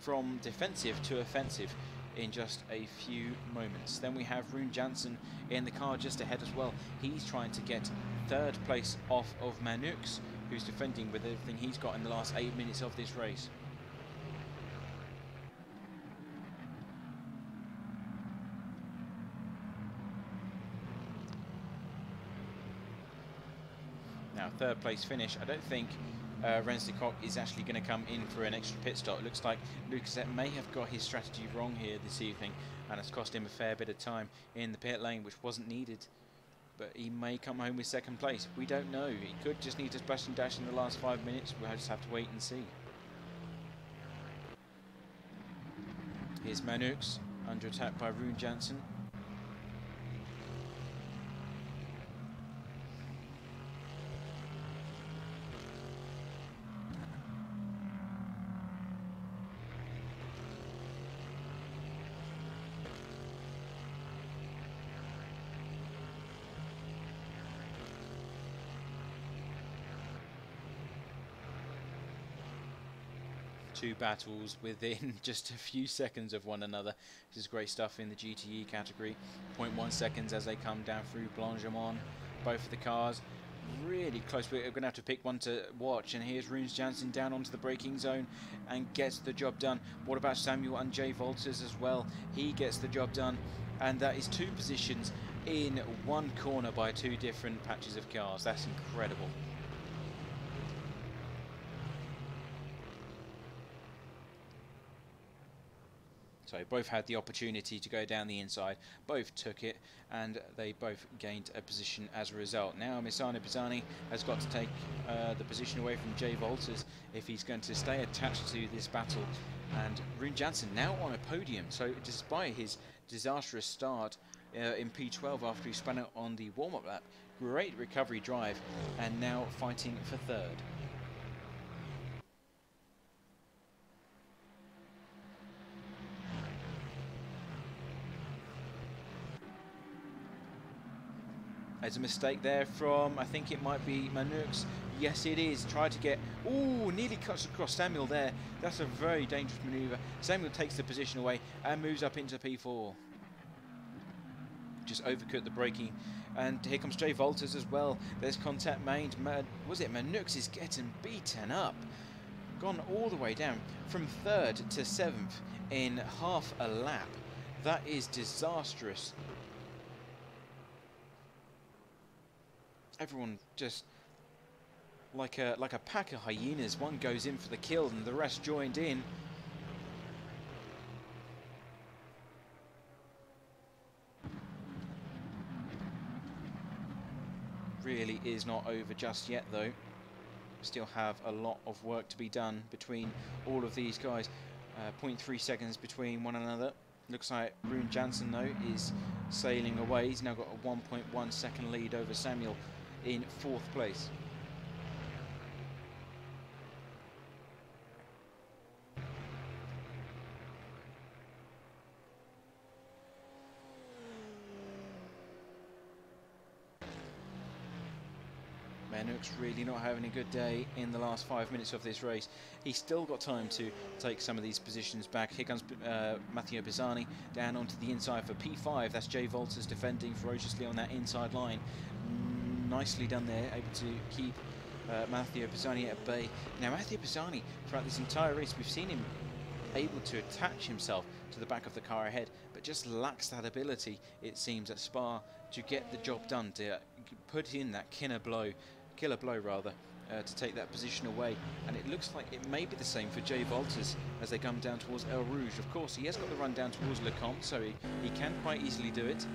from defensive to offensive in just a few moments. Then we have Rune Jansen in the car just ahead as well. He's trying to get 3rd place off of Manux, who's defending with everything he's got in the last 8 minutes of this race. Now 3rd place finish. I don't think Rennes de Coq is actually going to come in for an extra pit stop. It looks like Lucasette may have got his strategy wrong here this evening, and it's cost him a fair bit of time in the pit lane, which wasn't needed. But he may come home with 2nd place. We don't know. He could just need to splash and dash in the last 5 minutes. We'll just have to wait and see. Here's Manux under attack by Rune Jansen. Two battles within just a few seconds of one another. This is great stuff in the GTE category. 0.1 seconds as they come down through Blanchimont. Both of the cars really close. We're going to have to pick one to watch. And here's Rune Jansen down onto the braking zone and gets the job done. What about Samuel and Jay Volters as well? He gets the job done. And that is 2 positions in one corner by 2 different patches of cars. That's incredible. So both had the opportunity to go down the inside, both took it, and they both gained a position as a result. Now Misano Pisani has got to take the position away from Jay Volters if he's going to stay attached to this battle. And Rune Jansen now on a podium, so despite his disastrous start in P12 after he spun out on the warm-up lap, great recovery drive, and now fighting for 3rd. There's a mistake there from, I think it might be Manux. Yes, it is. Tried to get, ooh, nearly cuts across Samuel there. That's a very dangerous manoeuvre. Samuel takes the position away and moves up into P4. Just overcut the braking. And here comes Jay Volters as well. There's contact made. Was it Manux is getting beaten up? Gone all the way down from 3rd to 7th in half a lap. That is disastrous. Everyone just like a pack of hyenas. One goes in for the kill and the rest joined in. Really is not over just yet though. Still have a lot of work to be done between all of these guys. 0.3 seconds between one another. Looks like Rune Jansen though is sailing away. He's now got a 1.1 second lead over Samuel in 4th place. Manuk's really not having a good day in the last 5 minutes of this race. He's still got time to take some of these positions back. Here comes Matteo Pisani down onto the inside for P5. That's Jay Volters defending ferociously on that inside line. Nicely done there, able to keep Matteo Pisani at bay. Now Matteo Pisani, throughout this entire race, we've seen him able to attach himself to the back of the car ahead, but just lacks that ability, it seems, at Spa to get the job done, to put in that killer blow to take that position away. And it looks like it may be the same for Jay Volters as they come down towards El Rouge. Of course, he has got the run down towards Le Comte, so he can quite easily do it.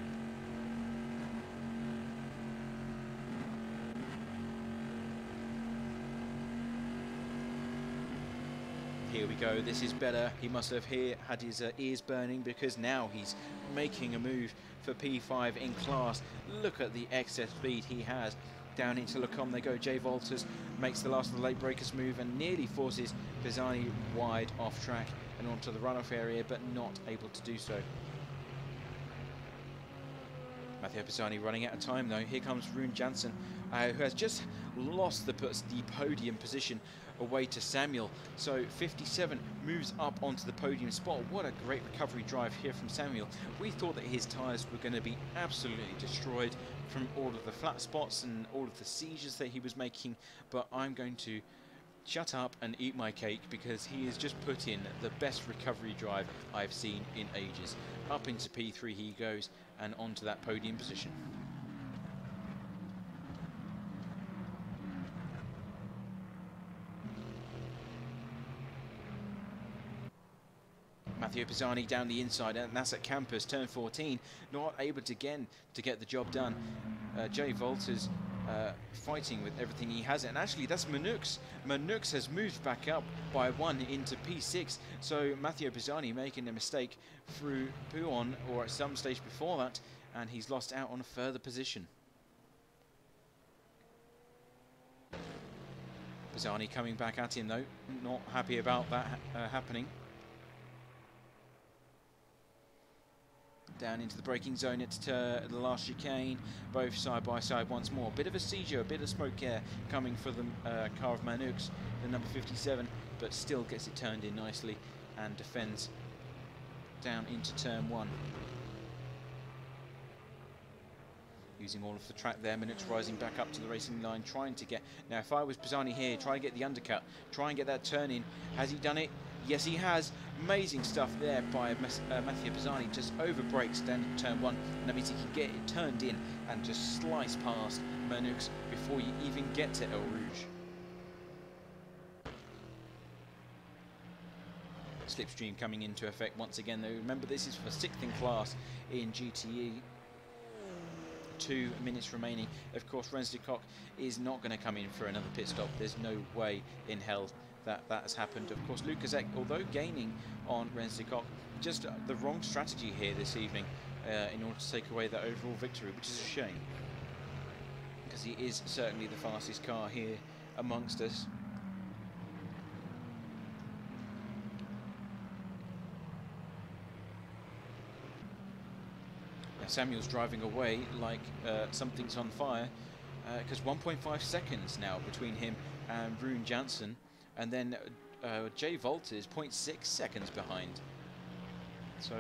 Here we go, this is better. He must have had his ears burning, because now he's making a move for P5 in class. Look at the excess speed he has. Down into Lecombe they go. Jay Volters makes the last of the late breakers move and nearly forces Pisani wide off track and onto the runoff area, but not able to do so. Matteo Pisani running out of time though. Here comes Rune Jansen, who has just lost the podium position away to Samuel. So 57 moves up onto the podium spot. What a great recovery drive here from Samuel. We thought that his tyres were going to be absolutely destroyed from all of the flat spots and all of the seizures that he was making, but I'm going to shut up and eat my cake, because he has just put in the best recovery drive I've seen in ages. Up into P3 he goes and onto that podium position. Matteo Pisani down the inside, and that's at Campus, turn 14, not able to get the job done. Jay Volters fighting with everything he has, and actually that's Manux. Manux has moved back up by 1 into P6, so Matteo Pisani making a mistake through Puon, or at some stage before that, and he's lost out on a further position. Pisani coming back at him though, not happy about that happening. Down into the braking zone at the last chicane, both side by side once more. Bit of a seizure, a bit of smoke air coming for the car of Manux, the number 57, but still gets it turned in nicely and defends down into turn 1. Using all of the track there, Manux rising back up to the racing line, trying to get... Now, if I was Pisani here, try and get the undercut, try and get that turn in. Has he done it? Yes, he has. Amazing stuff there by Matteo Pisani. Just over brakes down to turn 1. And that means he can get it turned in and just slice past Manux before you even get to El Rouge. Slipstream coming into effect once again though. Remember, this is for 6th in class in GTE. 2 minutes remaining. Of course, Renz de Kock is not going to come in for another pit stop. There's no way in hell that has happened. Of course, Lucas Eck, although gaining on Renz de Kock, just the wrong strategy here this evening in order to take away that overall victory, which is a shame, because he is certainly the fastest car here amongst us. Samuel's driving away like something's on fire, because 1.5 seconds now between him and Rune Jansen, and then Jay Volters 0.6 seconds behind. So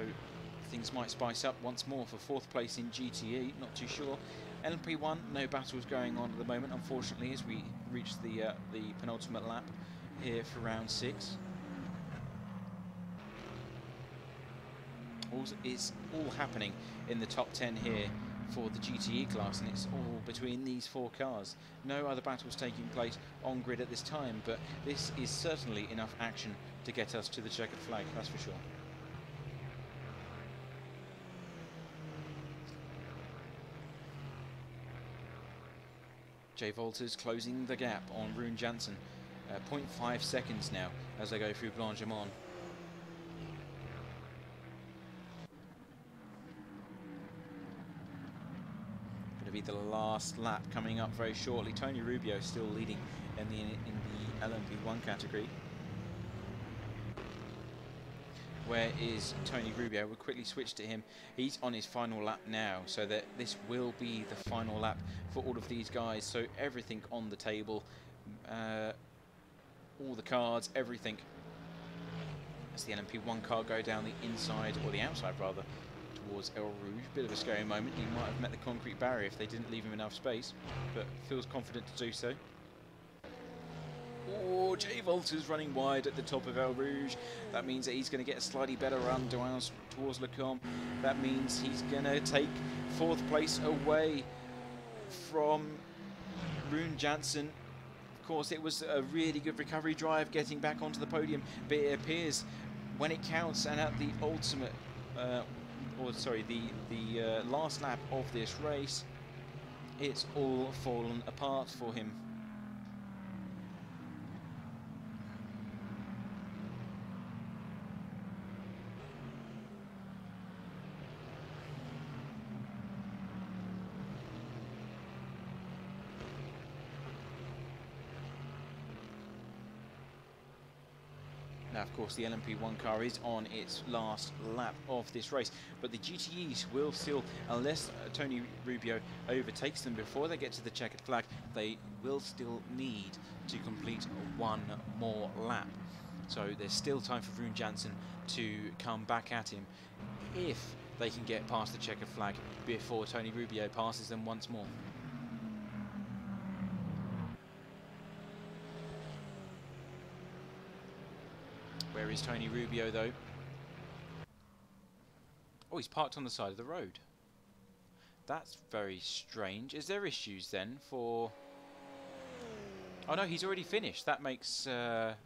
things might spice up once more for 4th place in GTE, not too sure. LMP1, no battles going on at the moment, unfortunately, as we reach the penultimate lap here for round 6. It's all happening in the top 10 here for the GTE class, and it's all between these 4 cars. No other battles taking place on grid at this time, but this is certainly enough action to get us to the checkered flag, that's for sure. Jay Volters closing the gap on Rune Jansen. 0.5 seconds now as they go through Blanchimont. Going to be the last lap coming up very shortly. Tony Rubio still leading in the LMP1 category. Where is Tony Rubio? We'll quickly switch to him. He's on his final lap now, so that this will be the final lap for all of these guys. So everything on the table, all the cards, everything. As the LMP1 car go down the inside, or the outside rather, towards El Rouge. Bit of a scary moment. He might have met the concrete barrier if they didn't leave him enough space, but feels confident to do so. Oh, Jay Volters running wide at the top of El Rouge. That means that he's going to get a slightly better run towards Lecombe. That means he's going to take 4th place away from Rune Jansen. Of course, it was a really good recovery drive getting back onto the podium, but it appears when it counts and at the ultimate, the last lap of this race, it's all fallen apart for him. Now, of course, the LMP1 car is on its last lap of this race, but the GTEs will still, unless Tony Rubio overtakes them before they get to the checkered flag, they will still need to complete 1 more lap. So there's still time for Rune Jansen to come back at him if they can get past the checkered flag before Tony Rubio passes them once more. Where is Tony Rubio, though? Oh, he's parked on the side of the road. That's very strange. Is there issues then for... Oh no, he's already finished. That makes...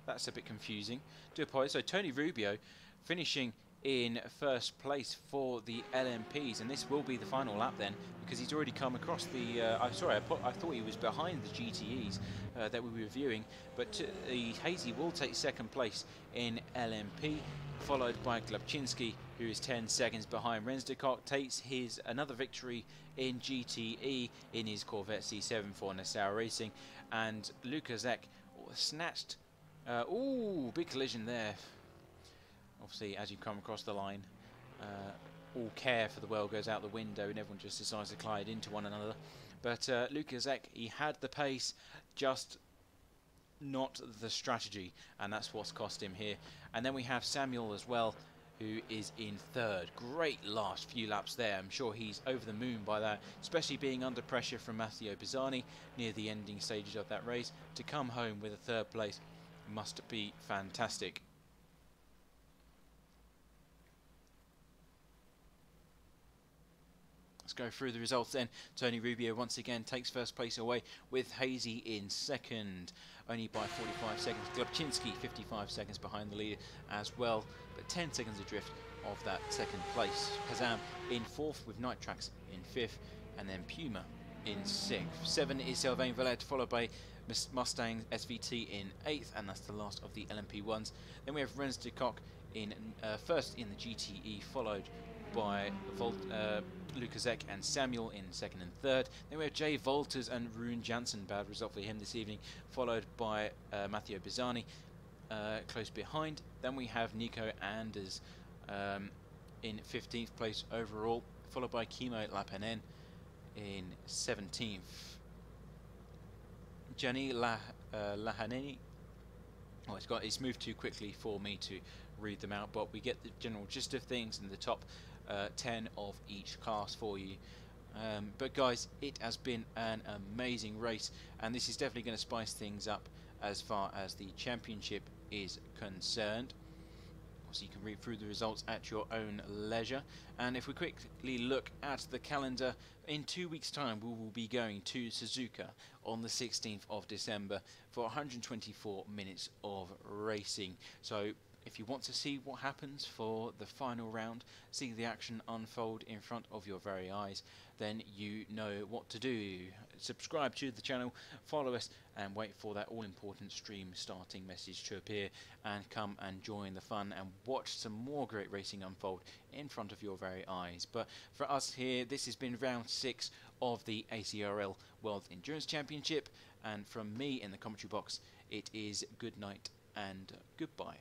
that's a bit confusing. Do apologise. So Tony Rubio finishing in 1st place for the LMPs, and this will be the final lap then, because he's already come across the... I thought he was behind the GTEs that we were reviewing, but the Hazy will take 2nd place in LMP, followed by Glubczynski, who is 10 seconds behind. Rensdekok takes his another victory in GTE in his Corvette C7 for Nassau Racing, and Luka Zek snatched... ooh, big collision there. Obviously, as you come across the line, all care for the world goes out the window and everyone just decides to collide into one another. But Luka Zek, he had the pace, just not the strategy, and that's what's cost him here. And then we have Samuel as well, who is in 3rd. Great last few laps there. I'm sure he's over the moon by that, especially being under pressure from Matteo Bizzani near the ending stages of that race. To come home with a 3rd place must be fantastic. Let's go through the results then. Tony Rubio once again takes 1st place away, with Hazy in 2nd, only by 45 seconds. Glubczynski 55 seconds behind the leader as well, but 10 seconds adrift of that 2nd place. Kazam in 4th, with Nitrax in 5th, and then Puma in 6th. 7 is Sylvain Valette, followed by Mustang SVT in 8th, and that's the last of the LMP1s. Then we have Rensdekok in 1st in the GTE, followed by Luka Zek and Samuel in 2nd and 3rd. Then we have Jay Volters and Rune Jansen, bad result for him this evening, followed by Matteo Bizzani close behind. Then we have Nico Anders in 15th place overall, followed by Kimo Lapanen in 17th. Jenny Lahaneni. Oh, it's moved too quickly for me to read them out, but we get the general gist of things in the top 10 of each class for you. But guys, it has been an amazing race, and this is definitely going to spice things up as far as the championship is concerned. so you can read through the results at your own leisure. And if we quickly look at the calendar, in 2 weeks' time we will be going to Suzuka on the 16th of December for 124 minutes of racing. So if you want to see what happens for the final round, see the action unfold in front of your very eyes, then you know what to do. Subscribe to the channel, follow us, and wait for that all-important stream starting message to appear, and come and join the fun and watch some more great racing unfold in front of your very eyes. But for us here, this has been round 6 of the ACRL World Endurance Championship, and from me in the commentary box, it is good night and goodbye.